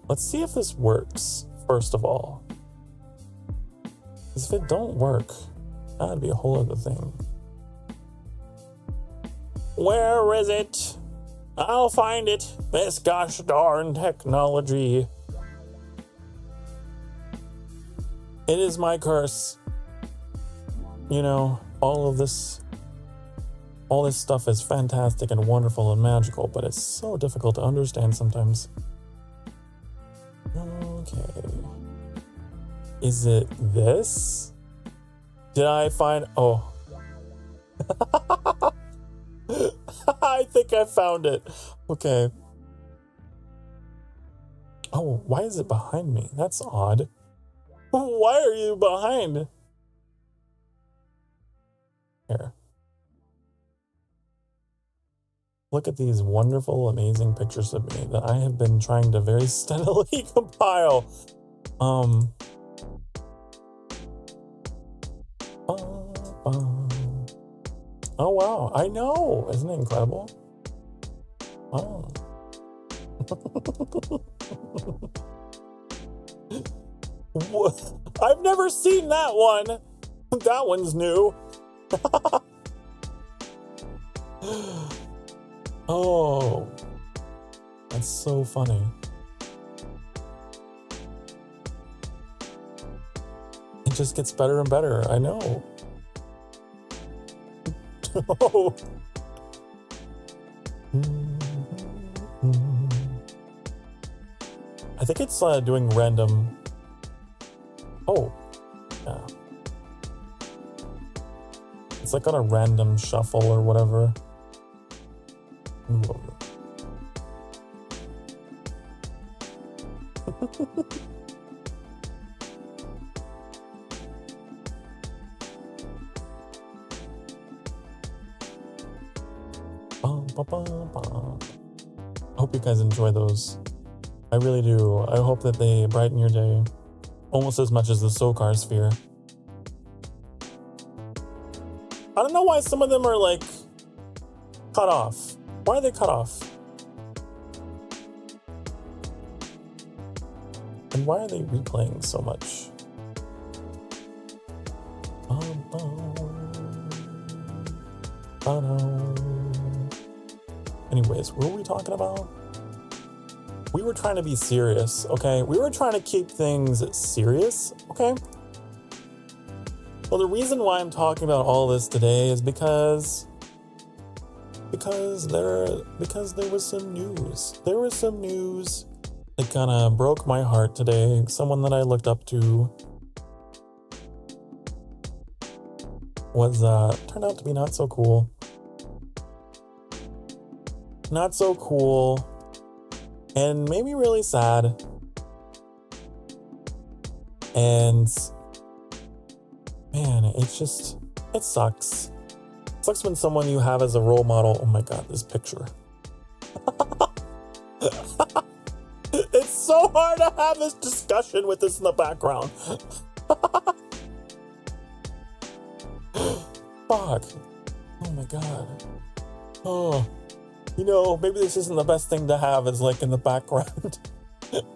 Let's see if this works, first of all. Because if it don't work, that'd be a whole other thing. Where is it? I'll find it. This gosh darn technology. It is my curse. You know, all this stuff is fantastic and wonderful and magical, but it's so difficult to understand sometimes. Okay. Is it this? Did I find... Oh. I think I found it. Okay. Oh, why is it behind me? That's odd. Why are you behind? Here. Look at these wonderful, amazing pictures of me that I have been trying to very steadily compile. Oh wow, I know. Isn't it incredible? Oh. What? I've never seen that one. That one's new. Oh, that's so funny. It just gets better and better. I know. Oh. I think it's doing random. Oh, yeah. It's like on a random shuffle or whatever. Ooh. I hope you guys enjoy those. I really do. I hope that they brighten your day almost as much as the Sokar sphere. I don't know why some of them are like cut off. Why are they cut off? And why are they replaying so much? Anyways, what were we talking about? We were trying to be serious, okay? We were trying to keep things serious, okay? Well, the reason why I'm talking about all this today is because there was some news. There was some news that kind of broke my heart today. Someone that I looked up to was turned out to be not so cool. Not so cool. And made me really sad. And man, it sucks. It sucks when someone you have as a role model, oh my god, this picture. It's so hard to have this discussion with this in the background. Fuck. Oh my god. Oh. You know, maybe this isn't the best thing to have as like in the background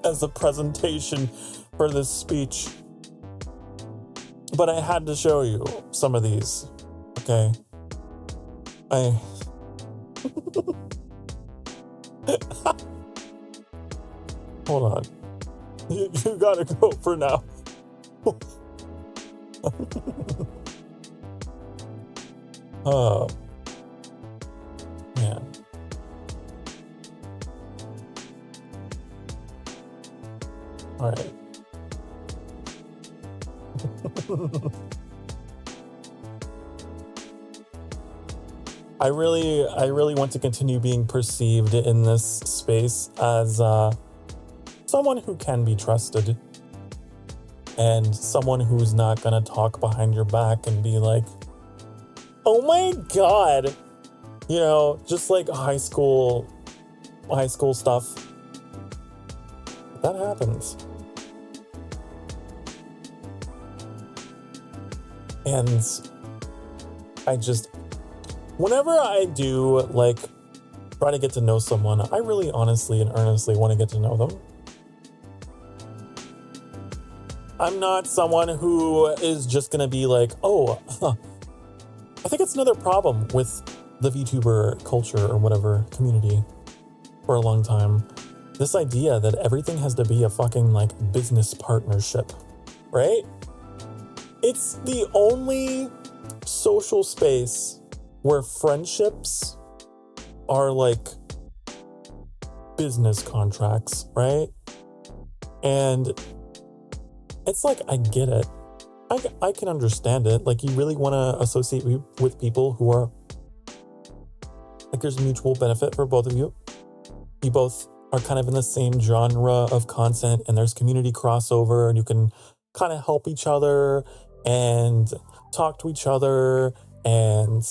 as a presentation for this speech. But I had to show you some of these. Okay. Hold on. You gotta go for now. Oh. Man. All right. I really want to continue being perceived in this space as someone who can be trusted and someone who's not gonna talk behind your back and be like, oh my god, you know, just like high school stuff. That happens. And whenever I do, like, try to get to know someone, I really honestly and earnestly want to get to know them. I'm not someone who is just going to be like, oh, I think it's another problem with the Vtuber culture or whatever community for a long time. This idea that everything has to be a fucking, like, business partnership, right? It's the only social space where friendships are like business contracts, right? And it's like, I get it. I can understand it. Like, you really want to associate with people who are like, there's mutual benefit for both of you. You both are kind of in the same genre of content and there's community crossover and you can kind of help each other and talk to each other and,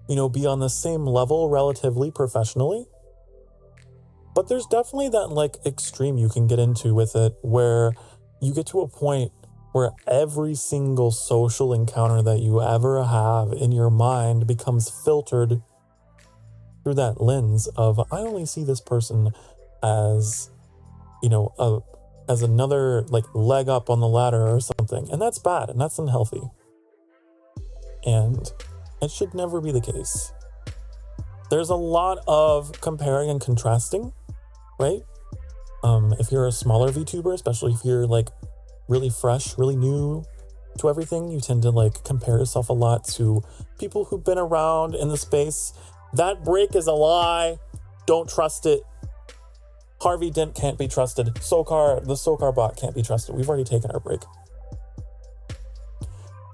you know, be on the same level relatively professionally. But there's definitely that, like, extreme you can get into with it where you get to a point where every single social encounter that you ever have in your mind becomes filtered through that lens of I only see this person as, you know, as another like leg up on the ladder or something. And that's bad and that's unhealthy. And it should never be the case. There's a lot of comparing and contrasting, right? If you're a smaller VTuber, especially if you're like really fresh, really new to everything, you tend to like compare yourself a lot to people who've been around in the space. That break is a lie. Don't trust it. Harvey Dent can't be trusted. The Sokar bot can't be trusted. We've already taken our break.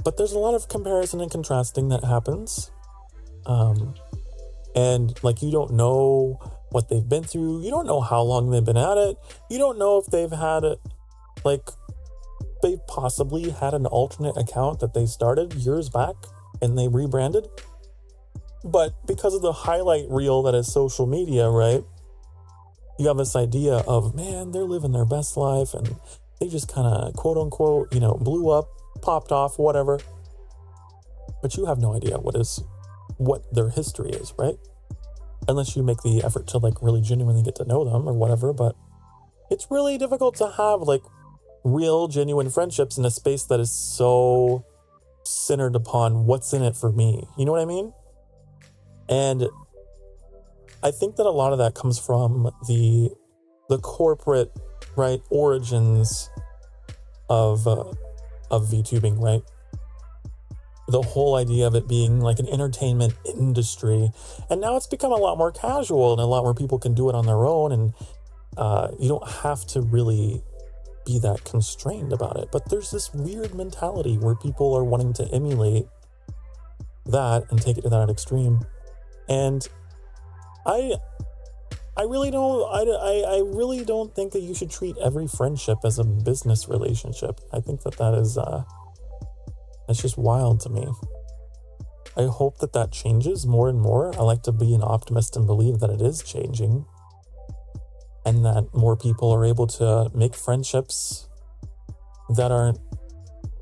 But there's a lot of comparison and contrasting that happens. And like, you don't know what they've been through. You don't know how long they've been at it. You don't know if they've had it, like, they possibly had an alternate account that they started years back and they rebranded. But because of the highlight reel that is social media, right? You have this idea of, man, they're living their best life and they just kind of quote unquote, you know, blew up, popped off, whatever. But you have no idea what their history is, right? Unless you make the effort to like really genuinely get to know them or whatever. But it's really difficult to have like real genuine friendships in a space that is so centered upon what's in it for me. You know what I mean? And I think that a lot of that comes from the corporate, right, origins of VTubing, right? The whole idea of it being like an entertainment industry. And now it's become a lot more casual and a lot more people can do it on their own. And you don't have to really be that constrained about it. But there's this weird mentality where people are wanting to emulate that and take it to that extreme. And I really don't think that you should treat every friendship as a business relationship. I think that is that's just wild to me. I hope that changes more and more. I like to be an optimist and believe that it is changing and that more people are able to make friendships that aren't,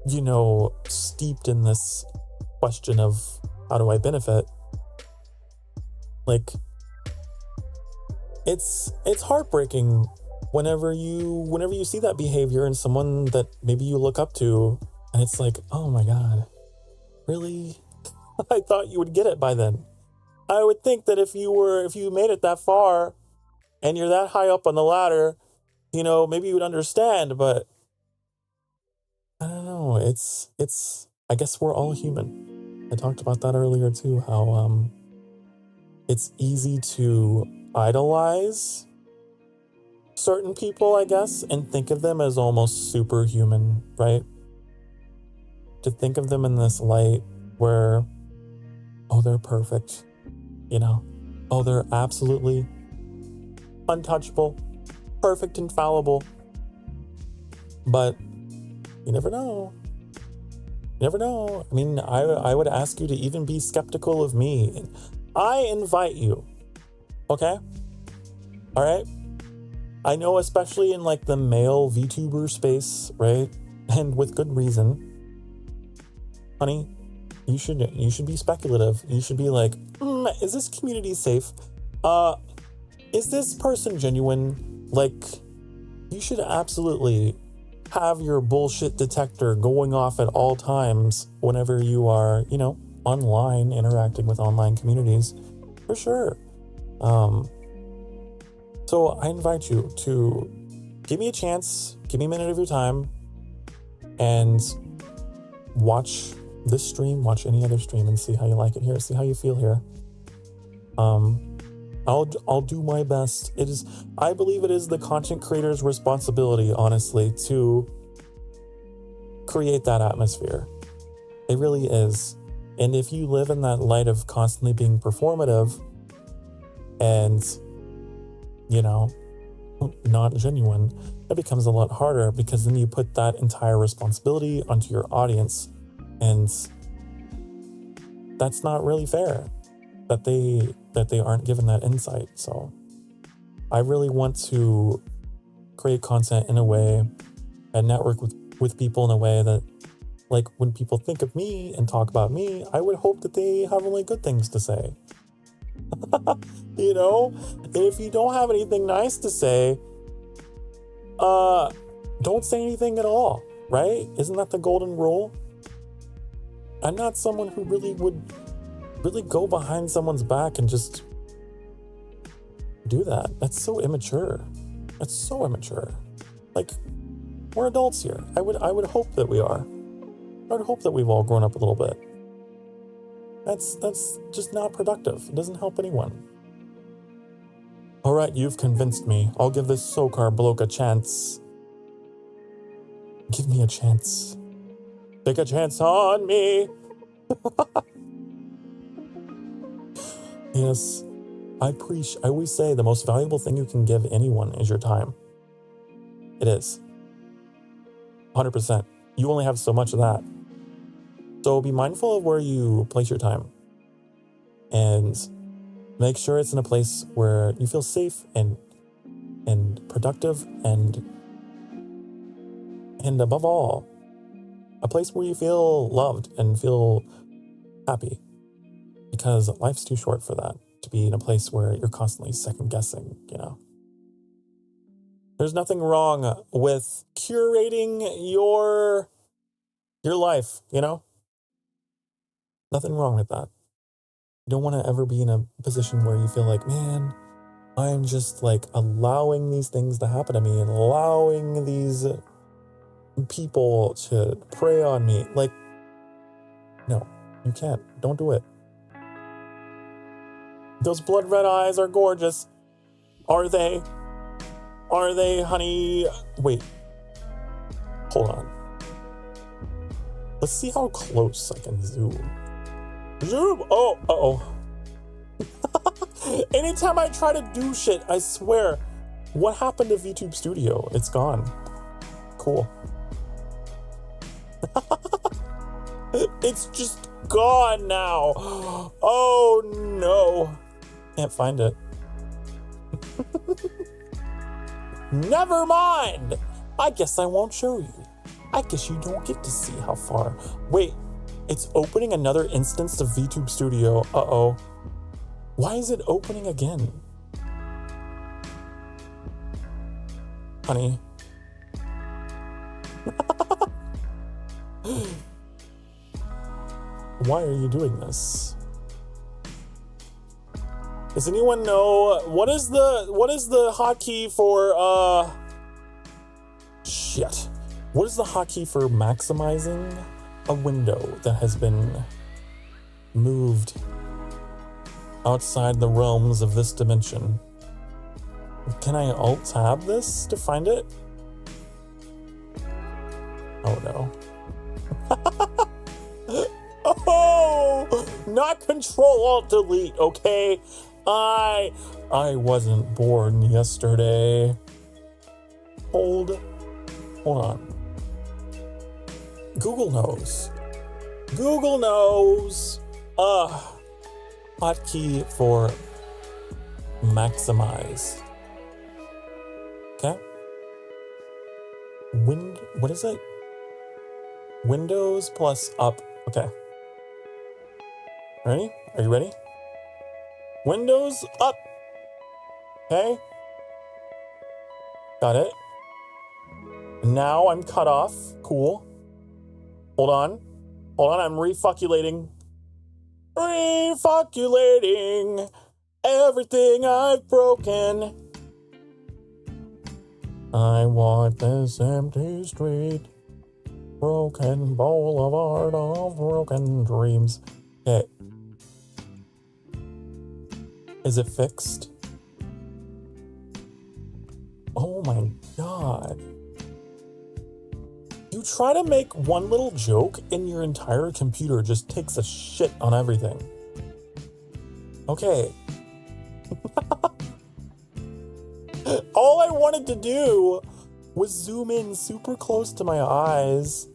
you know, steeped in this question of how do I benefit? Like, it's heartbreaking whenever you see that behavior in someone that maybe you look up to, and it's like, oh my God, really? I thought you would get it by then. I would think that if you made it that far and you're that high up on the ladder, you know, maybe you would understand, but I don't know. It's I guess we're all human. I talked about that earlier too, how it's easy to idolize certain people, I guess, and think of them as almost superhuman, right? To think of them in this light where, oh, they're perfect, you know? Oh, they're absolutely untouchable, perfect, infallible. But you never know. You never know. I mean, I would ask you to even be skeptical of me. I invite you. Okay? All right? I know, especially in like the male VTuber space, right? And with good reason. Honey, you should be speculative. You should be like, is this community safe? Is this person genuine? Like, you should absolutely have your bullshit detector going off at all times whenever you are, you know, online, interacting with online communities, for sure. So I invite you to give me a chance, give me a minute of your time, and watch this stream, watch any other stream, and see how you like it here, see how you feel here. I'll do my best. I believe it is the content creator's responsibility, honestly, to create that atmosphere. It really is. And if you live in that light of constantly being performative and, you know, not genuine, it becomes a lot harder, because then you put that entire responsibility onto your audience, and that's not really fair that they aren't given that insight. So I really want to create content in a way and network with people in a way that, like, when people think of me and talk about me, I would hope that they have only good things to say. You know? And if you don't have anything nice to say, don't say anything at all, right? Isn't that the golden rule? I'm not someone who would go behind someone's back and just do that. That's so immature. That's so immature. Like, we're adults here. I would hope that we are. I would hope that we've all grown up a little bit. That's just not productive. It doesn't help anyone. All right, you've convinced me. I'll give this Sokar bloke a chance. Give me a chance. Take a chance on me. Yes, I always say the most valuable thing you can give anyone is your time. It is. 100%. You only have so much of that. So be mindful of where you place your time. And make sure it's in a place where you feel safe and productive and above all, a place where you feel loved and feel happy. Because life's too short for that, to be in a place where you're constantly second guessing, you know. There's nothing wrong with curating your life, you know? Nothing wrong with that. You don't want to ever be in a position where you feel like, man, I'm just like allowing these things to happen to me and allowing these people to prey on me. Like, no, you can't. Don't do it. Those blood red eyes are gorgeous. Are they? Are they, honey? Wait. Hold on. Let's see how close I can zoom. Zoom! Oh, uh-oh. Anytime I try to do shit, I swear. What happened to VTube Studio? It's gone. Cool. It's just gone now. Oh, no. Can't find it. Never mind. I guess I won't show you. I guess you don't get to see how far. Wait, it's opening another instance of VTube Studio. Uh-oh. Why is it opening again? Honey. Why are you doing this? Does anyone know what is the hotkey for shit? What is the hotkey for maximizing a window that has been moved outside the realms of this dimension? Can I alt-tab this to find it? Oh no. Oh, not Control-Alt-Delete, okay? I wasn't born yesterday. Hold on. Google knows. Google knows. Hotkey for maximize. Okay. What is it? Windows plus up. Okay. Ready? Are you ready? Windows up. Okay. Got it. Now I'm cut off. Cool. Hold on. I'm refuculating. Refuculating everything I've broken. I walk this empty street. Broken boulevard of broken dreams. Okay. Is it fixed? Oh my god. You try to make one little joke and your entire computer just takes a shit on everything. Okay. All I wanted to do was zoom in super close to my eyes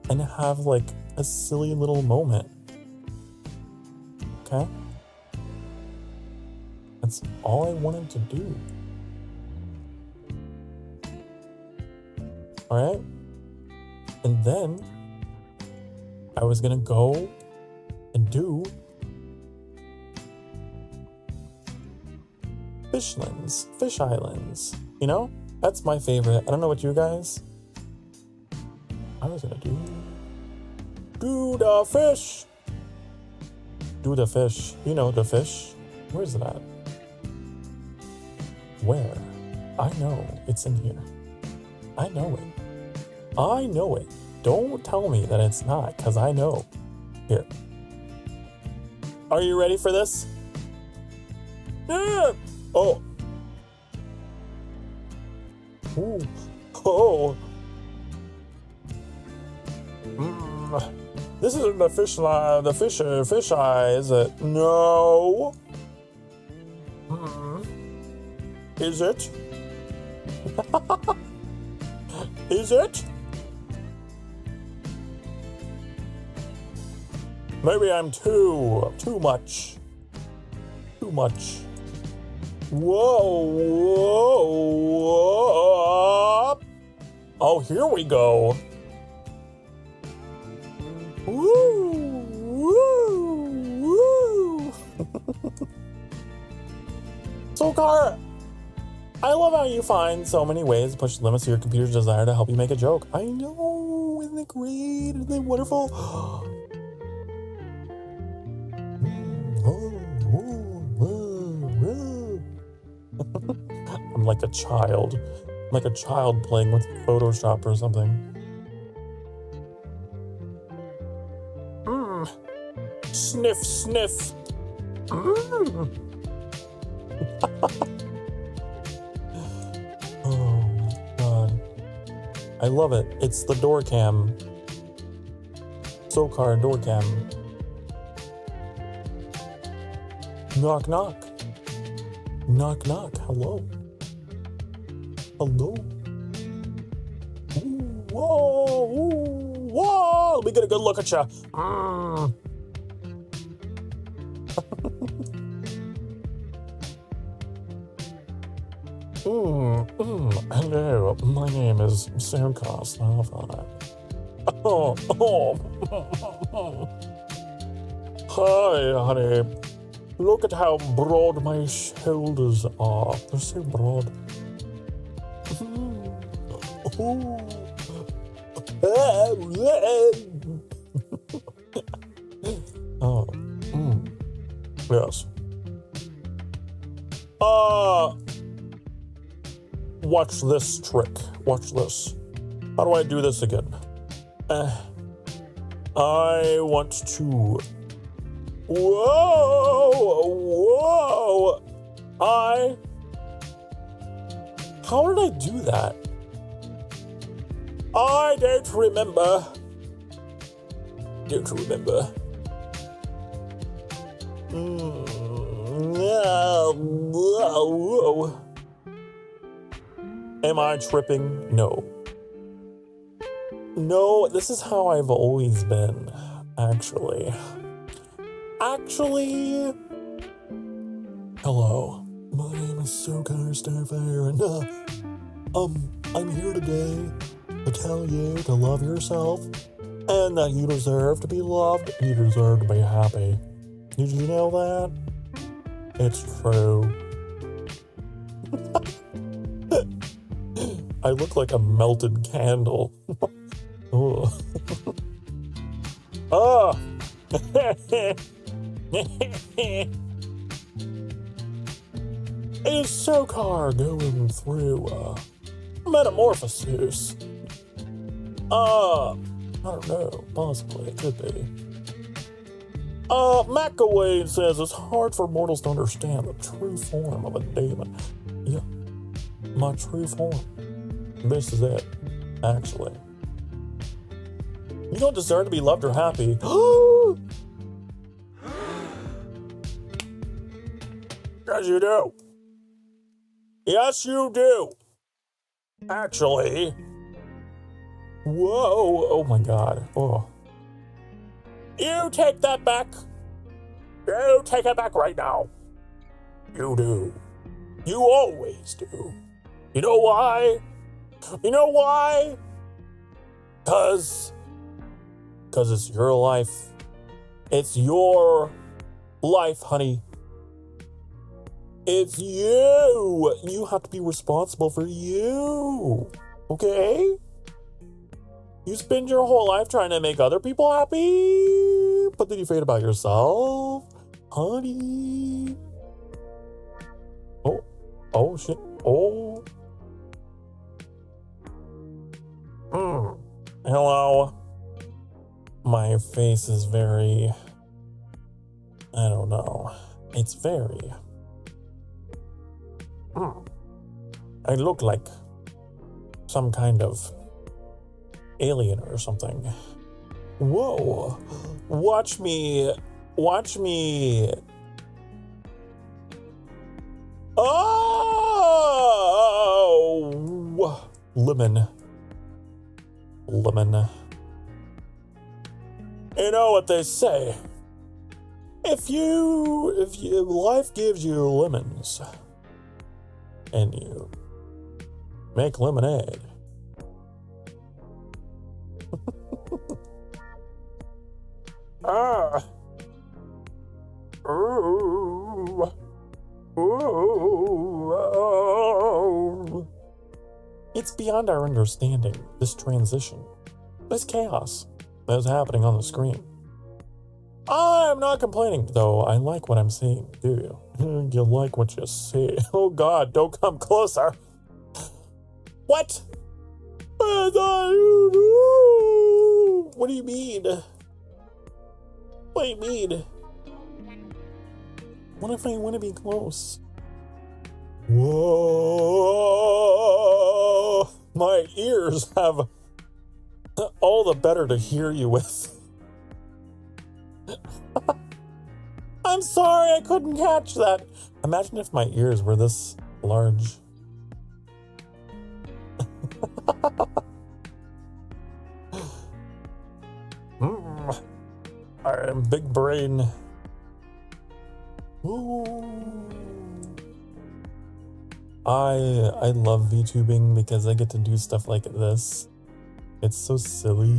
and have like a silly little moment. Okay? That's all I wanted to do. Alright? And then I was gonna go and do Fishlands, fish islands. You know, that's my favorite. I don't know what you guys. I was gonna do the fish. Do the fish. You know the fish. Where's it at? Where? I know it's in here. I know it. I know it. Don't tell me that it's not, because I know. Here. Are you ready for this? Yeah. Oh. Ooh. Oh. This isn't the fish line, the fish eye, is it? No. Is it? Is it? Maybe I'm too much. Too much. Whoa, whoa. Oh, here we go. Woo, woo, woo. Sokar, I love how you find so many ways to push the limits of your computer's desire to help you make a joke. I know, isn't it great? Isn't it wonderful? I'm like a child. I'm like a child playing with Photoshop or something. Sniff, sniff. Oh my god. I love it. It's the door cam. Sokar door cam. Knock, knock. Knock, knock. Hello. Hello. Ooh, whoa, ooh, whoa. Let me get a good look at you. Hello, my name is Sokar Starfire. Hi, honey. Look at how broad my shoulders are. They're so broad. Yes. Watch this trick. Watch this. How do I do this again? I want to... Whoa! Whoa! How did I do that? I don't remember. Don't remember. Whoa. Am I tripping? No. No, this is how I've always been, actually. Hello. My name is Sokar Starfire, and I'm here today to tell you to love yourself, and that you deserve to be loved, and you deserve to be happy. Did you know that? It's true. I look like a melted candle. Oh. Oh. Is Sokar going through metamorphosis? I don't know. Possibly. It could be. McAway says it's hard for mortals to understand the true form of a demon. Yeah. My true form. This is it. Actually. You don't deserve to be loved or happy. Yes, you do. Yes, you do. Actually. Whoa. Oh my god. Oh. You take that back. You take it back right now. You do. You always do. You know why? You know why? 'Cause it's your life. It's your life, honey. It's you. You have to be responsible for you. Okay? You spend your whole life trying to make other people happy, but then you forget about yourself, honey. Oh shit. Oh. Hello. My face is very, I don't know. It's very. I look like some kind of alien or something. Whoa. Watch me. Watch me. Oh! Lemon. Lemon. You know what they say. If life gives you lemons and you make lemonade, it's beyond our understanding, this transition, this chaos that is happening on the screen. I'm not complaining, though. I like what I'm seeing, do you? You like what you see. Oh God, don't come closer. What? What do you mean? What do you mean? What if I want to be close? Whoa! My ears have all the better to hear you with. I'm sorry, I couldn't catch that. Imagine if my ears were this large. I'm big brain. Ooh. I love VTubing because I get to do stuff like this. It's so silly.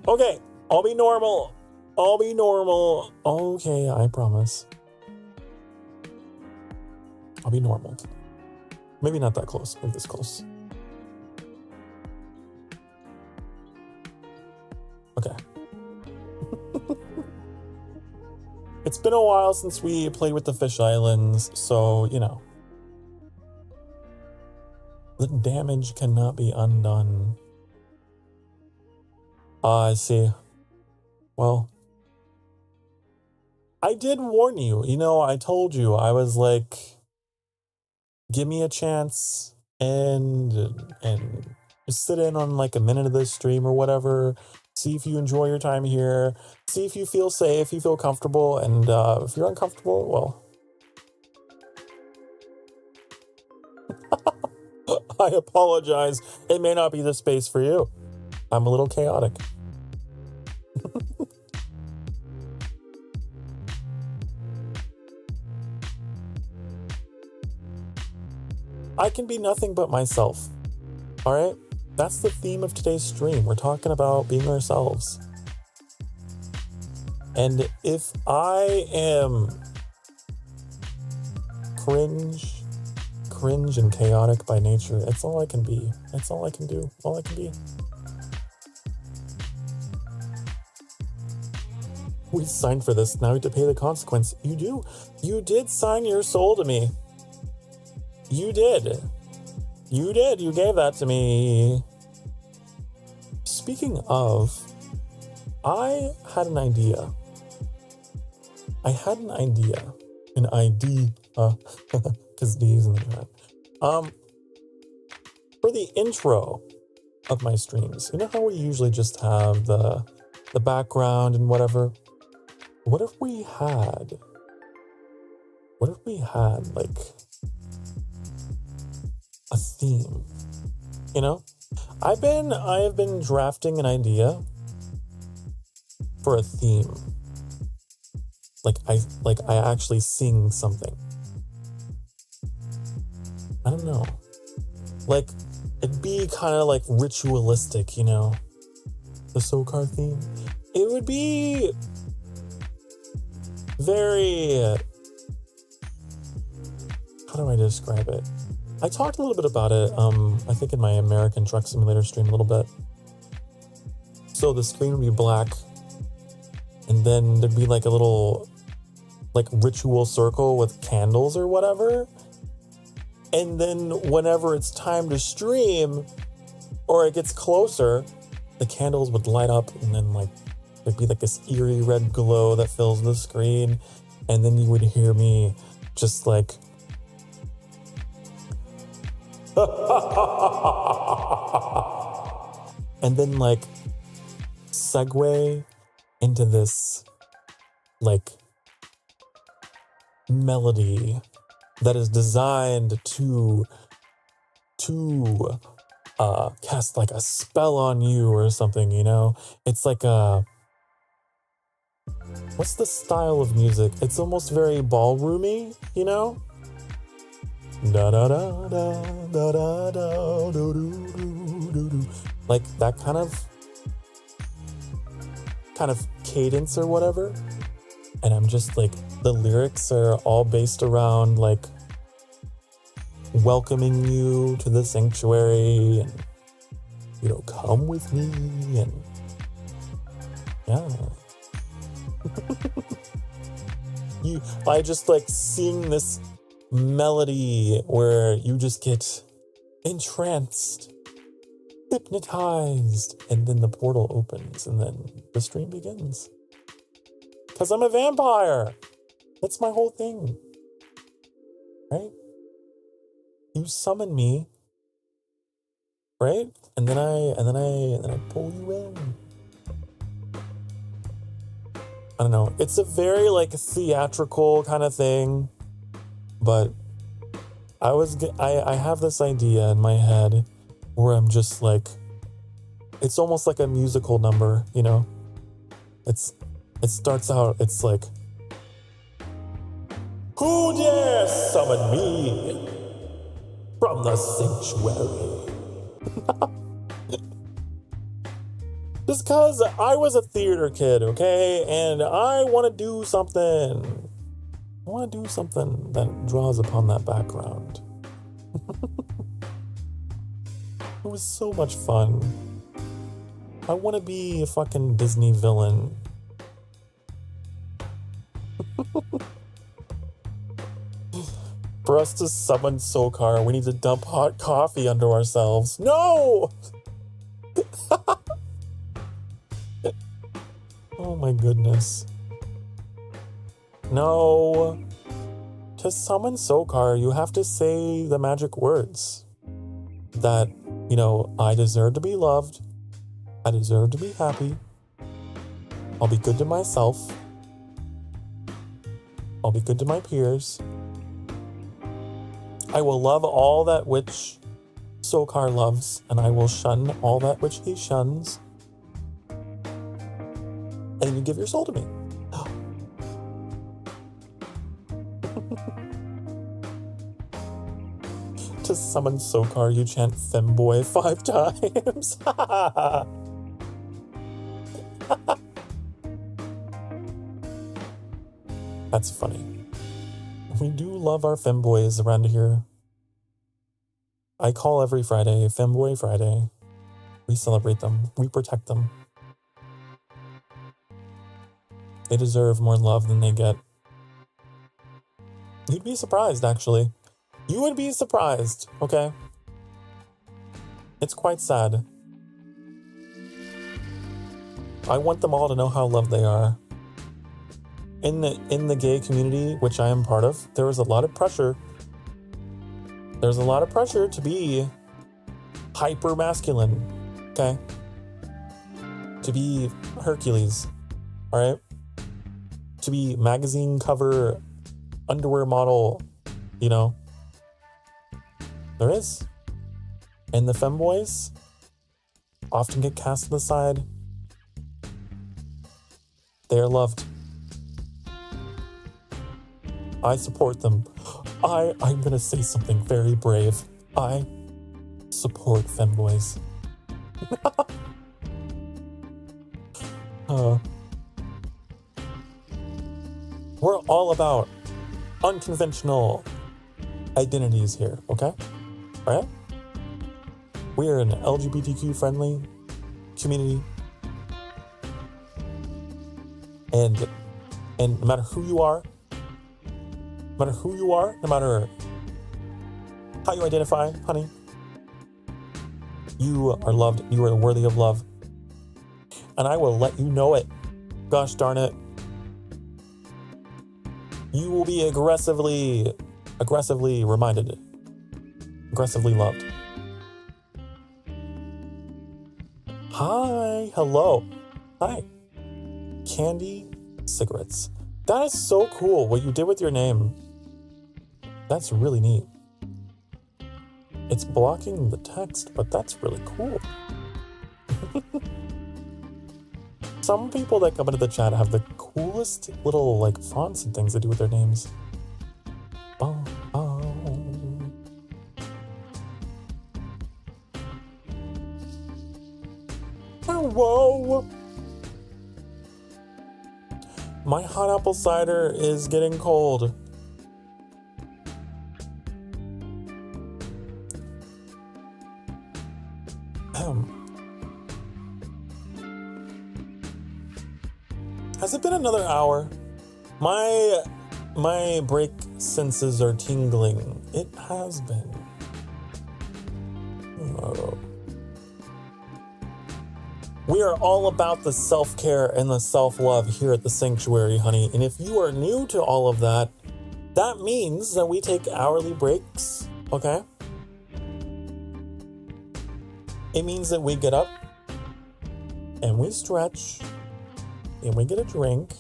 Okay, I'll be normal. I'll be normal. Okay, I promise. I'll be normal. Maybe not that close, maybe this close. Okay. It's been a while since we played with the Fish Islands, so, you know. The damage cannot be undone. I see. Well, I did warn you. You know, I told you. I was like, give me a chance and just sit in on like a minute of this stream or whatever. See if you enjoy your time here. See if you feel safe, you feel comfortable, and if you're uncomfortable, well, I apologize. It may not be the space for you. I'm a little chaotic. I can be nothing but myself. All right? That's the theme of today's stream. We're talking about being ourselves. And if I am cringe and chaotic by nature, it's all I can be. That's all I can do. All I can be. We signed for this. Now we have to pay the consequence. You do. You did sign your soul to me. You did. You did. You gave that to me. Speaking of, I had an idea. An idea, because D's in the chat. For the intro of my streams, you know how we usually just have the background and whatever? What if we had like a theme? You know? I have been drafting an idea for a theme. Like I actually sing something. I don't know. Like, it'd be kind of like ritualistic, you know? the Sokar theme, it would be very, how do I describe it? I talked a little bit about it, I think in my American Truck Simulator stream a little bit. So the screen would be black, and then there'd be like a little like ritual circle with candles or whatever. And then whenever it's time to stream or it gets closer, the candles would light up, and then like there'd be like this eerie red glow that fills the screen. And then you would hear me just like and then like segue into this like melody that is designed to cast like a spell on you or something, you know? It's like a, what's the style of music? It's almost very ballroomy, you know? Da da da da da da da do do do do, like that kind of cadence or whatever. And I'm just like, the lyrics are all based around like welcoming you to the sanctuary and, you know, come with me, and yeah. I just like sing this melody where you just get entranced, hypnotized, and then the portal opens and then the stream begins. Because I'm a vampire. That's my whole thing. Right? You summon me. Right? And then I pull you in. I don't know. It's a very like theatrical kind of thing. But I have this idea in my head where I'm just like, it's almost like a musical number, you know? It starts out, it's like, who dare summon me from the sanctuary? Just cause I was a theater kid, okay? And I want to do something. I want to do something that draws upon that background. It was so much fun. I want to be a fucking Disney villain. For us to summon Sokar, we need to dump hot coffee under ourselves. No! Oh my goodness. No. To summon Sokar, you have to say the magic words. That, you know, I deserve to be loved. I deserve to be happy. I'll be good to myself. I'll be good to my peers. I will love all that which Sokar loves, and I will shun all that which he shuns. And then you give your soul to me. To summon Sokar, you chant femboy 5 times. That's funny. We do love our femboys around here. I call every Friday Femboy Friday. We celebrate them. We protect them. They deserve more love than they get. You'd be surprised, actually. You would be surprised, okay? It's quite sad. I want them all to know how loved they are. In the gay community, which I am part of, there was a lot of pressure. There's a lot of pressure to be hyper masculine, okay? To be Hercules, all right? To be magazine cover underwear model, you know? There is. And the femboys often get cast to the side. They are loved. I support them. I'm gonna say something very brave. I support femboys. We're all about unconventional identities here, okay? All right? We're an LGBTQ friendly community. And no matter who you are, no matter how you identify, honey, you are loved. You are worthy of love. And I will let you know it. Gosh darn it. You will be aggressively reminded, aggressively loved. Hi, hello. Hi. Candy cigarettes. That is so cool what you did with your name. That's really neat. It's blocking the text, but that's really cool. Some people that come into the chat have the coolest little like fonts and things they do with their names. Oh, oh. Whoa! My hot apple cider is getting cold. Has it been another hour? My break senses are tingling. It has been. Oh. We are all about the self-care and the self-love here at the Sanctuary, honey. And if you are new to all of that, that means that we take hourly breaks, okay? It means that we get up and we stretch and we get a drink,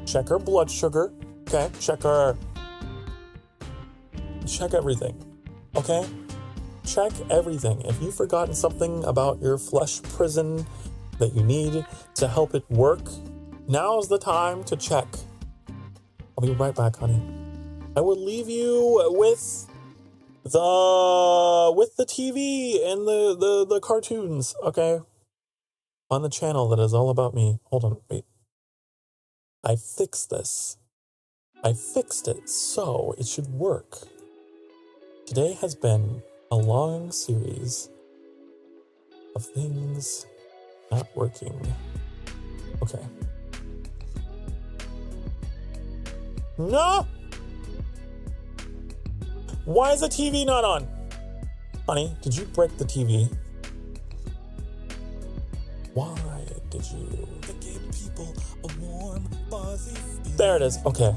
check our blood sugar, okay? Check everything, okay? Check everything. If you've forgotten something about your flesh prison that you need to help it work, now's the time to check. I'll be right back, honey. I will leave you with the TV and the cartoons, okay? On the channel that is all about me. Hold on, wait. I fixed this. I fixed it so it should work. Today has been a long series of things not working. Okay. No! Why is the TV not on? Honey, did you break the TV? Why did you? That gave people a warm, fuzzy feeling. There it is. Okay.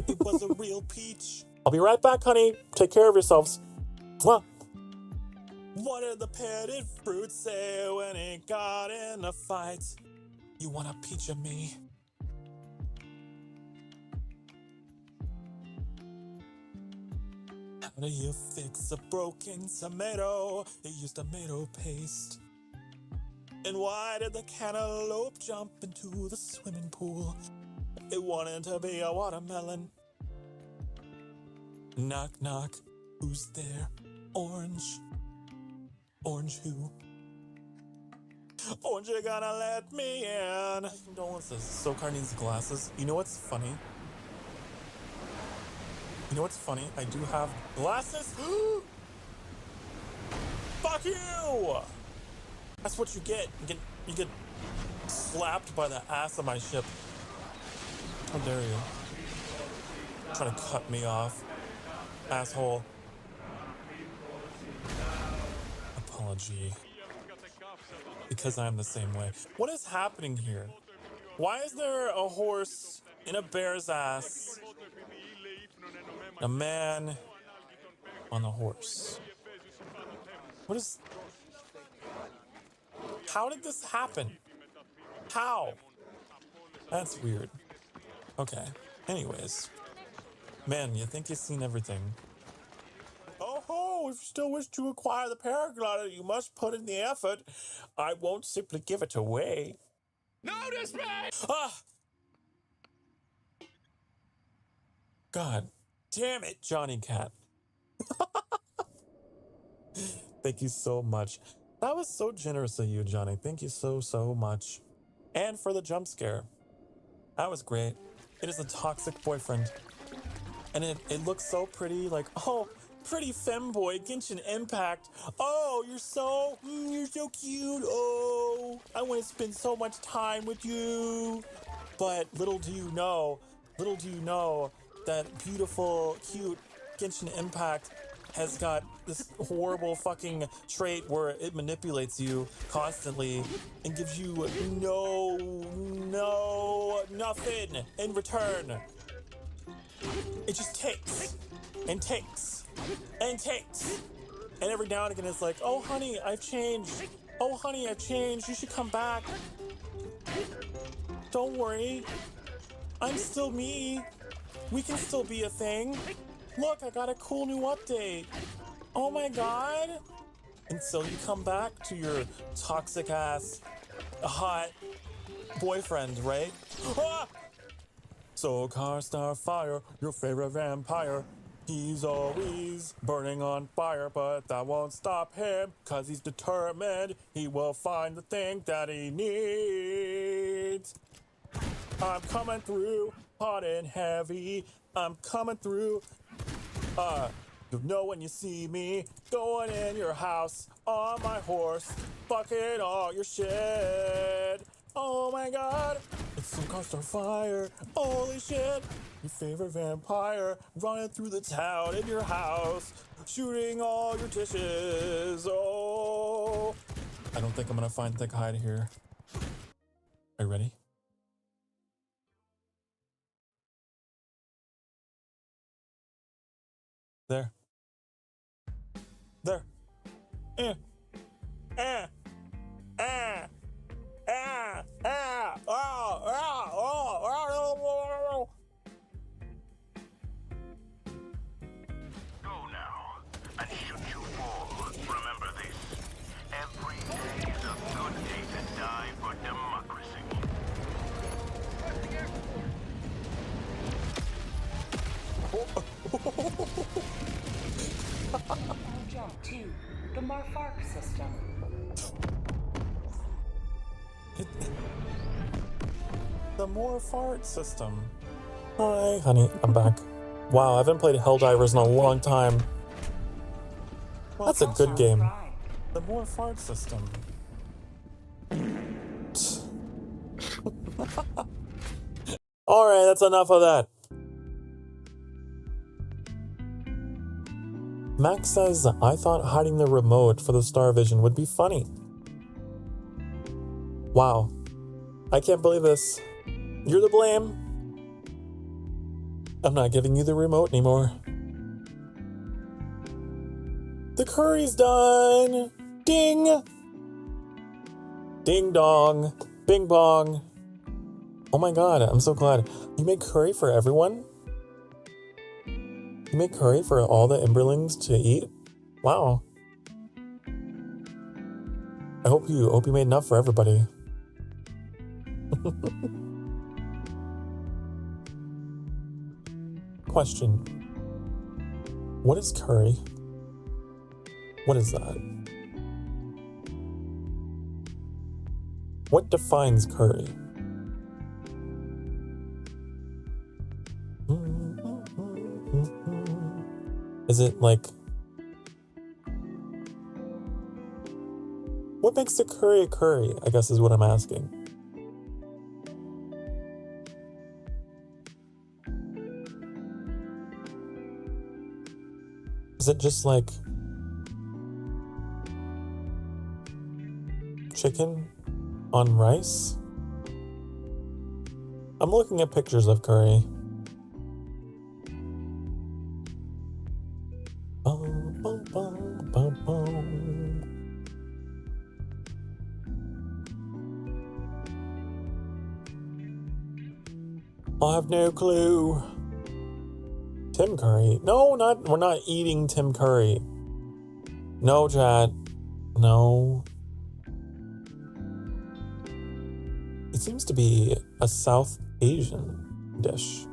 It was a real peach. I'll be right back, honey. Take care of yourselves. Mwah. What did the petted fruit say when it got in a fight? You want a peach of me? How do you fix a broken tomato? You use tomato paste. And why did the cantaloupe jump into the swimming pool? It wanted to be a watermelon. Knock, knock. Who's there? Orange. Orange who? Orange, you gonna let me in? My condolences. Sokar needs glasses. You know what's funny? I do have glasses. Fuck you! That's what you get. You get slapped by the ass of my ship. How dare you? Trying to cut me off. Asshole. Apology. Because I'm the same way. What is happening here? Why is there a horse in a bear's ass? A man on the horse. What is... How did this happen? How? That's weird. Okay. Anyways. Man, you think you've seen everything. Oh ho! If you still wish to acquire the paraglider, you must put in the effort. I won't simply give it away. Notice me! Ah! God damn it, Johnny Cat. Thank you so much. That was so generous of you, Johnny. Thank you so much. And for the jump scare. That was great. It is a toxic boyfriend. And it looks so pretty, like, oh, pretty femboy, Genshin Impact. Oh, you're so cute. Oh, I want to spend so much time with you. But little do you know that beautiful, cute Genshin Impact has got this horrible fucking trait where it manipulates you constantly and gives you nothing in return. It just takes and takes and takes. And every now and again it's like, oh honey, I've changed. Oh honey, I've changed. You should come back. Don't worry. I'm still me. We can still be a thing. Look, I got a cool new update. Oh my god. And so you come back to your toxic ass, hot boyfriend, right? Ah! Sokar Starfire, your favorite vampire. He's always burning on fire, but that won't stop him, 'cause he's determined he will find the thing that he needs. I'm coming through, hot and heavy. I'm coming through. You'll know when you see me going in your house on my horse, fucking all your shit. Oh my god, it's Sokar Starfire. Holy shit, your favorite vampire running through the town in your house, shooting all your dishes. Oh, I don't think I'm gonna find thick hide here. Are you ready? There. There. Eh. Eh. Ah. Ah. Ah. Oh. Ah. Oh. Oh. Go now, and should you fall, remember this. Every day is a good day to die for democracy. Jump to the Marfark system. The more fart system. Hi, honey, I'm back. Wow, I haven't played Helldivers in a long time. That's a good game. The more fart system. Alright, that's enough of that. Max says, I thought hiding the remote for the Star Vision would be funny. Wow. I can't believe this. You're to blame. I'm not giving you the remote anymore. The curry's done. Ding. Ding dong. Bing bong. Oh my god, I'm so glad. You make curry for everyone? You make curry for all the Emberlings to eat? Wow. I hope you made enough for everybody. Question. What is curry? What is that? What defines curry? Is it like... What makes the curry a curry, I guess is what I'm asking. Is it just like... chicken on rice? I'm looking at pictures of curry. I have no clue. Tim Curry? No, we're not eating Tim Curry. No, chat. No. It seems to be a South Asian dish.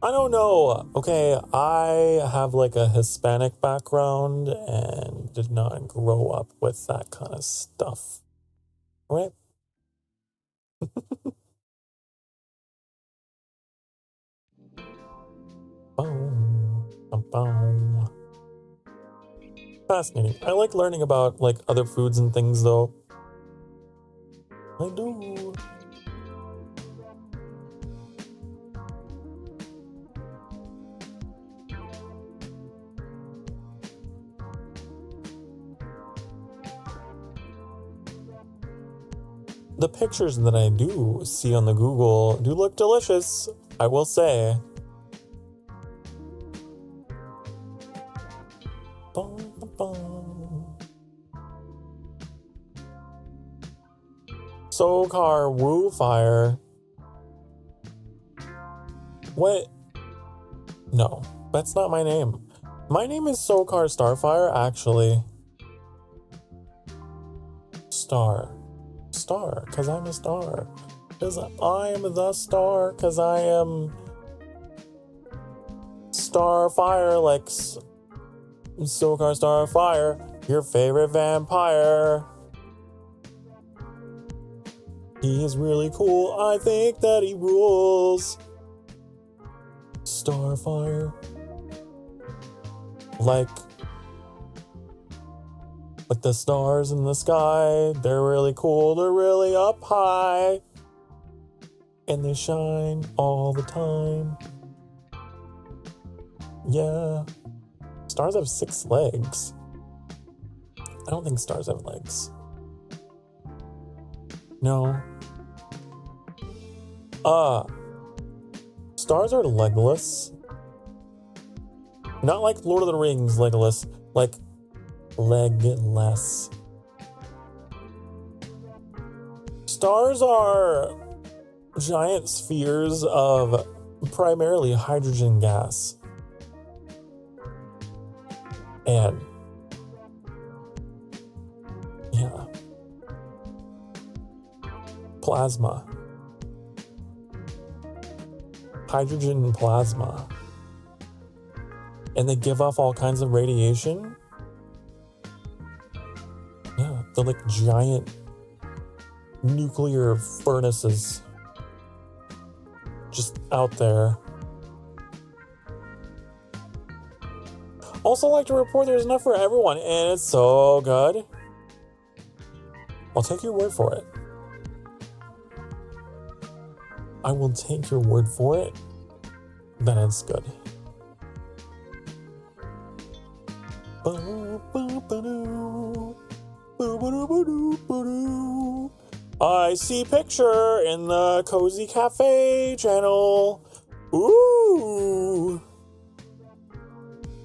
I don't know. Okay, I have like a Hispanic background and did not grow up with that kind of stuff. Right? Boom. Boom. Fascinating. I like learning about like other foods and things though. I do. The pictures that I do see on the Google do look delicious, I will say. Boom, boom, boom. Sokar Woo Fire. What? No, that's not my name. My name is Sokar Starfire, actually. Star, because I'm a star. Because I'm the star, because I am Starfire, like Sokar Starfire, your favorite vampire. He is really cool, I think that he rules. Starfire. Like the stars in the sky, they're really cool, they're really up high. And they shine all the time. Yeah. Stars have 6 legs. I don't think stars have legs. No. Stars are legless. Not like Lord of the Rings legless, like legless. Stars are giant spheres of primarily hydrogen gas. And yeah. Plasma. Hydrogen plasma. And they give off all kinds of radiation. Yeah, they're like giant nuclear furnaces just out there. Also like to report there's enough for everyone, and it's so good. I'll take your word for it. I will take your word for it that it's good. I see picture in the Cozy Cafe channel. Ooh.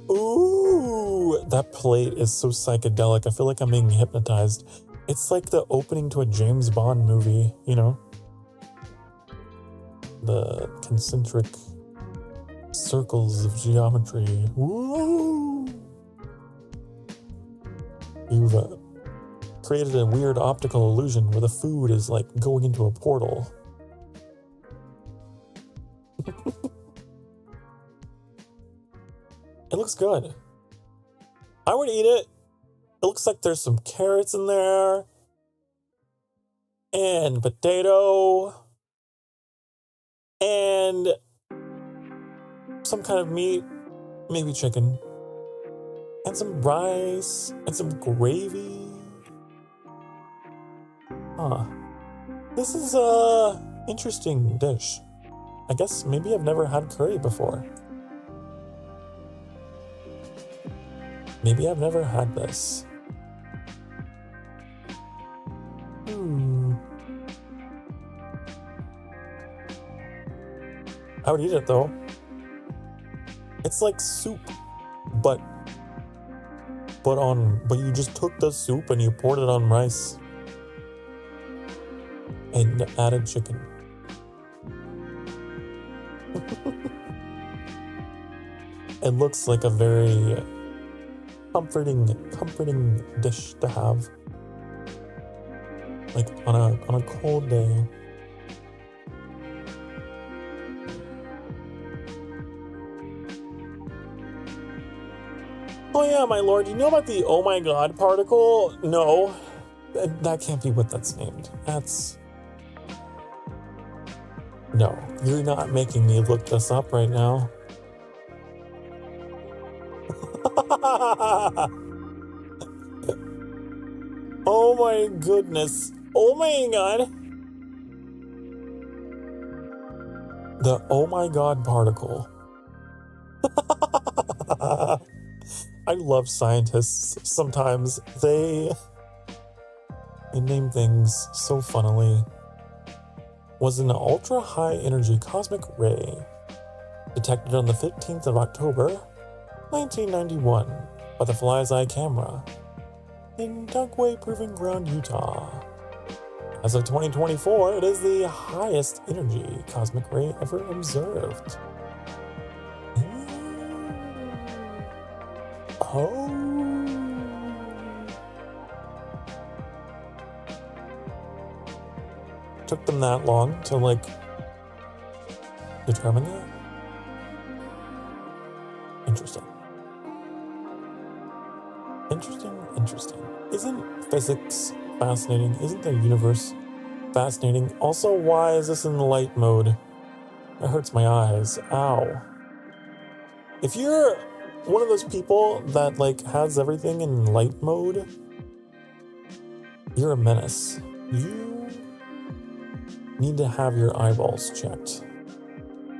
Ooh. That plate is so psychedelic. I feel like I'm being hypnotized. It's like the opening to a James Bond movie, you know? The concentric circles of geometry. Ooh. You've created a weird optical illusion where the food is like going into a portal. It looks good. I would eat it. It looks like there's some carrots in there. And potato. And some kind of meat. Maybe chicken. And some rice. And some gravy. Huh. This is a interesting dish. I guess maybe I've never had curry before. Maybe I've never had this. I would eat it though. It's like soup, but you just took the soup and you poured it on rice and added chicken. It looks like a very comforting dish to have, like on a cold day. Oh yeah, my lord, you know about the oh my god particle? No. That can't be what that's named. That's... No, you're not making me look this up right now. Oh my goodness. Oh my god. The oh my god particle. I love scientists sometimes. They name things so funnily. Was an ultra-high energy cosmic ray detected on the 15th of October, 1991 by the Fly's Eye camera in Dugway Proving Ground, Utah. As of 2024, it is the highest energy cosmic ray ever observed. Oh. Took them that long to, like, determine that? Interesting. Interesting. Isn't physics fascinating? Isn't the universe fascinating? Also, why is this in light mode? It hurts my eyes. Ow. If you're one of those people that, like, has everything in light mode, you're a menace. You need to have your eyeballs checked,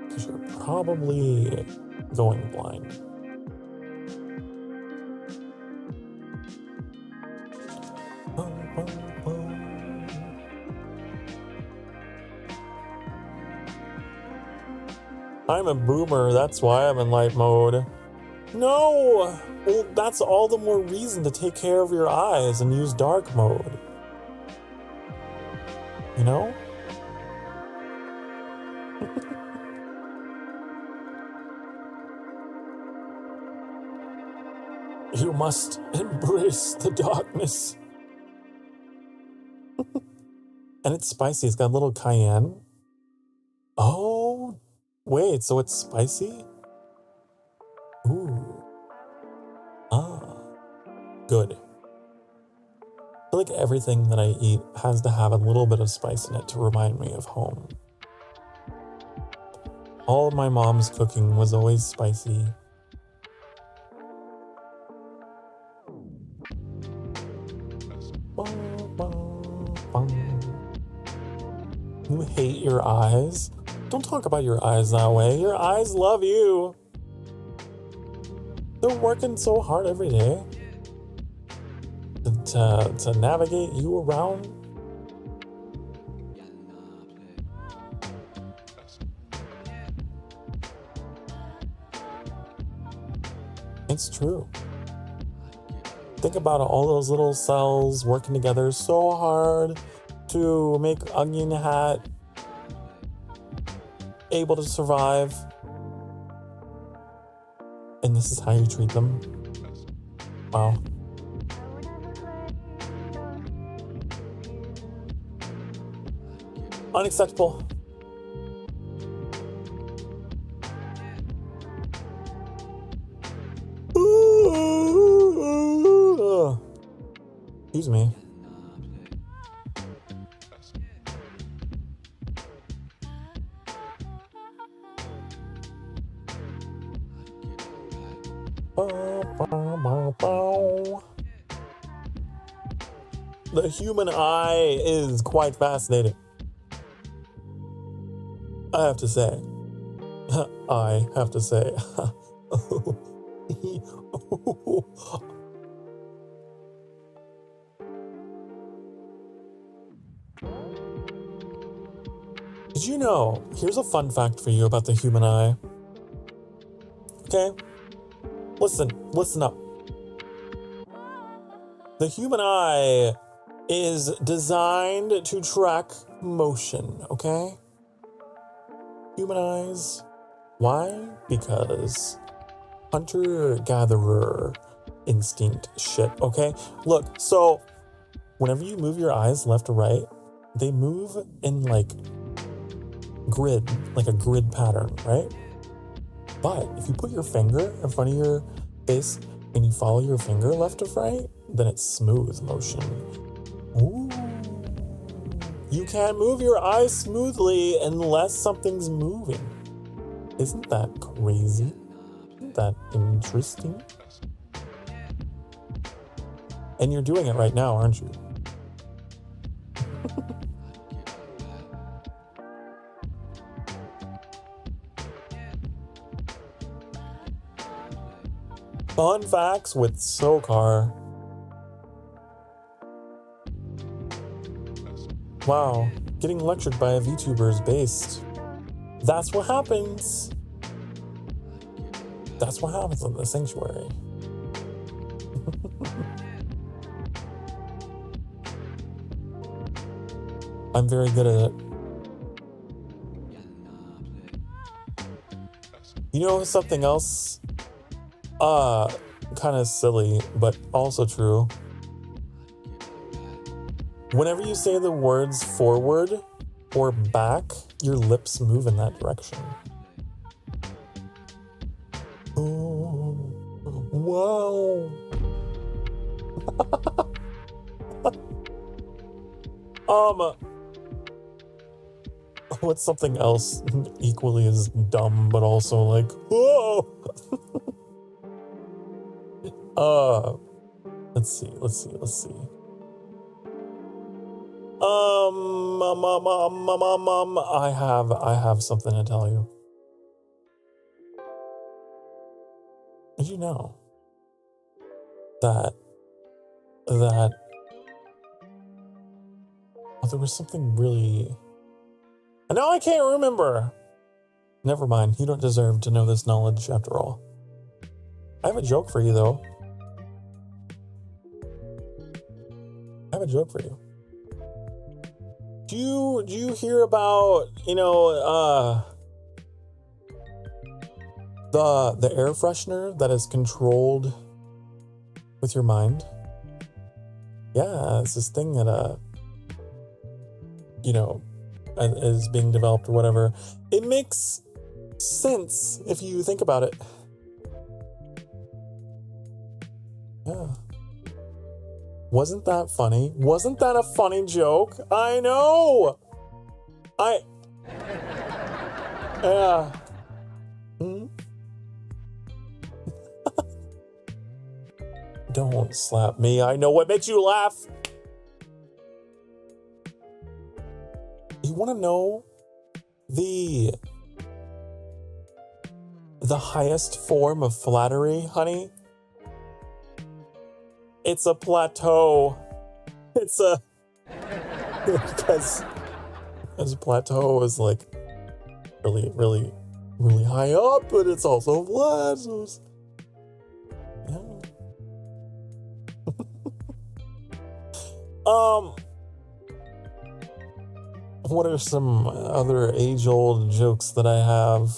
because you're probably going blind. I'm a boomer, that's why I'm in light mode. No! Well, that's all the more reason to take care of your eyes and use dark mode. You know? You must embrace the darkness. And it's spicy. It's got a little cayenne. Oh, wait, so it's spicy? Ooh. Ah. Good. I feel like everything that I eat has to have a little bit of spice in it to remind me of home. All of my mom's cooking was always spicy. You hate your eyes? Don't talk about your eyes that way. Your eyes love you. They're working so hard every day to navigate you around. It's true. Think about it, all those little cells working together so hard to make Onion Hat able to survive. And this is how you treat them? Wow. Unacceptable. Excuse me. The human eye is quite fascinating. I have to say. I have to say. Did you know? Here's a fun fact for you about the human eye. Okay? Listen up. The human eye is designed to track motion, okay? Human eyes. Why? Because hunter-gatherer instinct shit, okay? Look, so whenever you move your eyes left or right, they move in like a grid pattern, right? But if you put your finger in front of your face and you follow your finger left to right, then it's smooth motion. Ooh. You can't move your eyes smoothly unless something's moving. Isn't that crazy? Isn't that interesting? And you're doing it right now, aren't you? Fun facts with Sokar. Wow, getting lectured by a VTuber is based. That's what happens. That's what happens in the sanctuary. I'm very good at it. You know something else? Kind of silly, but also true. Whenever you say the words forward or back, your lips move in that direction. Oh, wow. What's something else equally as dumb, but also like, whoa? Let's see. I have something to tell you. Did you know that oh, there was something really... Now I can't remember. Never mind. You don't deserve to know this knowledge after all. I have a joke for you, though. I have a joke for you. Do you hear about, the air freshener that is controlled with your mind? Yeah, it's this thing that, is being developed or whatever. It makes sense if you think about it. Yeah. Wasn't that funny? Wasn't that a funny joke? I know! Yeah. Don't slap me. I know what makes you laugh. You want to know the highest form of flattery, honey? It's a plateau. It's a... because a plateau is like really, really, really high up, but it's also flat, so it's... Yeah. What are some other age-old jokes that I have?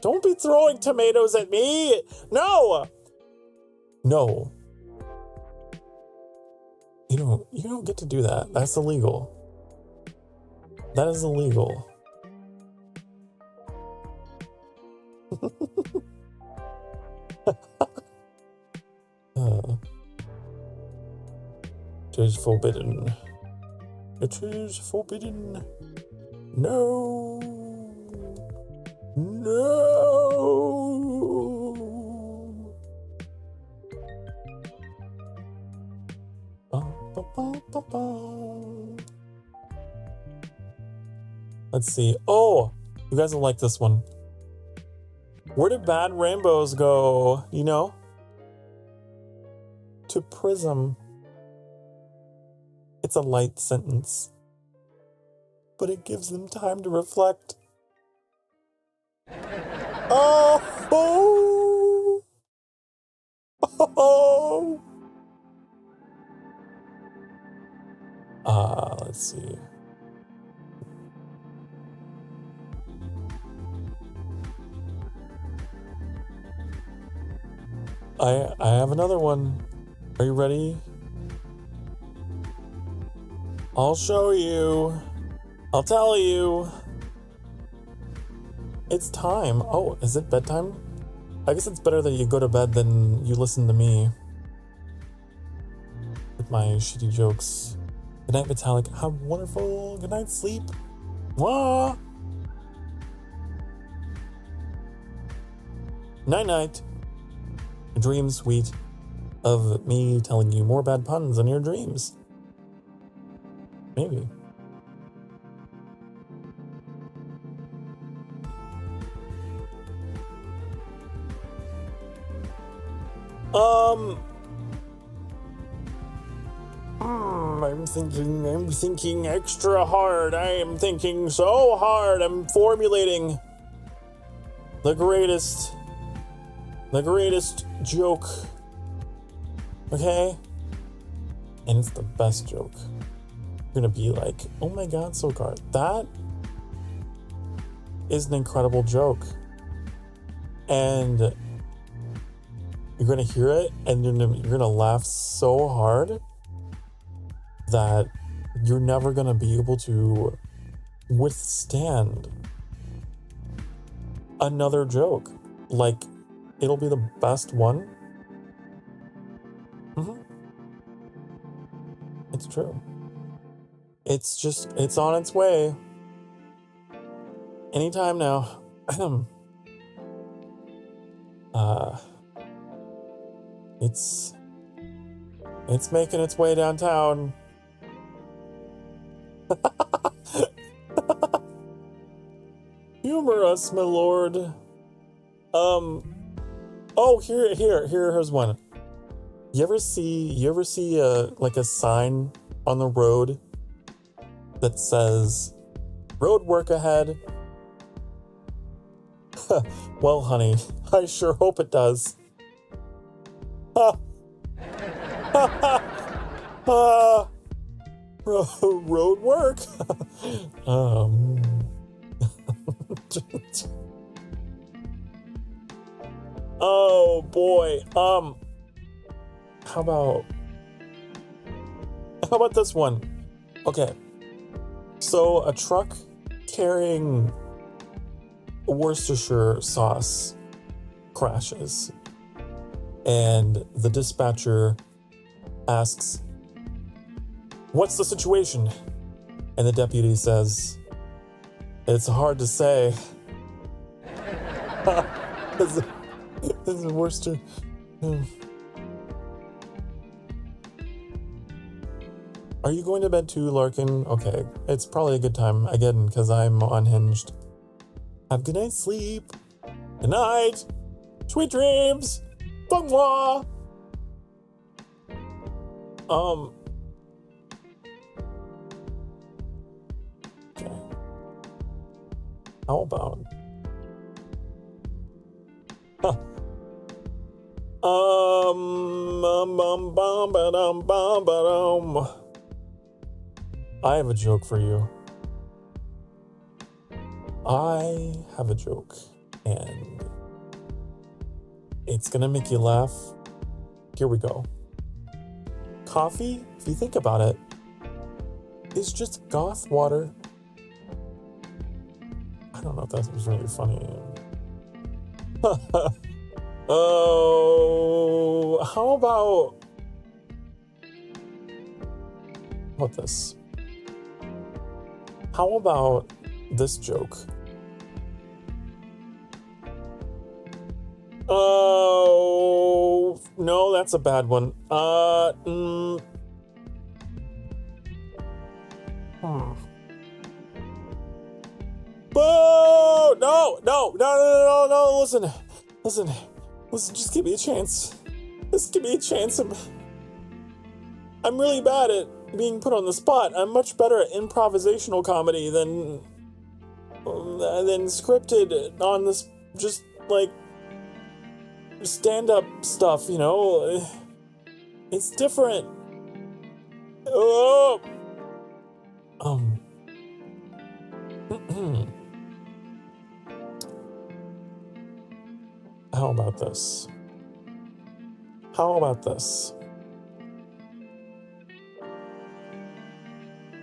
Don't be throwing tomatoes at me! No! No. You don't get to do that. That's illegal. That is illegal. It is forbidden. It is forbidden. No. No. Let's see. Oh, you guys will like this one. Where did bad rainbows go? You know? To Prism. It's a light sentence, but it gives them time to reflect. Oh! Oh! Let's see. I have another one. Are you ready? I'll show you. I'll tell you. It's time. Oh, is it bedtime? I guess it's better that you go to bed than you listen to me with my shitty jokes. Good night, Vitalik. Have wonderful good night sleep. Mwah! Night night. Dream sweet of me telling you more bad puns in your dreams. Maybe. I'm thinking extra hard. I am thinking so hard. I'm formulating the greatest joke. Okay? And it's the best joke. You're gonna be like, oh my god, Sokar, that is an incredible joke. And you're gonna hear it and you're gonna laugh so hard that you're never gonna be able to withstand another joke. Like, it'll be the best one. It's true. It's on its way. Anytime now. It's making its way downtown. Humor us, my lord. Oh, here's one. You ever see like a sign on the road that says road work ahead? Well, honey, I sure hope it does. Road work. Oh boy. How about this one? Okay. So a truck carrying Worcestershire sauce crashes, and the dispatcher asks, "What's the situation?" And the deputy says, "It's hard to say." This is Worcester. Are you going to bed too, Larkin? Okay, it's probably a good time, again, because I'm unhinged. Have good night sleep. Good night. Sweet dreams. Bonjour. Okay. How about? I have a joke for you. I have a joke, and it's gonna make you laugh. Here we go. Coffee, if you think about it, is just goth water. I don't know if that was really funny. Oh, how about this? How about this joke? Oh, no, that's a bad one. Boo! No, listen, just give me a chance. Just give me a chance. I'm really bad at being put on the spot. I'm much better at improvisational comedy than scripted on this, just like stand-up stuff, you know? It's different. Oh! How about this?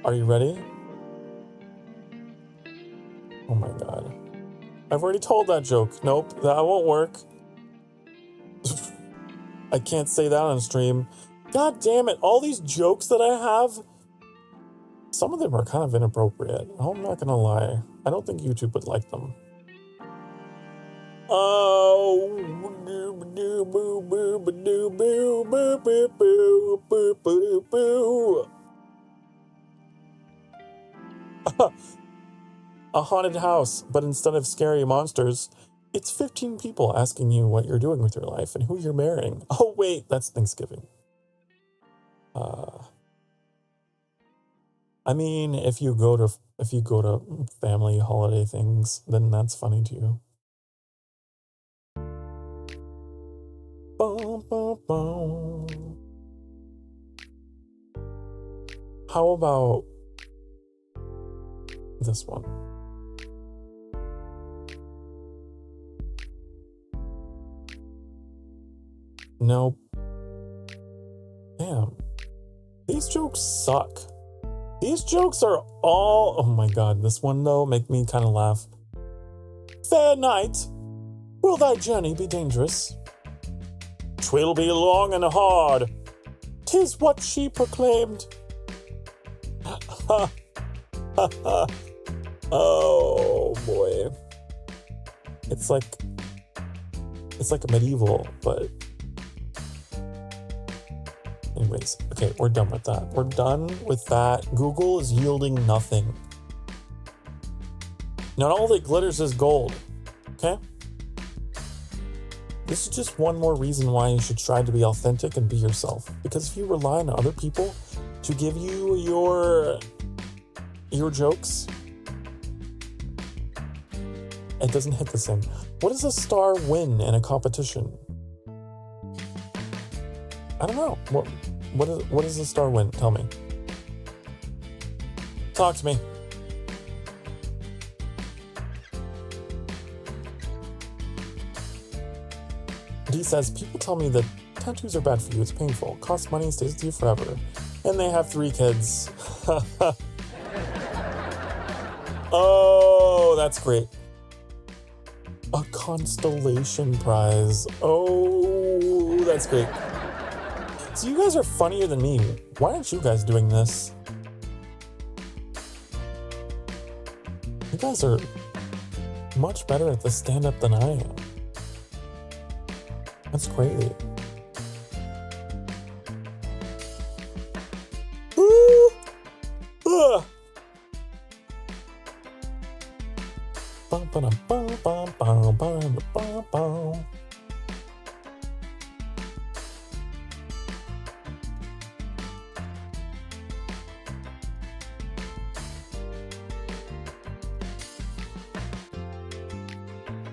Are you ready? Oh my god. I've already told that joke. Nope, that won't work. I can't say that on stream. God damn it. All these jokes that I have, some of them are kind of inappropriate. I'm not gonna lie. I don't think YouTube would like them. Oh, a haunted house, but instead of scary monsters, it's 15 people asking you what you're doing with your life and who you're marrying. Oh wait, that's Thanksgiving. I mean, if you go to family holiday things, then that's funny too. Bum, bum, bum. How about this one? Nope. Damn. These jokes suck. These jokes are all... Oh my god, this one though make me kind of laugh. Fair night. Will thy journey be dangerous? 'Twill be long and hard. 'Tis what she proclaimed. Oh boy. It's like a medieval, but anyways, okay, we're done with that. We're done with that. Google is yielding nothing. Not all that glitters is gold, okay? This is just one more reason why you should try to be authentic and be yourself. Because if you rely on other people to give you your jokes, it doesn't hit the same. What does a star win in a competition? I don't know. What does a star win? Tell me. Talk to me. D says, people tell me that tattoos are bad for you. It's painful. Costs money, stays with you forever. And they have 3 kids. Oh, that's great. A constellation prize. Oh, that's great. So you guys are funnier than me. Why aren't you guys doing this? You guys are much better at the stand-up than I am. That's great. Woo! Ugh. Bum, bum, bum, bum, bum, bum, bum, bum.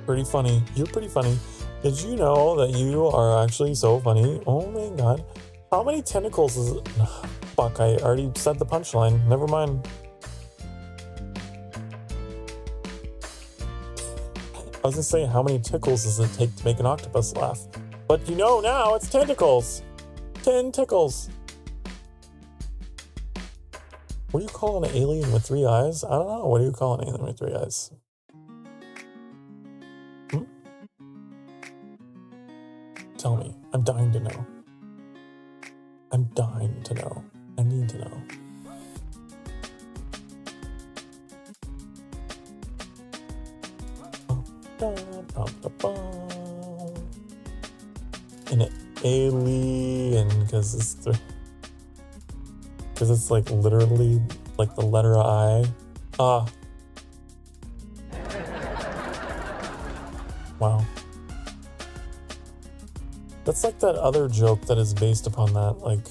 Pretty funny. You're pretty funny. Did you know that you are actually so funny? Oh my god. How many tentacles is it? Fuck, I already said the punchline. Never mind. I was gonna say, how many tickles does it take to make an octopus laugh? But you know now, it's tentacles. 10 tickles. What do you call an alien with 3 eyes? I don't know. What do you call an alien with 3 eyes? Tell me. I'm dying to know. I'm dying to know. I need to know. An alien, because it's like literally like the letter I. Wow. That's like that other joke that is based upon that, like,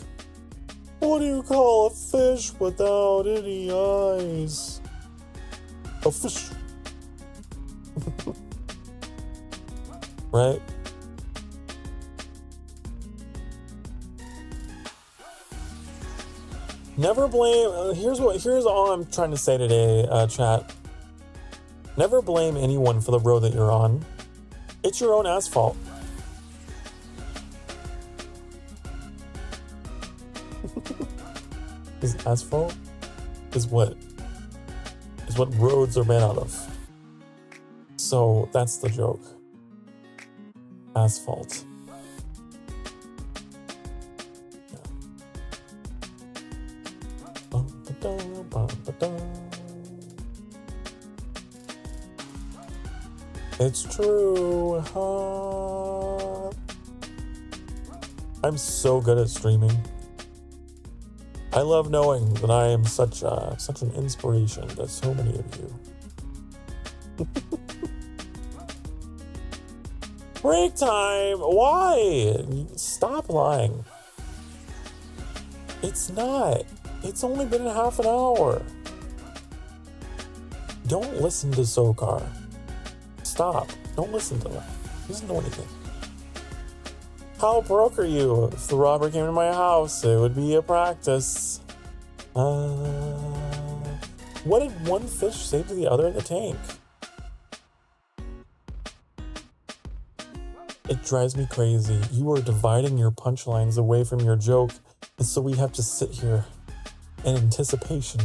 what do you call a fish without any eyes? A fish. Right? Never blame, here's all I'm trying to say today, chat. Never blame anyone for the road that you're on. It's your own asphalt. Is asphalt? Is what roads are made out of. So that's the joke. Asphalt. It's true. I'm so good at streaming. I love knowing that I am such an inspiration to so many of you. Break time! Why? Stop lying. It's not. It's only been a half an hour. Don't listen to Sokar. Stop. Don't listen to him. He doesn't know anything. How broke are you? If the robber came to my house, it would be a practice. What did one fish say to the other in the tank? It drives me crazy. You are dividing your punchlines away from your joke, and so we have to sit here in anticipation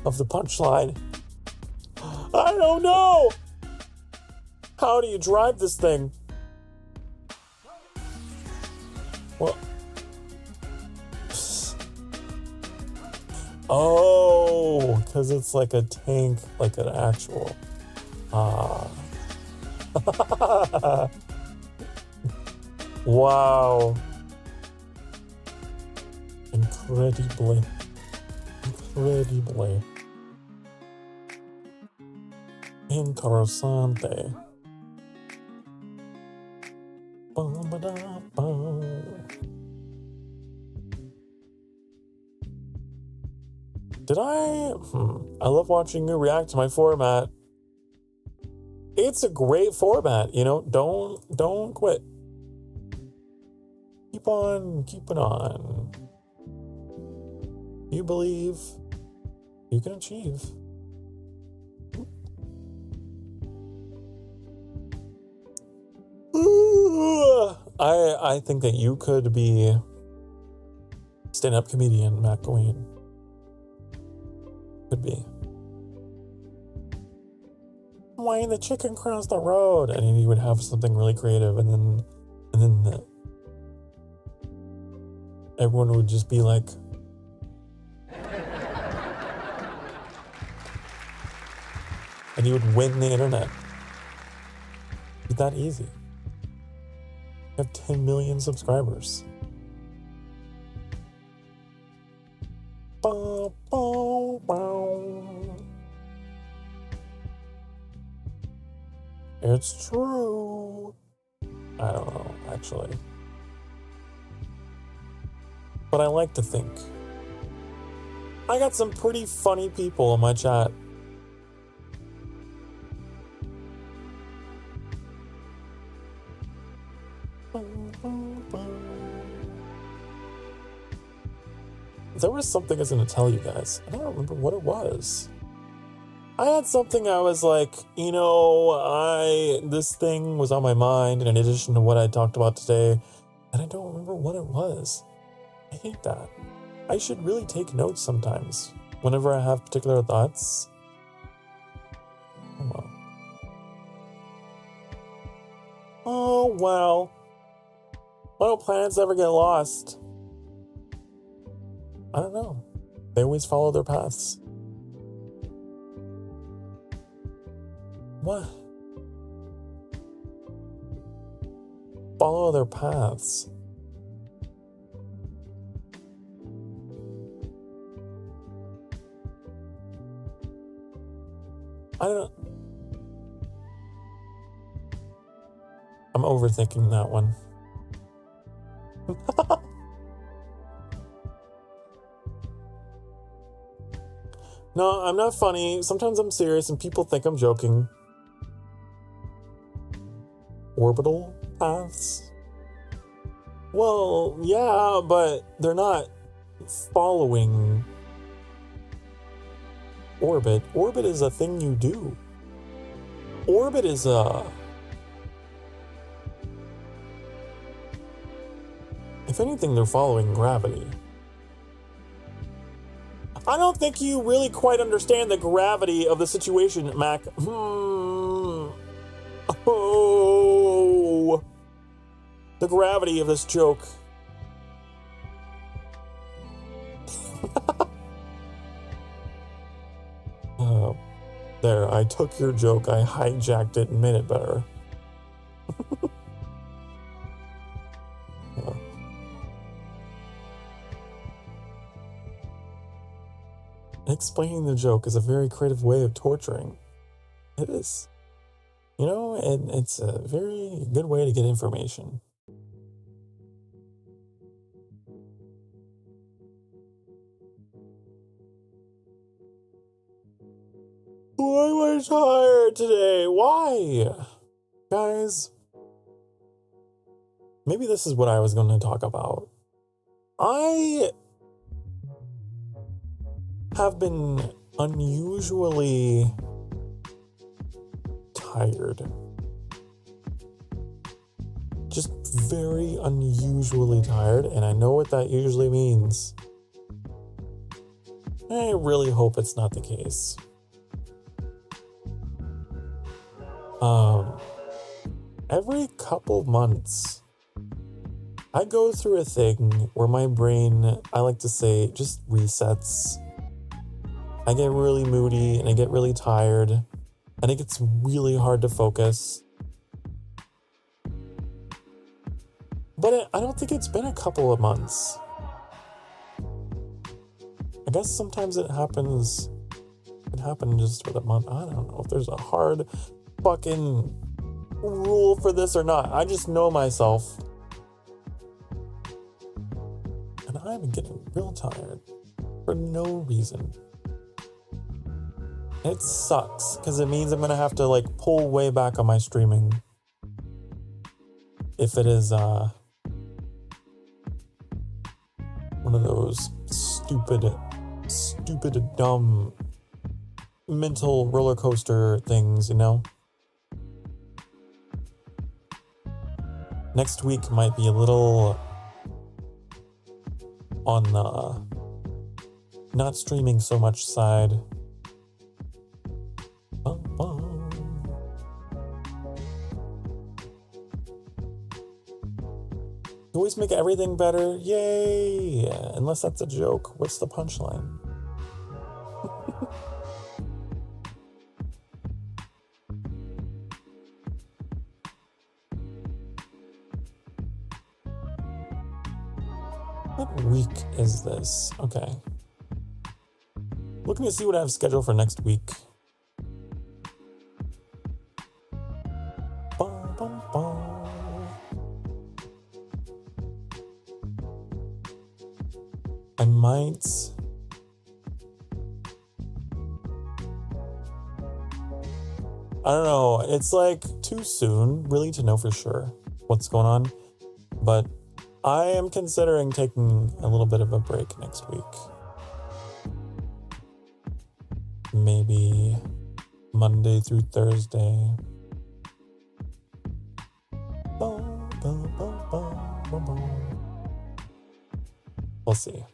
of the punchline. I don't know! How do you drive this thing? Well... Oh, because it's like a tank, like an actual... Wow. Incredibly. Interessante. Did I? I love watching you react to my format. It's a great format, you know. Don't quit. Keep on keeping on. You believe you can achieve. I think that you could be stand-up comedian Matt Gawain. Could be. Why the chicken crossed the road? And he would have something really creative, and then everyone would just be like, and you would win the internet. It's that easy. You have 10 million subscribers. Bow, bow, bow. It's true. I don't know, actually. But I like to think. I got some pretty funny people in my chat. There was something I was going to tell you guys. I don't remember what it was. I had something I was like, this thing was on my mind in addition to what I talked about today, and I don't remember what it was. I hate that. I should really take notes sometimes whenever I have particular thoughts. Oh well. Oh well. Why don't planets ever get lost? I don't know. They always follow their paths. What? Follow their paths. I don't... I'm overthinking that one. No, I'm not funny. Sometimes I'm serious and people think I'm joking. Orbital paths? Well, yeah, but they're not following orbit. Orbit is a thing you do. Orbit is a... If anything, they're following gravity. I don't think you really quite understand the gravity of the situation, Mac. Oh, the gravity of this joke. There, I took your joke, I hijacked it and made it better. Yeah. Explaining the joke is a very creative way of torturing. It is. You know, and it's a very good way to get information. Why am I tired today? Why? Guys, maybe this is what I was going to talk about. I have been unusually tired. Just very unusually tired, and I know what that usually means. I really hope it's not the case. Every couple months, I go through a thing where my brain, I like to say, just resets. I get really moody and I get really tired and it gets really hard to focus. But I don't think it's been a couple of months. I guess sometimes it happens. It happened just for the month. I don't know if there's a hard fucking rule for this or not. I just know myself. And I'm getting real tired for no reason. It sucks because it means I'm going to have to like pull way back on my streaming. If it is one of those stupid, dumb mental roller coaster things, you know? Next week might be a little on the not streaming so much side. You always make everything better. Yay! Unless that's a joke. What's the punchline? What week is this? Okay. Looking to see what I have scheduled for next week. Bum, bum, bum. I might... I don't know. It's like too soon, really, to know for sure what's going on. But I am considering taking a little bit of a break next week. Maybe Monday through Thursday. We'll see.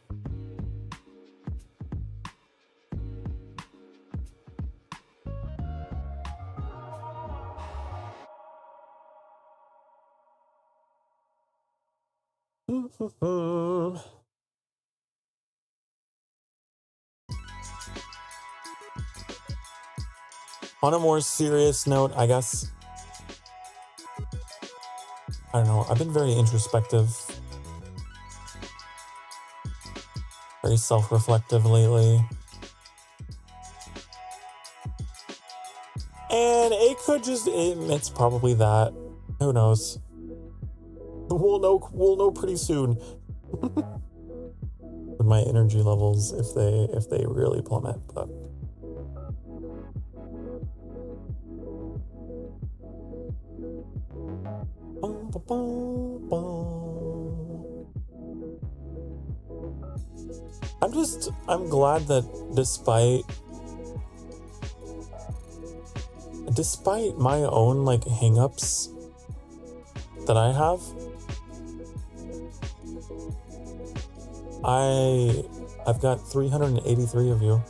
On a more serious note, I guess, I don't know, I've been very introspective, very self-reflective lately. And it could just, it's probably that. Who knows? We'll know pretty soon. With my energy levels, if they really plummet, but I'm glad that despite my own like hang-ups that I have, I've got 383 of you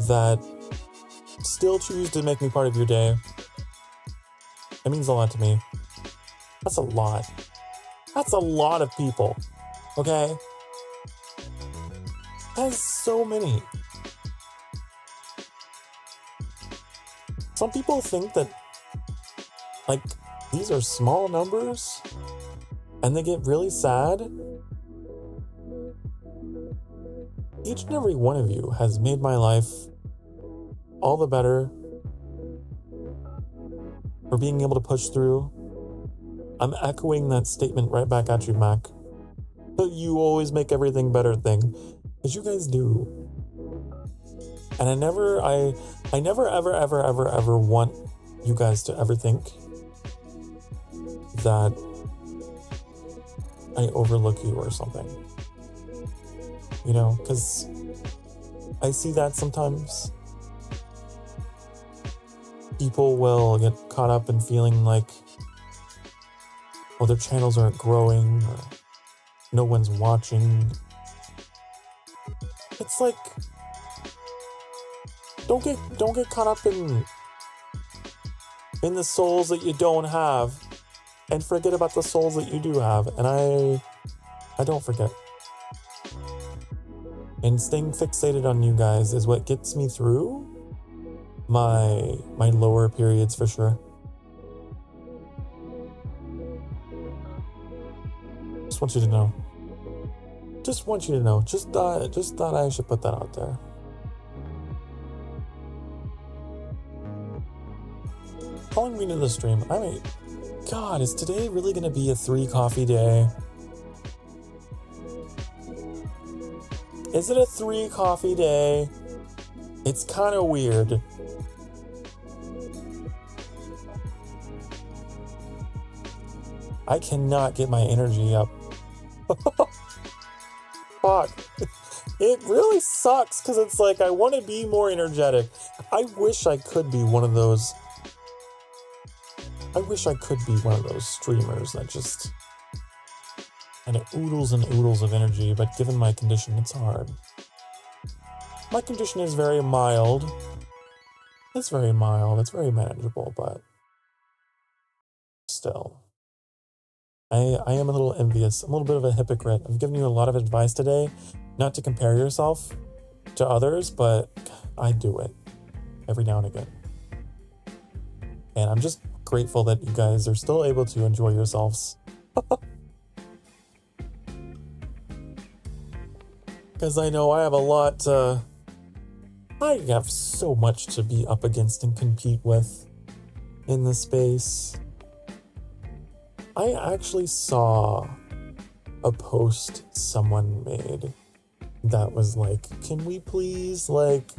that still choose to make me part of your day. It means a lot to me. That's a lot. That's a lot of people. Okay? That's so many. some people think that, like, these are small numbers and they get really sad. Each and every one of you has made my life all the better for being able to push through. I'm echoing that statement right back at you, Mac. You always make everything better thing, because you guys do. And I never ever want you guys to ever think that I overlook you or something. You know, because I see that sometimes. People will get caught up in feeling like, well, their channels aren't growing, or no one's watching. It's like, don't get caught up in the souls that you don't have, and forget about the souls that you do have. And I don't forget. And staying fixated on you guys is what gets me through my lower periods, for sure. Just want you to know. Just want you to know. Just thought I should put that out there. Calling me to the stream. I mean, God, is today really gonna be a 3 coffee day? Is it a 3 coffee day? It's kind of weird. I cannot get my energy up. Fuck. It really sucks because it's like I want to be more energetic. I wish I could be one of those. I wish I could be one of those streamers that just kind of oodles and oodles of energy, but given my condition, it's hard. My condition is very mild. It's very mild. It's very manageable, but still. I am a little envious. I'm a little bit of a hypocrite. I've given you a lot of advice today, not to compare yourself to others, but I do it every now and again. And I'm just grateful that you guys are still able to enjoy yourselves. Because I know I have a lot I have so much to be up against and compete with in this space. I actually saw a post someone made that was like, can we please like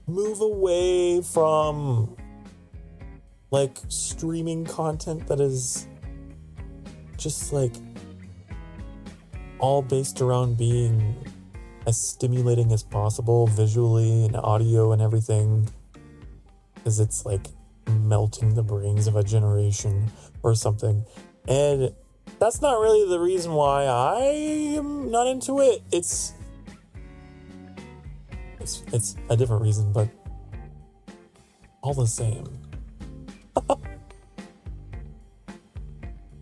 move away from like streaming content that is just like all based around being as stimulating as possible visually and audio and everything, because it's like melting the brains of a generation or something. And that's not really the reason why I am not into it. It's a different reason, but all the same.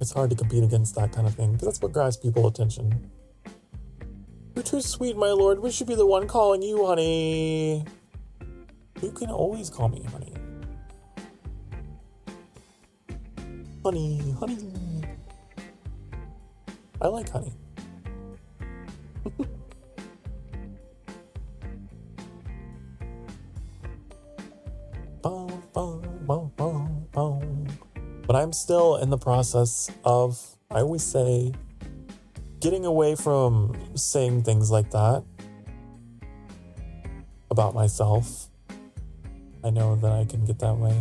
It's hard to compete against that kind of thing, because that's what grabs people's attention. You're too sweet, my lord. We should be the one calling you honey. You can always call me honey. Honey, honey. I like honey. But I'm still in the process of, I always say, getting away from saying things like that about myself. I know that I can get that way.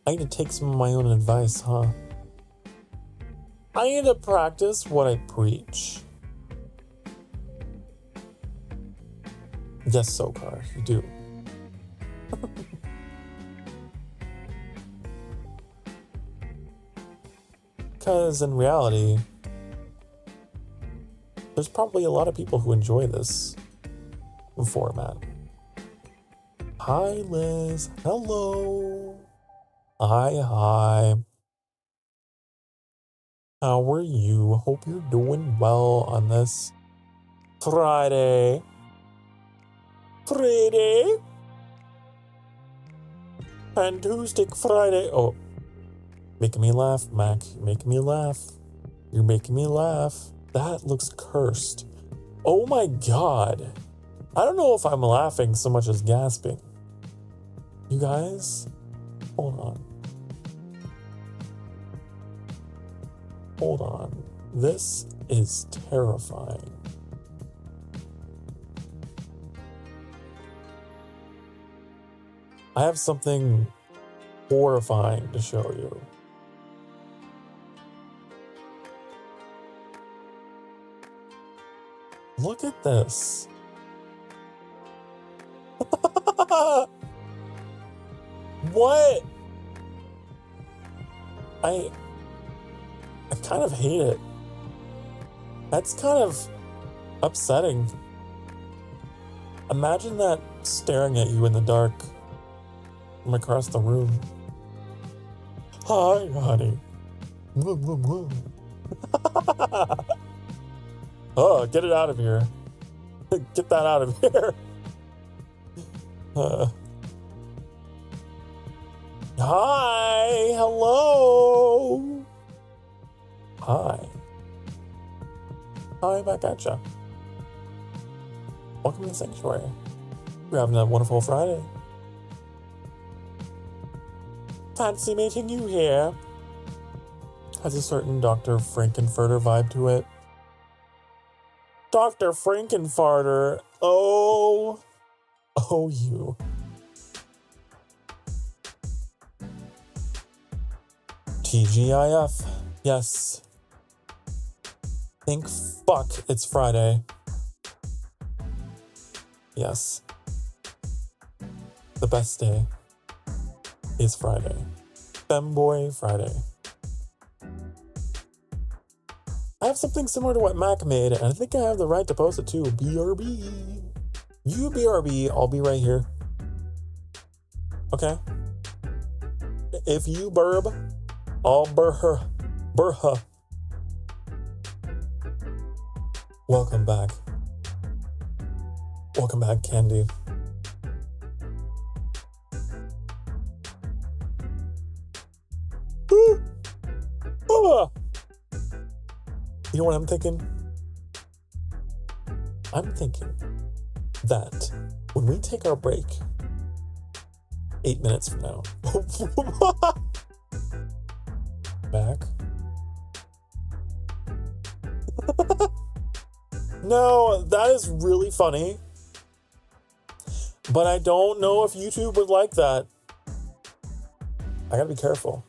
I need to take some of my own advice, huh? I need to practice what I preach. Yes, Sokar, you do. Because in reality, there's probably a lot of people who enjoy this format. Hi, Liz. Hello. Hi. How are you? Hope you're doing well on this Friday. Friday. Fantastic Friday. Oh, making me laugh, Mac. You're making me laugh. You're making me laugh. That looks cursed. Oh my god. I don't know if I'm laughing so much as gasping. You guys, hold on. Hold on. This is terrifying. I have something horrifying to show you. Look at this. What? I kind of hate it. That's kind of upsetting. Imagine that staring at you in the dark from across the room. Hi, honey. Oh, get it out of here. Get that out of here. Hi, hello. Hi. Hi, back at ya. Welcome to the sanctuary. We're having a wonderful Friday. Fancy meeting you here. Has a certain Dr. Frankenfurter vibe to it. Dr. Frankenfarter. Oh. Oh, you. TGIF. Yes. Thank fuck it's Friday. Yes. The best day is Friday. Femboy Friday. I have something similar to what Mac made, and I think I have the right to post it too. BRB. You BRB, I'll be right here. Okay? If you burb, I'll burr. Burha. Welcome back. Welcome back, Candy. Ah. You know what I'm thinking? I'm thinking that when we take our break, 8 minutes from now, back. No, that is really funny. But I don't know if YouTube would like that. I gotta be careful.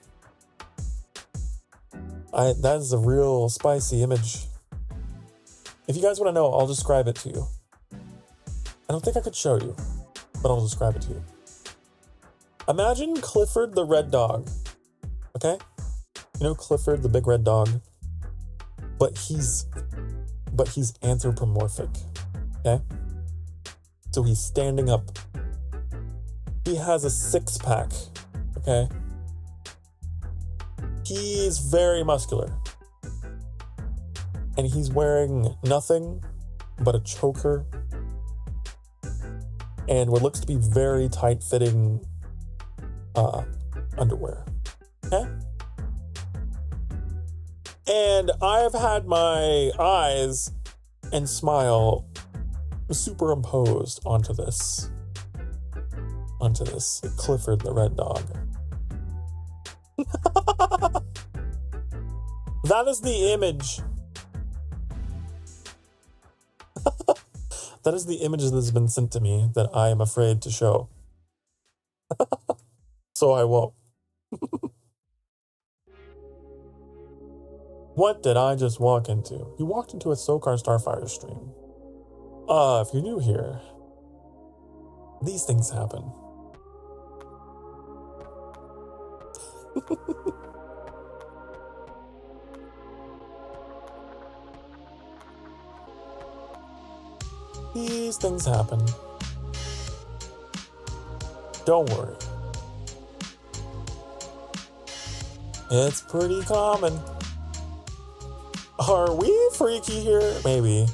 That is a real spicy image. If you guys want to know, I'll describe it to you. I don't think I could show you, but I'll describe it to you. Imagine Clifford the red dog. Okay? You know Clifford the big red dog? But he's anthropomorphic. Okay? So he's standing up. He has a six-pack. Okay? He's very muscular. And he's wearing nothing but a choker and what looks to be very tight-fitting underwear. Okay? And I've had my eyes and smile superimposed onto this Clifford the red dog. That is the image. That is the image that has been sent to me that I am afraid to show. So I won't. What did I just walk into? You walked into a Sokar Starfire stream. If you're new here, these things happen. These things happen. Don't worry. It's pretty common. Are we freaky here? Maybe.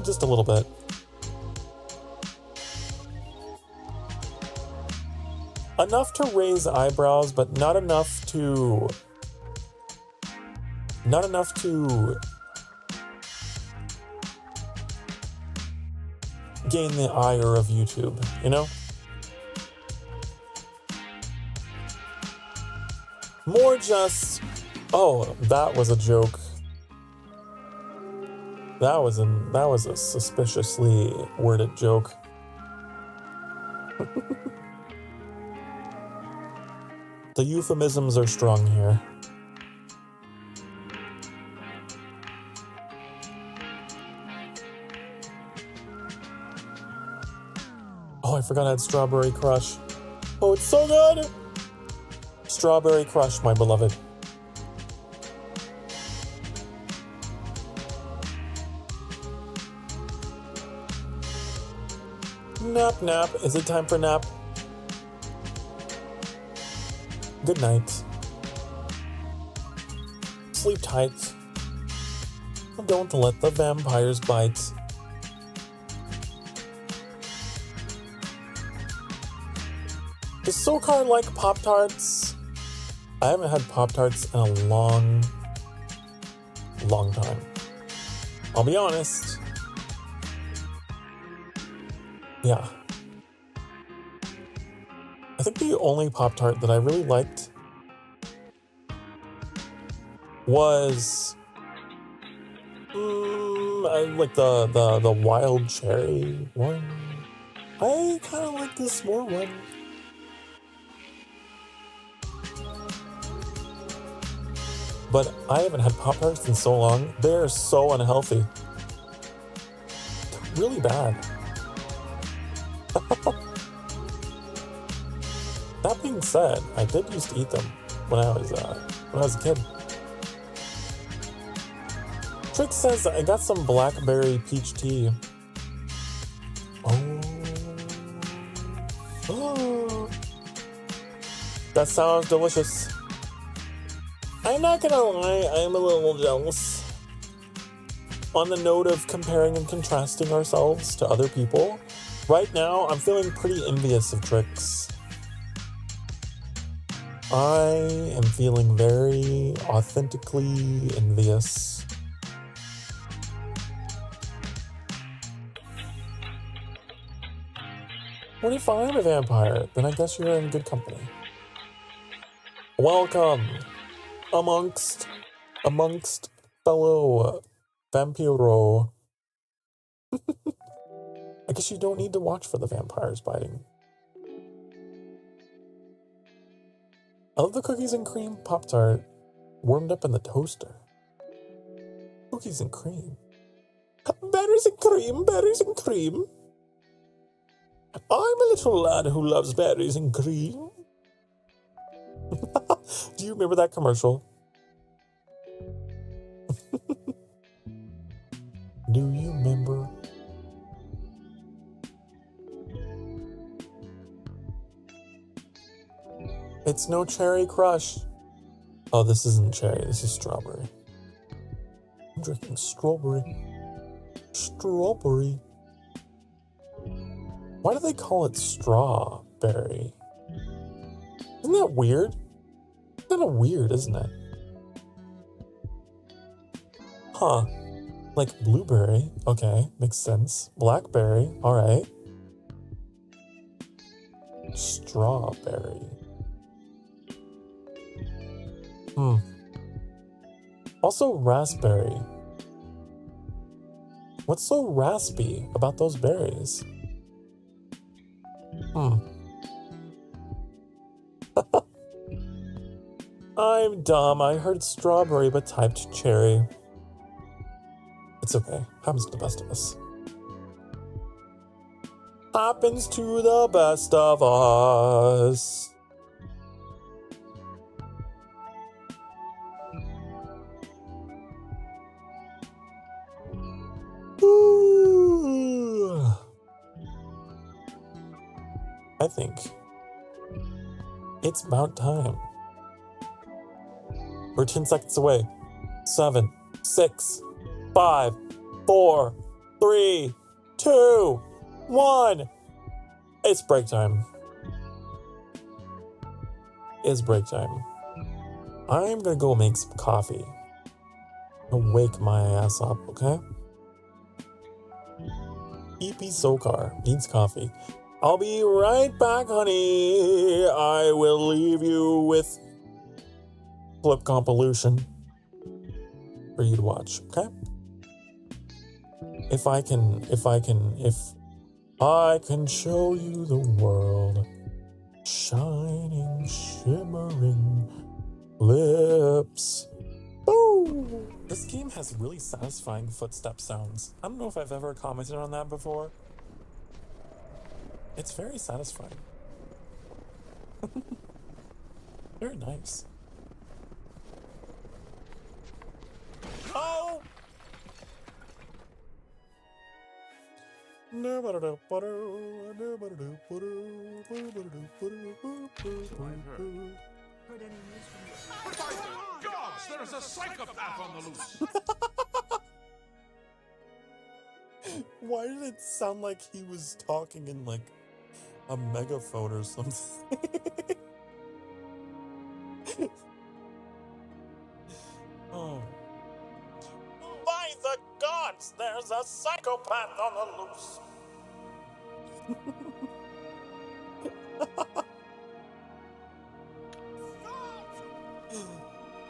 Just a little bit. Enough to raise eyebrows, but not enough to gain the ire of YouTube, you know? More just, oh, that was a joke. That was a suspiciously worded joke. The euphemisms are strong here. Oh, I forgot I had Strawberry Crush. Oh, it's so good! Strawberry Crush, my beloved. Nap, nap. Is it time for nap? Good night. Sleep tight. Don't let the vampires bite. Does Sokar like Pop-Tarts? I haven't had Pop-Tarts in a long time. I'll be honest. Yeah. I think the only Pop-Tart that I really liked was I like the wild cherry one. I kind of like the s'more one. But I haven't had Pop-Tarts in so long. They're so unhealthy. They're really bad. That being said, I did used to eat them when I was a kid. Trick says I got some blackberry peach tea. Oh. That sounds delicious. I'm not gonna lie, I'm a little jealous. On the note of comparing and contrasting ourselves to other people, right now I'm feeling pretty envious of Trix. I am feeling very authentically envious. What if I'm a vampire? Then I guess you're in good company. Welcome amongst fellow vampiro. I guess you don't need to watch for the vampires biting. I love the cookies and cream Pop-Tart warmed up in the toaster. Cookies and cream. Berries and cream, berries and cream. I'm a little lad who loves berries and cream. Do you remember that commercial? Do you remember? It's no cherry crush. Oh, this isn't cherry. This is strawberry. I'm drinking strawberry. Strawberry. Why do they call it strawberry? Isn't that weird? Kind of weird, isn't it? Huh. Like blueberry. Okay, makes sense. Blackberry. All right. Strawberry. Also raspberry. What's so raspy about those berries? I'm dumb. I heard strawberry but typed cherry. It's okay. Happens to the best of us. Happens to the best of us. Ooh. I think it's about time. We're 10 seconds away. 7, 6, 5, 4, 3, 2, 1. It's break time. It's break time. I'm gonna go make some coffee. I'll wake my ass up, okay? Chibi Sokar needs coffee. I'll be right back, honey. I will leave you with Flip Compilation for you to watch, okay? If I can show you the world, shining, shimmering lips. Ooh. This game has really satisfying footstep sounds. I don't know if I've ever commented on that before. It's very satisfying. Very nice. Oh! Gods, there is a psychopath on the loose. Why did it sound like he was talking in like a megaphone or something? Oh. By the gods, there's a psychopath on the loose.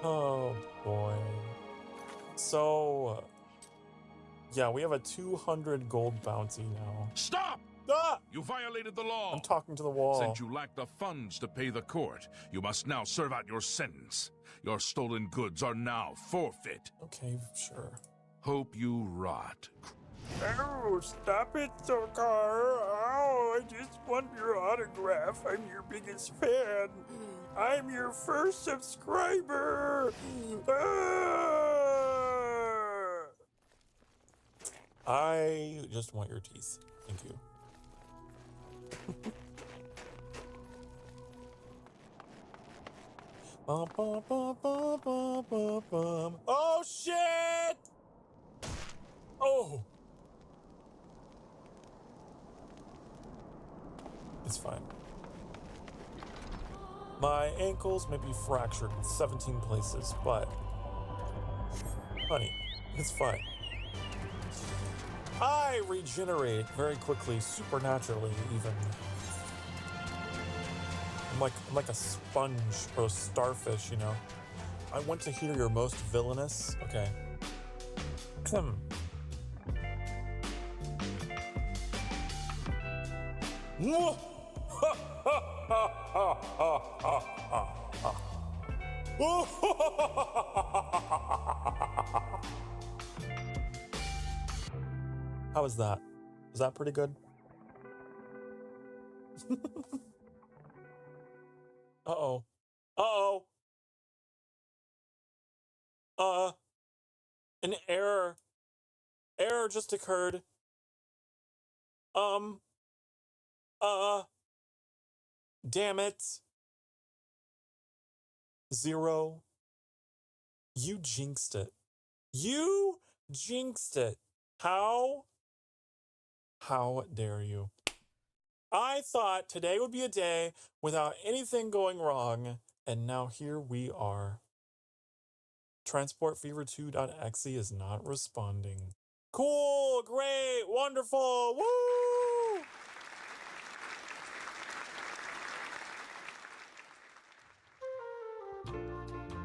Oh boy. So, yeah, we have a 200 gold bounty now. Stop! Ah! You violated the law. I'm talking to the wall. Since you lack the funds to pay the court, you must now serve out your sentence. Your stolen goods are now forfeit. Okay, sure. Hope you rot. Oh, stop it, Sokar. Oh, I just want your autograph. I'm your biggest fan. I'm your first subscriber. Ah! I just want your teeth. Thank you. Bum, bum, bum, bum, bum, bum, bum. Oh, shit! Oh! It's fine. My ankles may be fractured in 17 places, but... honey, it's fine. I regenerate very quickly, supernaturally, even. I'm like a sponge or a starfish, you know? I want to hear your most villainous... Okay. How was that? Was that pretty good? Uh-oh. Uh-oh. An error. Error just occurred. Damn it. 0. You jinxed it. You jinxed it. How? How dare you? I thought today would be a day without anything going wrong, and now here we are. TransportFever2.exe is not responding. Cool, great, wonderful, woo!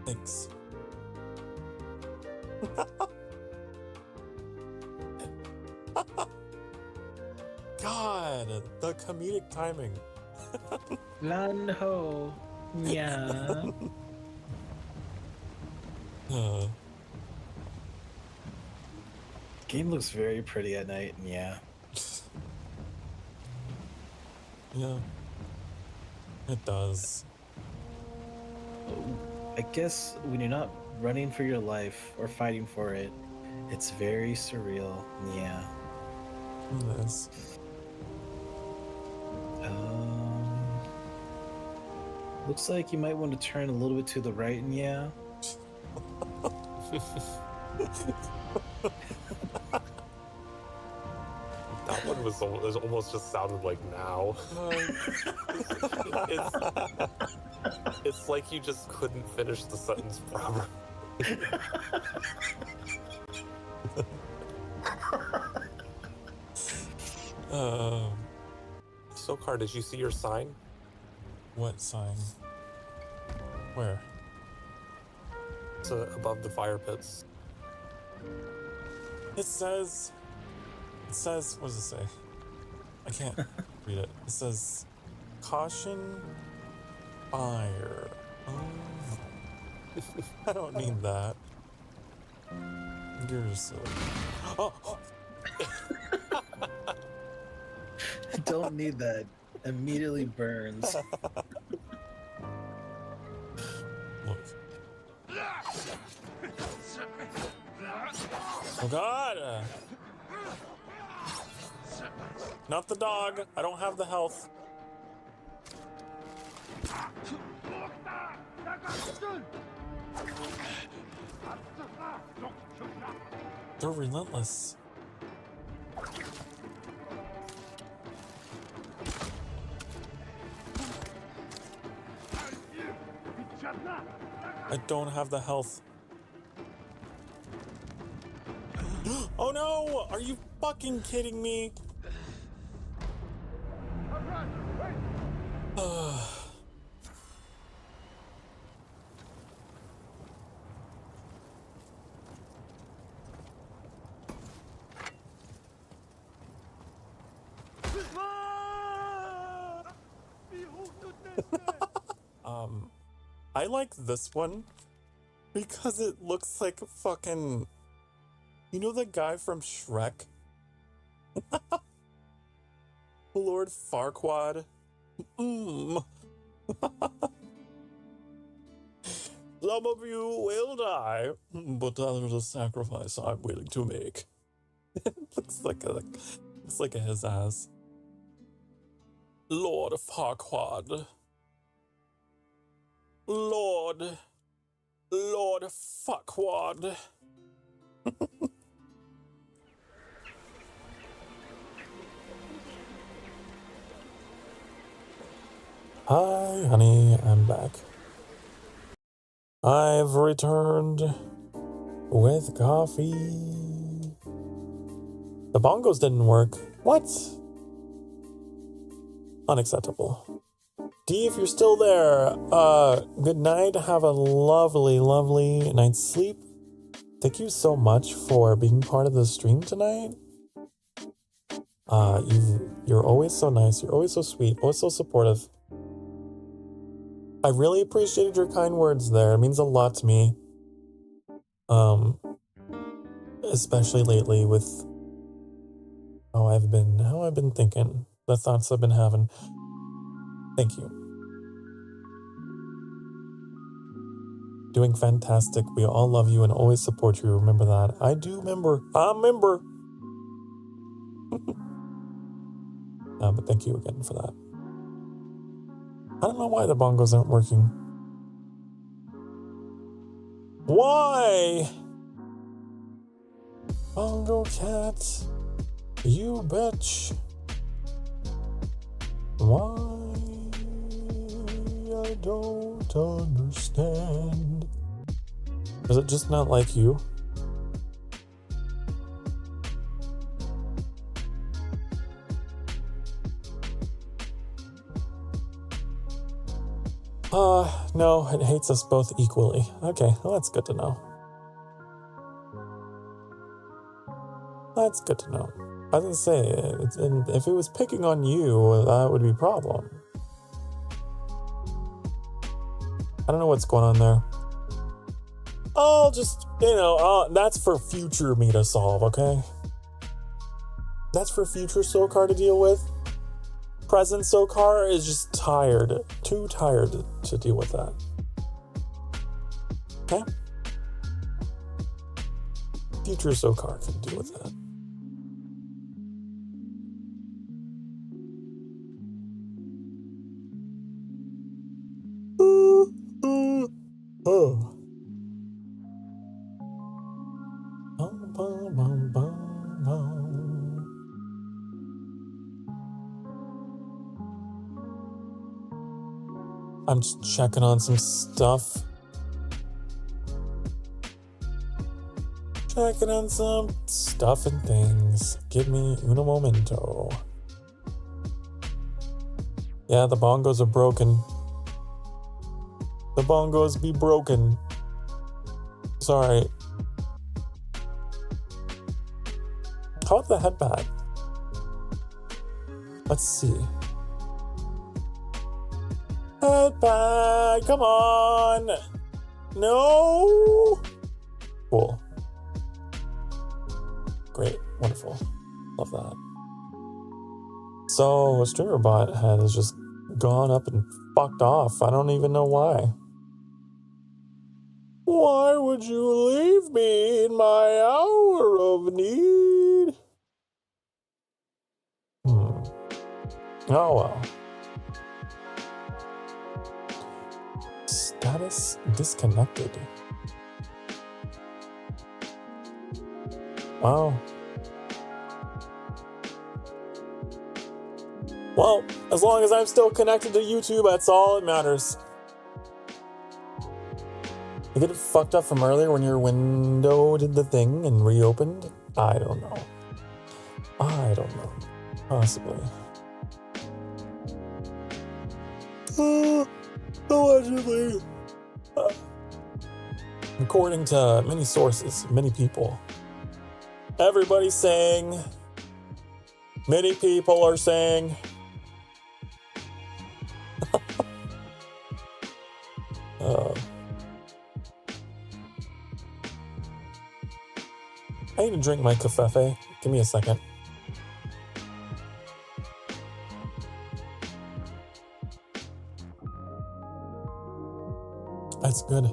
Thanks. God, the comedic timing. Lan ho. Yeah. Game looks very pretty at night, and yeah. Yeah. It does. I guess when you're not running for your life or fighting for it, it's very surreal. Yeah. It is. Looks like you might want to turn a little bit to the right, and yeah. one was almost just sounded like now. It's like you just couldn't finish the sentence properly. Sokar, did you see your sign? What sign? Where? It's above the fire pits. It says, what does it say? I can't read it. It says, caution, fire. Oh, I don't need that. You're silly. Oh! Don't need that. Immediately burns. Look. Oh God! Not the dog. I don't have the health. They're relentless. I don't have the health. Oh no! Are you fucking kidding me? I like this one because it looks like fucking, you know, the guy from Shrek? Lord Farquaad. Some of you will die, but that is a sacrifice I'm willing to make. It looks like his ass. Lord Farquaad. Lord Fuckwad. Hi, honey, I'm back. I've returned with coffee. The bongos didn't work. What? Unacceptable. D, if you're still there, good night. Have a lovely, lovely night's sleep. Thank you so much for being part of the stream tonight. You're always so nice. You're always so sweet. Always so supportive. I really appreciated your kind words there. It means a lot to me. Especially lately with how I've been thinking, the thoughts I've been having. Thank you. Doing fantastic. We all love you and always support you. Remember that. I do remember. I remember. But thank you again for that. I don't know why the bongos aren't working. Why? Bongo cat, you bitch. Why? I don't understand. Is it just not like you? No, it hates us both equally. Okay, well, that's good to know. That's good to know. I was gonna say, if it was picking on you, that would be a problem. I don't know what's going on there. I'll just, that's for future me to solve, okay? That's for future Sokar to deal with. Present Sokar is just tired. Too tired to deal with that. Okay? Future Sokar can deal with that. Oh. I'm just checking on some stuff. Checking on some stuff and things. Give me uno momento. Yeah, the bongos are broken. The bongos be broken. Sorry. How about the headband? Let's see. Headband, come on! No! Cool. Great, wonderful. Love that. So, a streamer bot has just gone up and fucked off. I don't even know why. Why would you leave me in my hour of need? Oh well. Status disconnected. Wow. Well, as long as I'm still connected to YouTube, that's all that matters. You get it fucked up from earlier when your window did the thing and reopened? I don't know. Possibly. Allegedly. According to many sources, many people. Everybody's saying. Many people are saying. I need to drink my cafefe. Give me a second. That's good.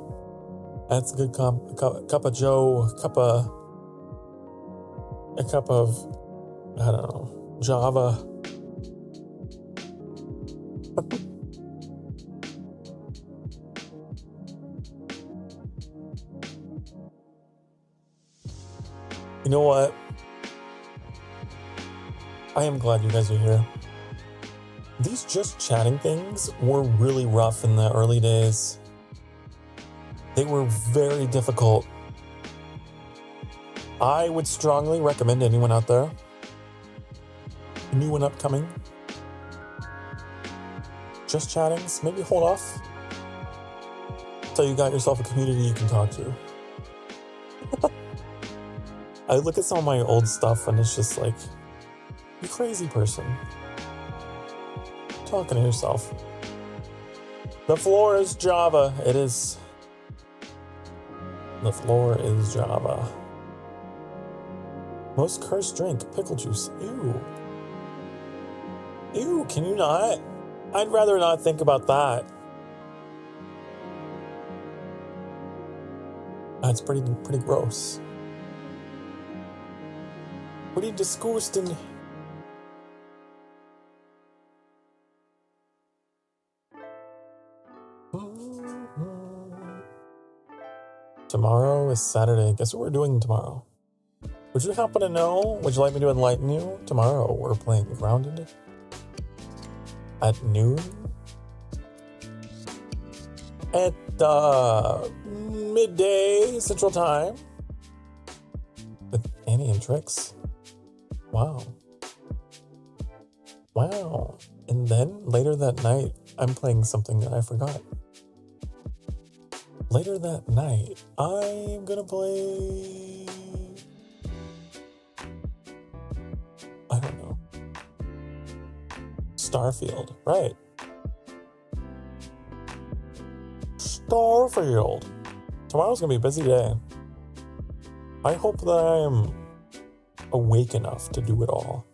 That's a good cup of Joe, a cup of, I don't know, Java. You know what? I am glad you guys are here. These just chatting things were really rough in the early days. They were very difficult. I would strongly recommend anyone out there, new and upcoming, just chattings, maybe hold off until you got yourself a community you can talk to. I look at some of my old stuff and it's just like, you crazy person. Talking to yourself. The floor is Java. It is. The floor is Java. Most cursed drink, pickle juice. Ew. Ew, can you not? I'd rather not think about that. That's pretty gross. Pretty disgusting. Tomorrow is Saturday. Guess what we're doing tomorrow? Would you happen to know? Would you like me to enlighten you? Tomorrow we're playing Grounded at noon at midday Central Time with Annie and Trix. Wow. And then later that night, I'm playing something that I forgot. Later that night, I'm gonna play... I don't know. Starfield, right. Starfield. Tomorrow's gonna be a busy day. I hope that I'm awake enough to do it all.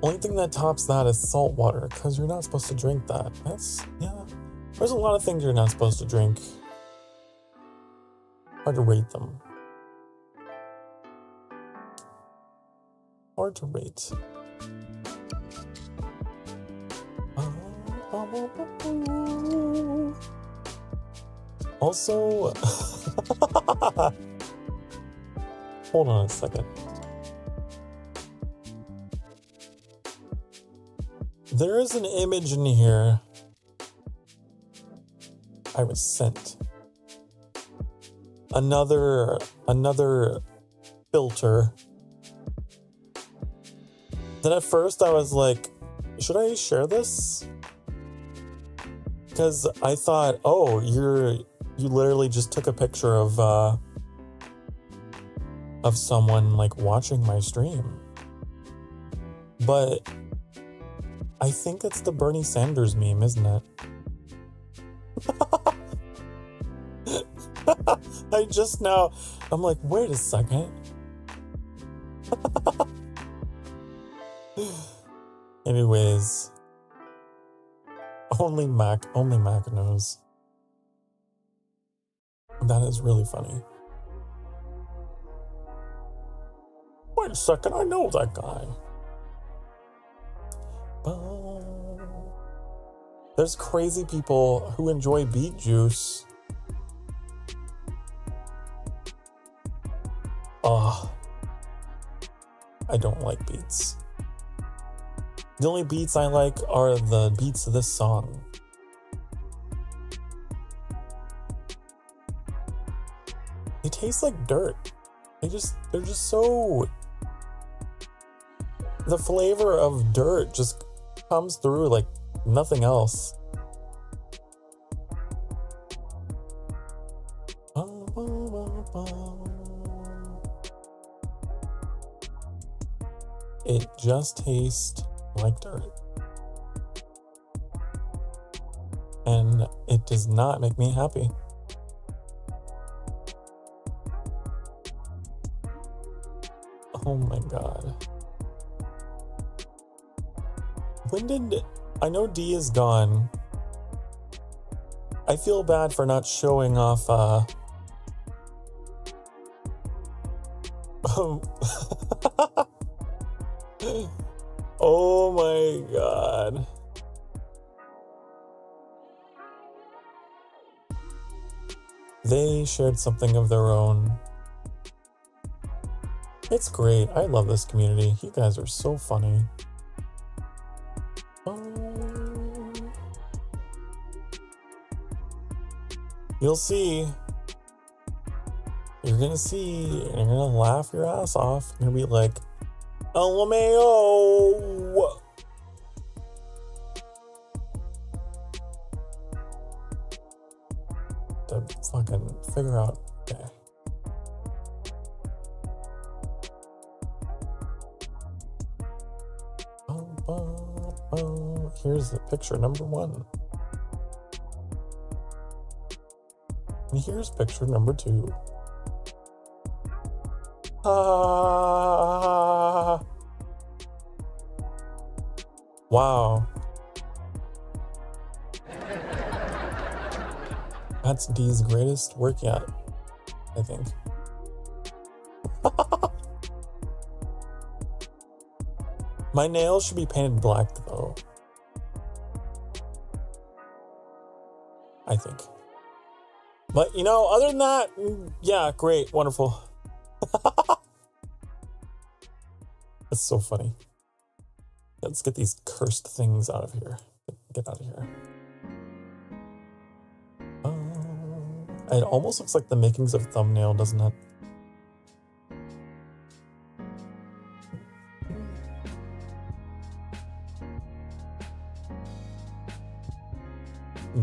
Only thing that tops that is salt water, because you're not supposed to drink that. There's a lot of things you're not supposed to drink. Hard to rate them. Hard to rate. Also, hold on a second. There is an image in here I was sent. Another filter. Then at first I was like, should I share this? Because I thought, oh, you literally just took a picture of someone like watching my stream. But I think it's the Bernie Sanders meme, isn't it? I just now, I'm like, wait a second. Anyways, only Mac knows. That is really funny. Wait a second, I know that guy. There's crazy people who enjoy beet juice. I don't like beats. The only beats I like are the beats of this song. They taste like dirt. They're just so... The flavor of dirt just comes through like nothing else. It just tastes like dirt. And it does not make me happy. Oh my god. I know D is gone. I feel bad for not showing off oh my god. They shared something of their own. It's great. I love this community. You guys are so funny. You'll see. You're gonna see. And you're gonna laugh your ass off. You're gonna be like, LMAO! To fucking figure out. Okay. Here's the picture number 1. And here's picture number 2. Wow. That's D's greatest work yet, I think. My nails should be painted black though. I think. But you know, other than that, yeah, great, wonderful. That's so funny. Let's get these cursed things out of here. Get out of here. It almost looks like the makings of thumbnail, doesn't it?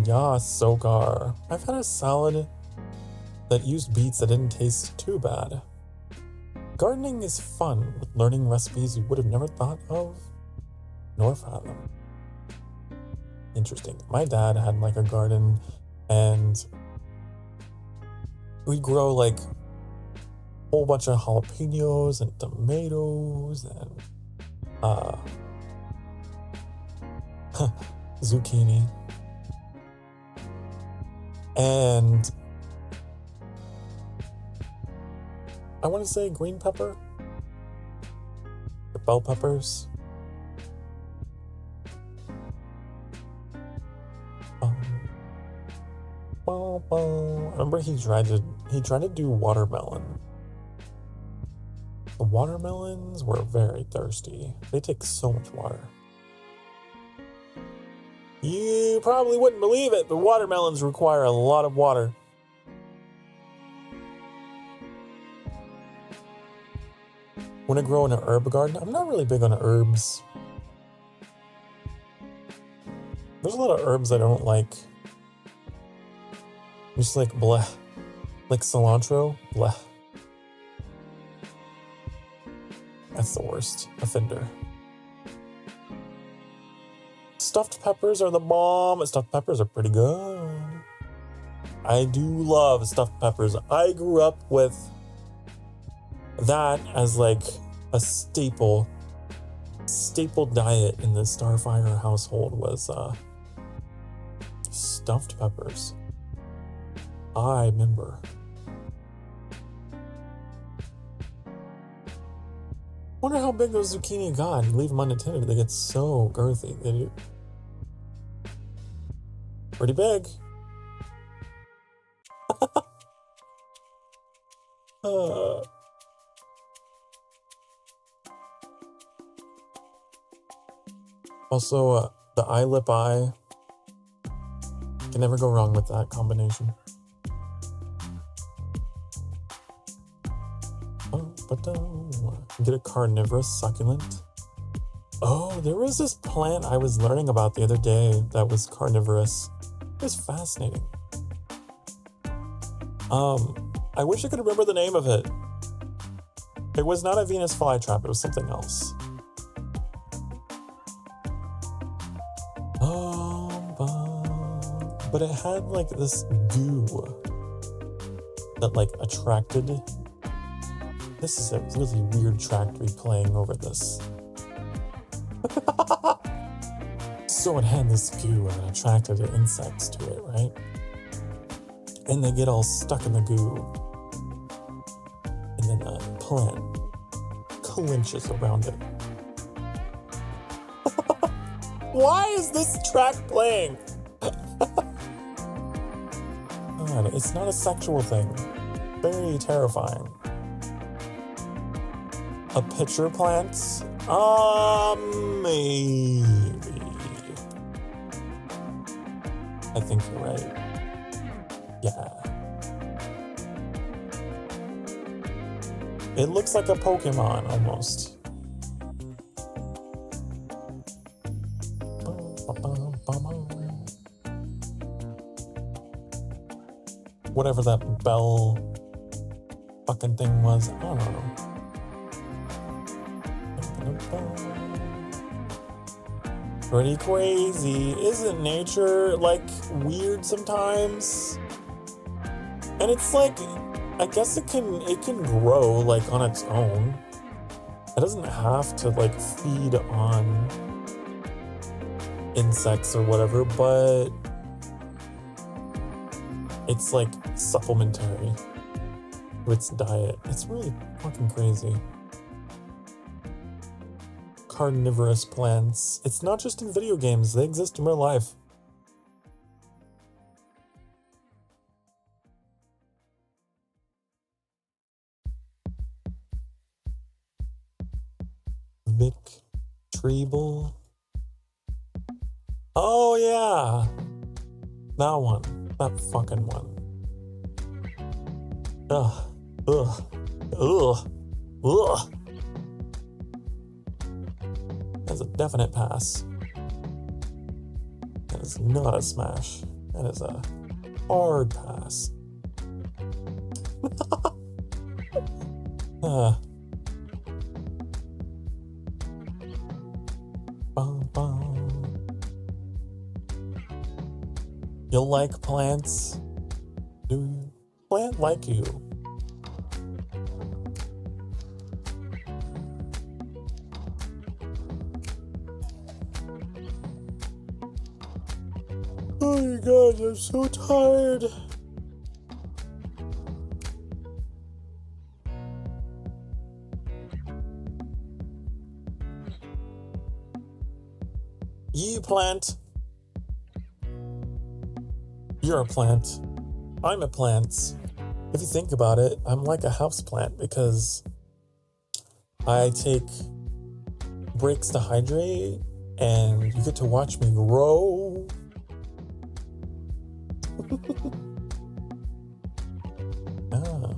Yeah, Sokar. I've had a salad that used beets that didn't taste too bad. Gardening is fun, with learning recipes you would have never thought of nor fathomed. Interesting. My dad had like a garden and we'd grow like a whole bunch of jalapenos and tomatoes and zucchini. And I want to say green pepper or bell peppers. I remember he tried to do watermelon. The watermelons were very thirsty. They take so much water. You probably wouldn't believe it, but watermelons require a lot of water. Want to grow in an herb garden? I'm not really big on herbs. There's a lot of herbs I don't like. Just like bleh. Like cilantro, bleh. That's the worst offender. Stuffed peppers are the bomb. Stuffed peppers are pretty good. I do love stuffed peppers. I grew up with that as like a staple diet in the Starfire household was stuffed peppers. I remember. Wonder how big those zucchini got. You leave them unattended, they get so girthy. They do. Pretty big. Also, the eye lip eye. Can never go wrong with that combination. Get a carnivorous succulent. Oh, there was this plant I was learning about the other day that was carnivorous. It was fascinating. I wish I could remember the name of it. It was not a Venus flytrap, it was something else. But it had like this goo that like attracted. This is a really weird track to be playing over this. So it had this goo and it attracted the insects to it, right? And they get all stuck in the goo. And then the plant clinches around it. Why is this track playing? God, it's not a sexual thing. Very terrifying. A pitcher plant? Maybe. I think you're right. Yeah. It looks like a Pokemon almost. Whatever that bell fucking thing was, I don't know. Pretty crazy. Isn't nature like weird sometimes? And it's like, I guess it can grow like on its own. It doesn't have to like feed on insects or whatever, but it's like supplementary to its diet. It's really fucking crazy. Carnivorous plants. It's not just in video games, they exist in real life. Vtuber. Oh yeah. That one. That fucking one. Ugh. That's a definite pass. That is not a smash. That is a hard pass. You like plants? Do you? Plant like you. Oh my god, I'm so tired. You plant. You're a plant. I'm a plant. If you think about it, I'm like a house plant because I take breaks to hydrate and you get to watch me grow. Ah.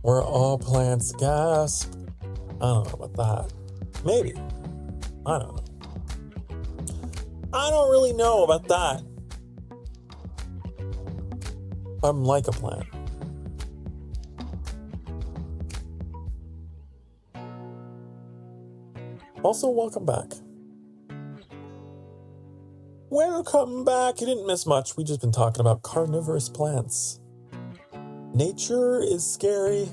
We're all plants, gasp. I don't know about that. Maybe. I don't know. I don't really know about that. I'm like a plant. Also, welcome back. Welcome back. You didn't miss much. We just been talking about carnivorous plants. Nature is scary.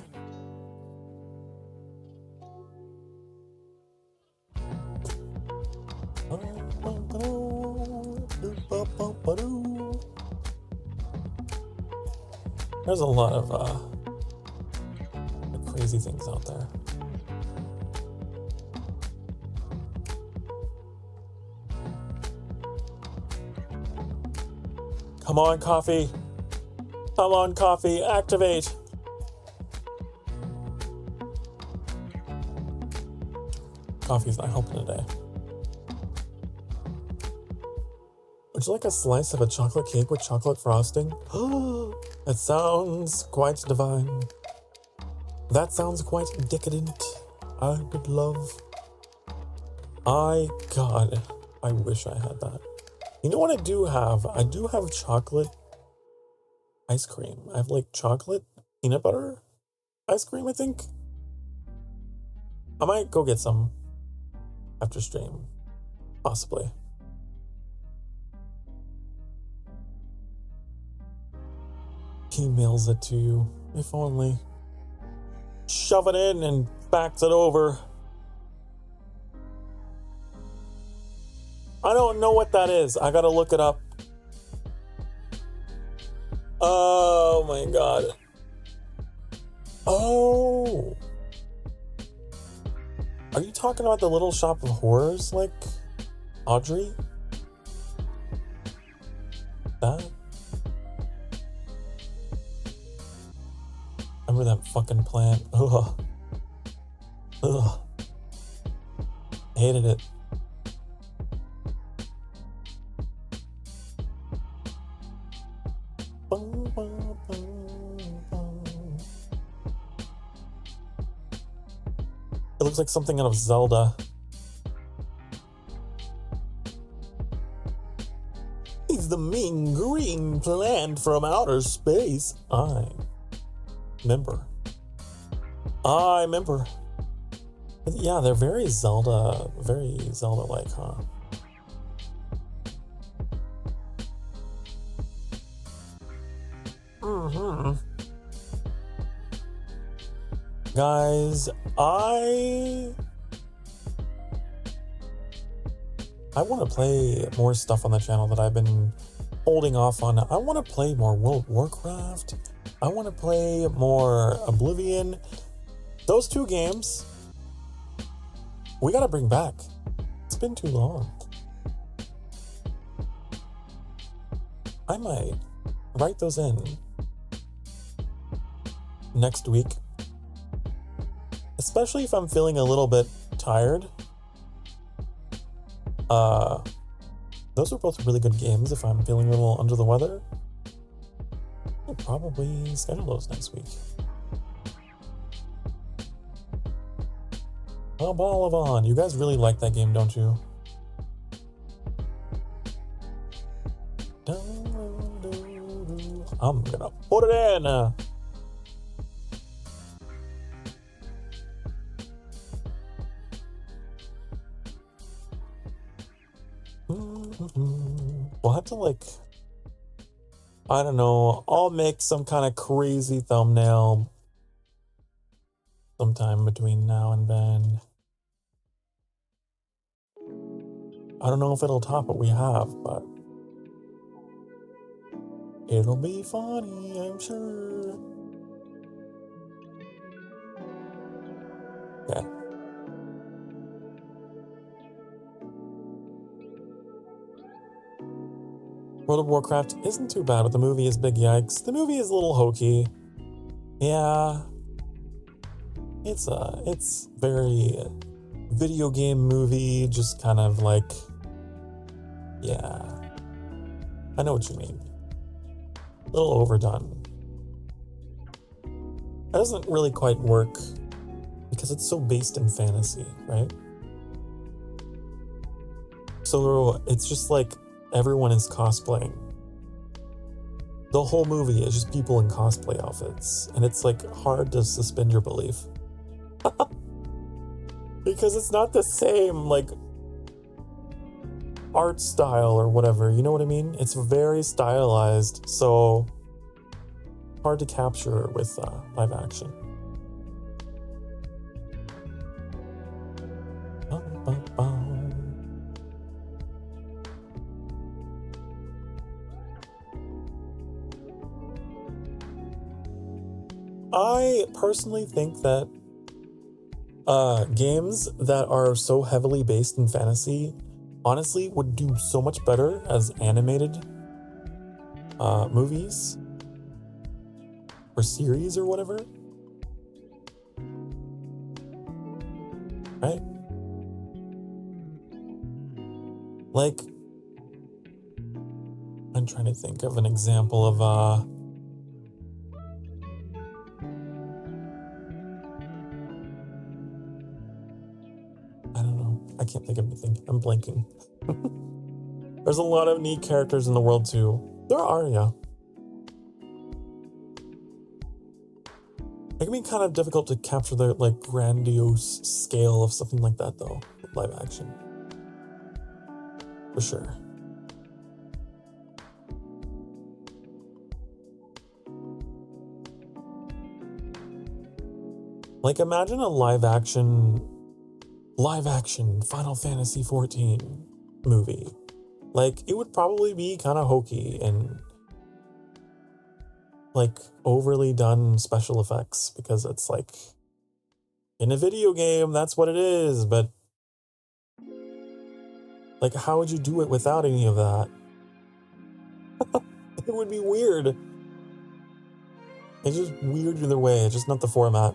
There's a lot of crazy things out there. Come on, coffee. Come on, coffee. Activate. Coffee's not helping today. Would you like a slice of a chocolate cake with chocolate frosting? That sounds quite divine. That sounds quite decadent. I would love. God, I wish I had that. You know what I do have? I do have chocolate ice cream. I have like chocolate peanut butter ice cream, I think. I might go get some after stream. Possibly. He mails it to you. If only. Shove it in and fax it over. I don't know what that is. I gotta look it up. Oh my god. Oh. Are you talking about the Little Shop of Horrors, like Audrey? That? Remember that fucking plant? Ugh. Ugh. Hated it. It looks like something out of Zelda. He's the mean green plant from outer space. I remember. Yeah, they're very Zelda-like, huh? Mm-hmm. Guys, I want to play more stuff on the channel that I've been holding off on. I want to play more World of Warcraft. I want to play more Oblivion. Those two games, we got to bring back. It's been too long. I might write those in next week. Especially if I'm feeling a little bit tired. Those are both really good games if I'm feeling a little under the weather. I'll probably schedule those next week. Oh, Ball of On. You guys really like that game, don't you? I'm gonna put it in. We'll have to, like, I don't know, I'll make some kind of crazy thumbnail sometime between now and then. I don't know if it'll top what we have, but it'll be funny, I'm sure. Okay. World of Warcraft isn't too bad, but the movie is big yikes. The movie is a little hokey. Yeah. It's very video game movie, just kind of like Yeah. I know what you mean. A little overdone. That doesn't really quite work because it's so based in fantasy, right? So it's just like everyone is cosplaying. The whole movie is just people in cosplay outfits, and it's like hard to suspend your belief. Because it's not the same, like, art style or whatever, you know what I mean? It's very stylized, so hard to capture with live action. I personally think that games that are so heavily based in fantasy honestly would do so much better as animated movies or series or whatever. Right? Like, I'm trying to think of an example of I don't know. I can't think of anything. I'm blanking. There's a lot of neat characters in the world too. There are, yeah. It can be kind of difficult to capture the like grandiose scale of something like that though, with live action. For sure. Like imagine a live action Final Fantasy 14 movie. Like it would probably be kind of hokey and like overly done special effects because it's like in a video game, that's what it is, but like how would you do it without any of that? It would be weird. It's just weird either way, it's just not the format.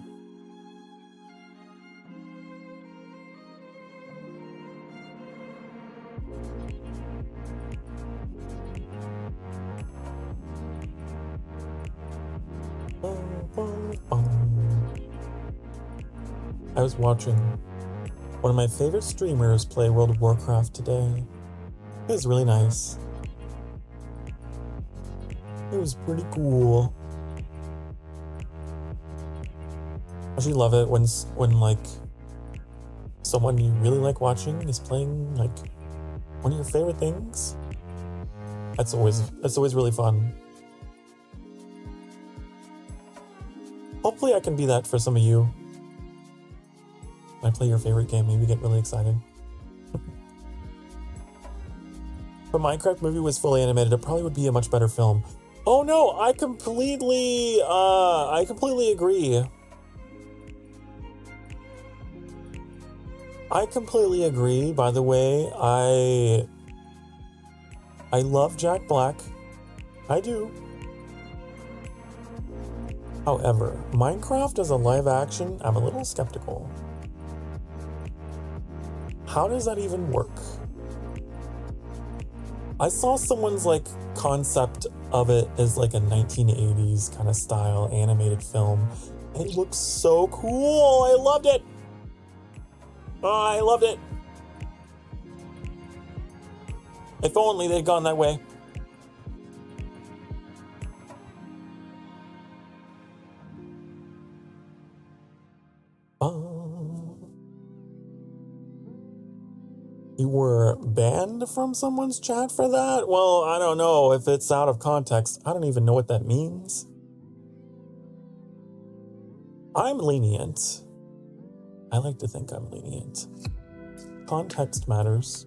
I was watching one of my favorite streamers play World of Warcraft today. It was really nice. It was pretty cool. I actually love it when like someone you really like watching is playing like one of your favorite things. That's always really fun. Hopefully I can be that for some of you. When I play your favorite game, maybe get really excited. If a Minecraft movie was fully animated, it probably would be a much better film. Oh no, I completely agree. I completely agree, by the way. I love Jack Black. I do. However, Minecraft as a live action, I'm a little skeptical. How does that even work? I saw someone's like concept of it as like a 1980s kind of style animated film. It looks so cool. I loved it. Oh, I loved it. If only they'd gone that way. You were banned from someone's chat for that? Well, I don't know if it's out of context. I don't even know what that means. I'm lenient. I like to think I'm lenient. Context matters.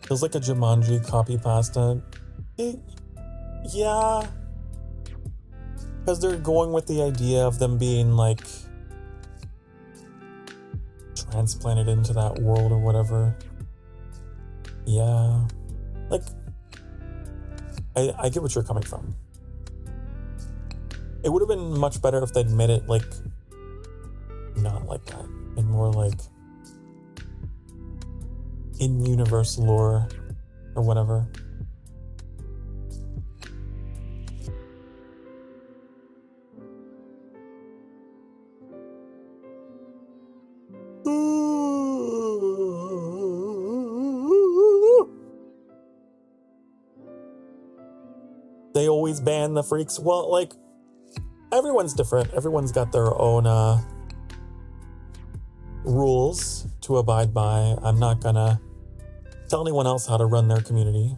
Feels like a Jumanji copy pasta. Yeah. Because they're going with the idea of them being like transplanted into that world or whatever. Yeah. Like, I get what you're coming from. It would have been much better if they'd made it like not like that and more like in universe lore or whatever. They always ban the freaks. Well, like, everyone's different. Everyone's got their own rules to abide by. I'm not gonna tell anyone else how to run their community.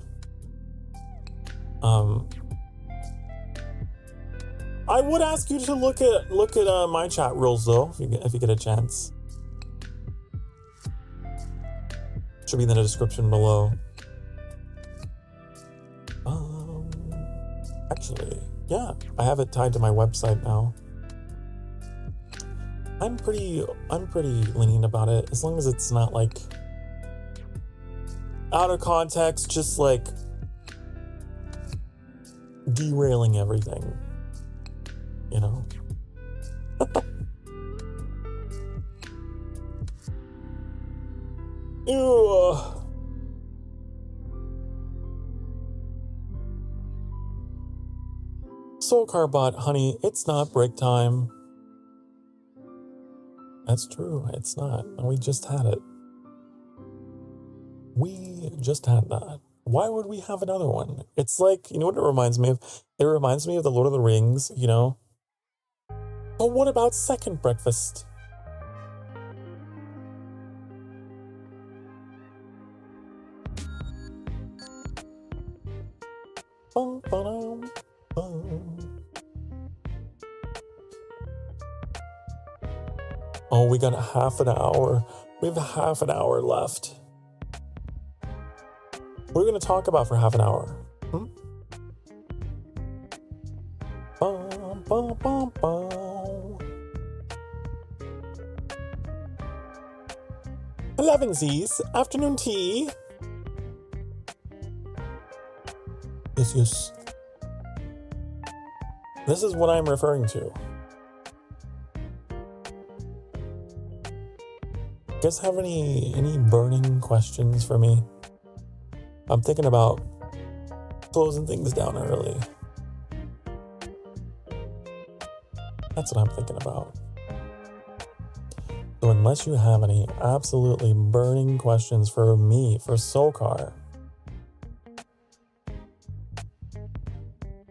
I would ask you to look at my chat rules though, if you get a chance. Should be in the description below. Actually, yeah, I have it tied to my website now. I'm pretty lenient about it, as long as it's not like out of context, just like derailing everything, you know? Ew. Sokar bot, honey, it's not break time. That's true, it's not. We just had it. We just had that. Why would we have another one? It's like, you know what it reminds me of? It reminds me of the Lord of the Rings, you know? But what about second breakfast? Bum, ba-dum, bum. Oh, we got half an hour. We have half an hour left. What are we going to talk about for half an hour? Bum, bum, bum, bum. 11sies, afternoon tea. Yes. This is what I'm referring to. You guys have any burning questions for me? I'm thinking about closing things down early. That's what I'm thinking about. So unless you have any absolutely burning questions for me, for Sokar,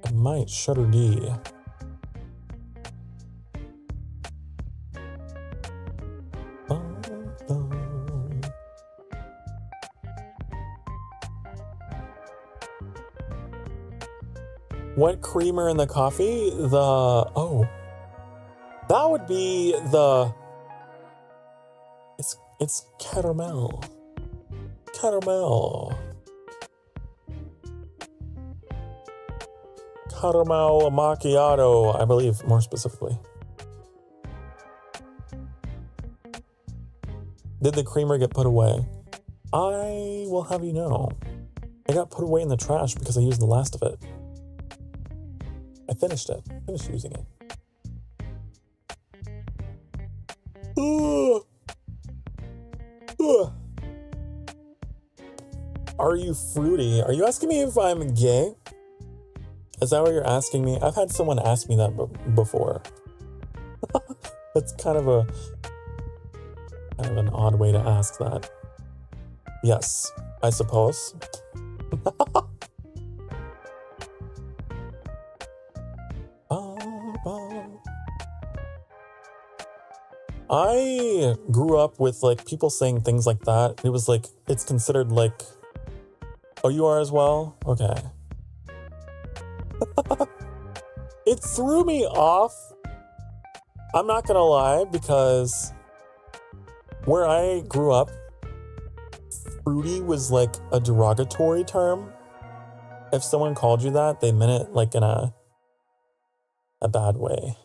I might shutter D. What creamer in the coffee? That would be the... It's caramel. Caramel macchiato, I believe, more specifically. Did the creamer get put away? I will have you know, it got put away in the trash because I used the last of it. I finished using it. Are you fruity? Are you asking me if I'm gay? Is that what you're asking me? I've had someone ask me that before. That's kind of an odd way to ask that. Yes, I suppose. I grew up with like people saying things like that. It was like, it's considered like, oh, you are as well? Okay. It threw me off. I'm not gonna lie, because where I grew up, fruity was like a derogatory term. If someone called you that, they meant it like in a bad way.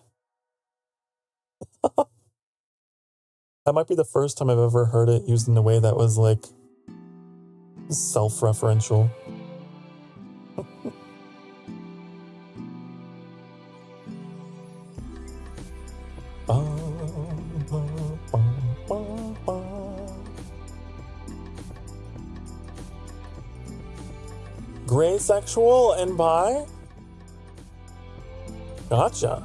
That might be the first time I've ever heard it used in a way that was like self-referential. Gray sexual and bi? Gotcha.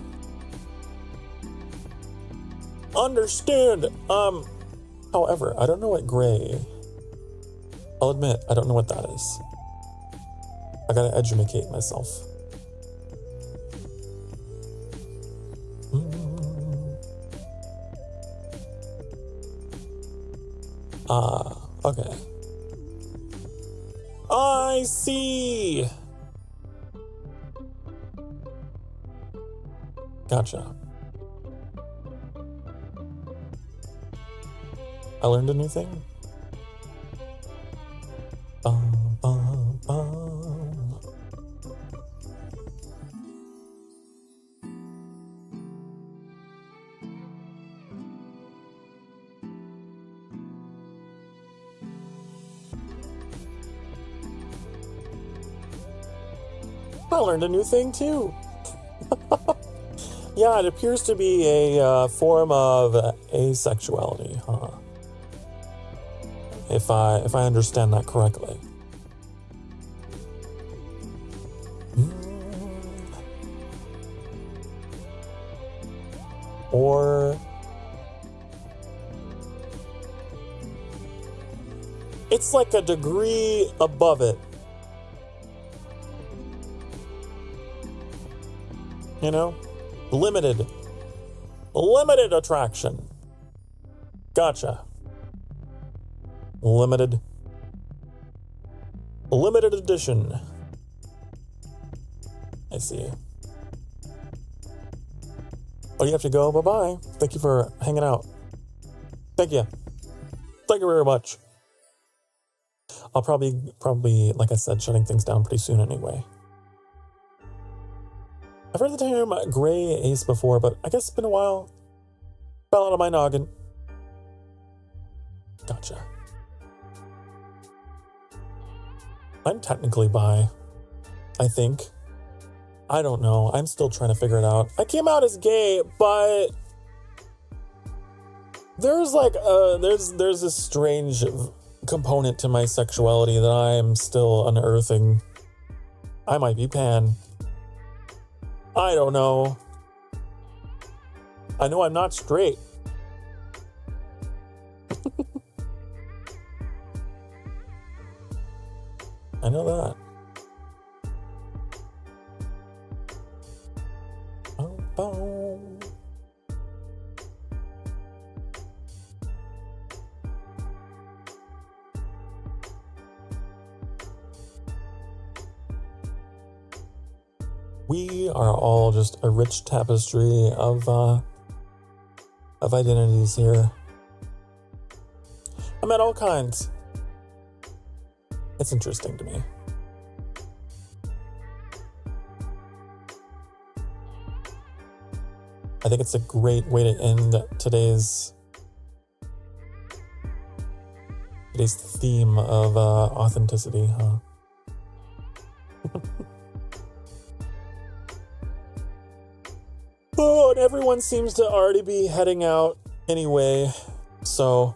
Understood. However, I don't know what gray. I'll admit, I don't know what that is. I gotta educate myself. Okay. I see. Gotcha. I learned a new thing. Bum, bum, bum. I learned a new thing too. Yeah, it appears to be a form of asexuality, huh? If I understand that correctly. Or it's like a degree above it. You know? Limited attraction. Gotcha. Limited edition. I see. Oh, you have to go? Bye-bye. Thank you for hanging out. Thank you. Thank you very much. I'll probably, like I said, shutting things down pretty soon anyway. I've heard the term gray ace before, but I guess it's been a while. Fell out of my noggin. Gotcha. I'm technically bi, I think. I don't know. I'm still trying to figure it out. I came out as gay, but there's like there's this strange component to my sexuality that I'm still unearthing. I might be pan. I don't know. I know I'm not straight. I know that. Oh. We are all just a rich tapestry of identities here. I met all kinds. It's interesting to me. I think it's a great way to end today's theme of authenticity, huh? Oh, and everyone seems to already be heading out anyway, so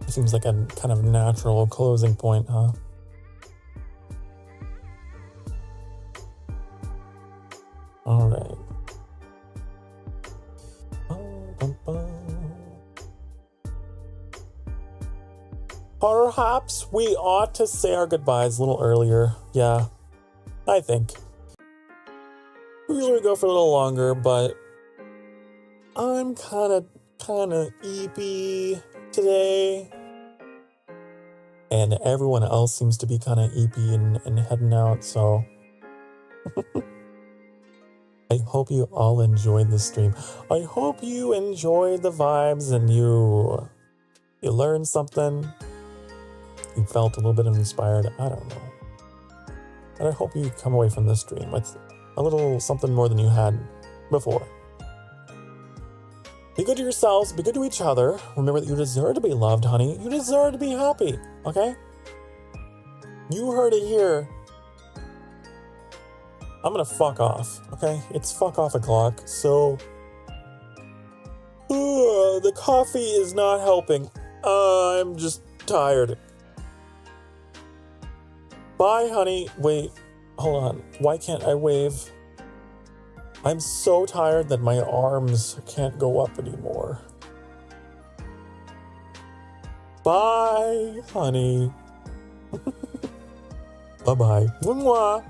it seems like a kind of natural closing point, huh? All right. Perhaps we ought to say our goodbyes a little earlier. Yeah, I think. We usually go for a little longer, but I'm kind of eepy today. And everyone else seems to be kind of eepy and heading out, so I hope you all enjoyed this stream. I hope you enjoyed the vibes and you learned something. You felt a little bit inspired. I don't know. And I hope you come away from this stream with a little something more than you had before. Be good to yourselves. Be good to each other. Remember that you deserve to be loved, honey. You deserve to be happy, okay? You heard it here. I'm gonna fuck off, okay? It's fuck off o'clock, so... the coffee is not helping. I'm just tired. Bye, honey. Wait, hold on. Why can't I wave? I'm so tired that my arms can't go up anymore. Bye, honey. Bye-bye. Mwah.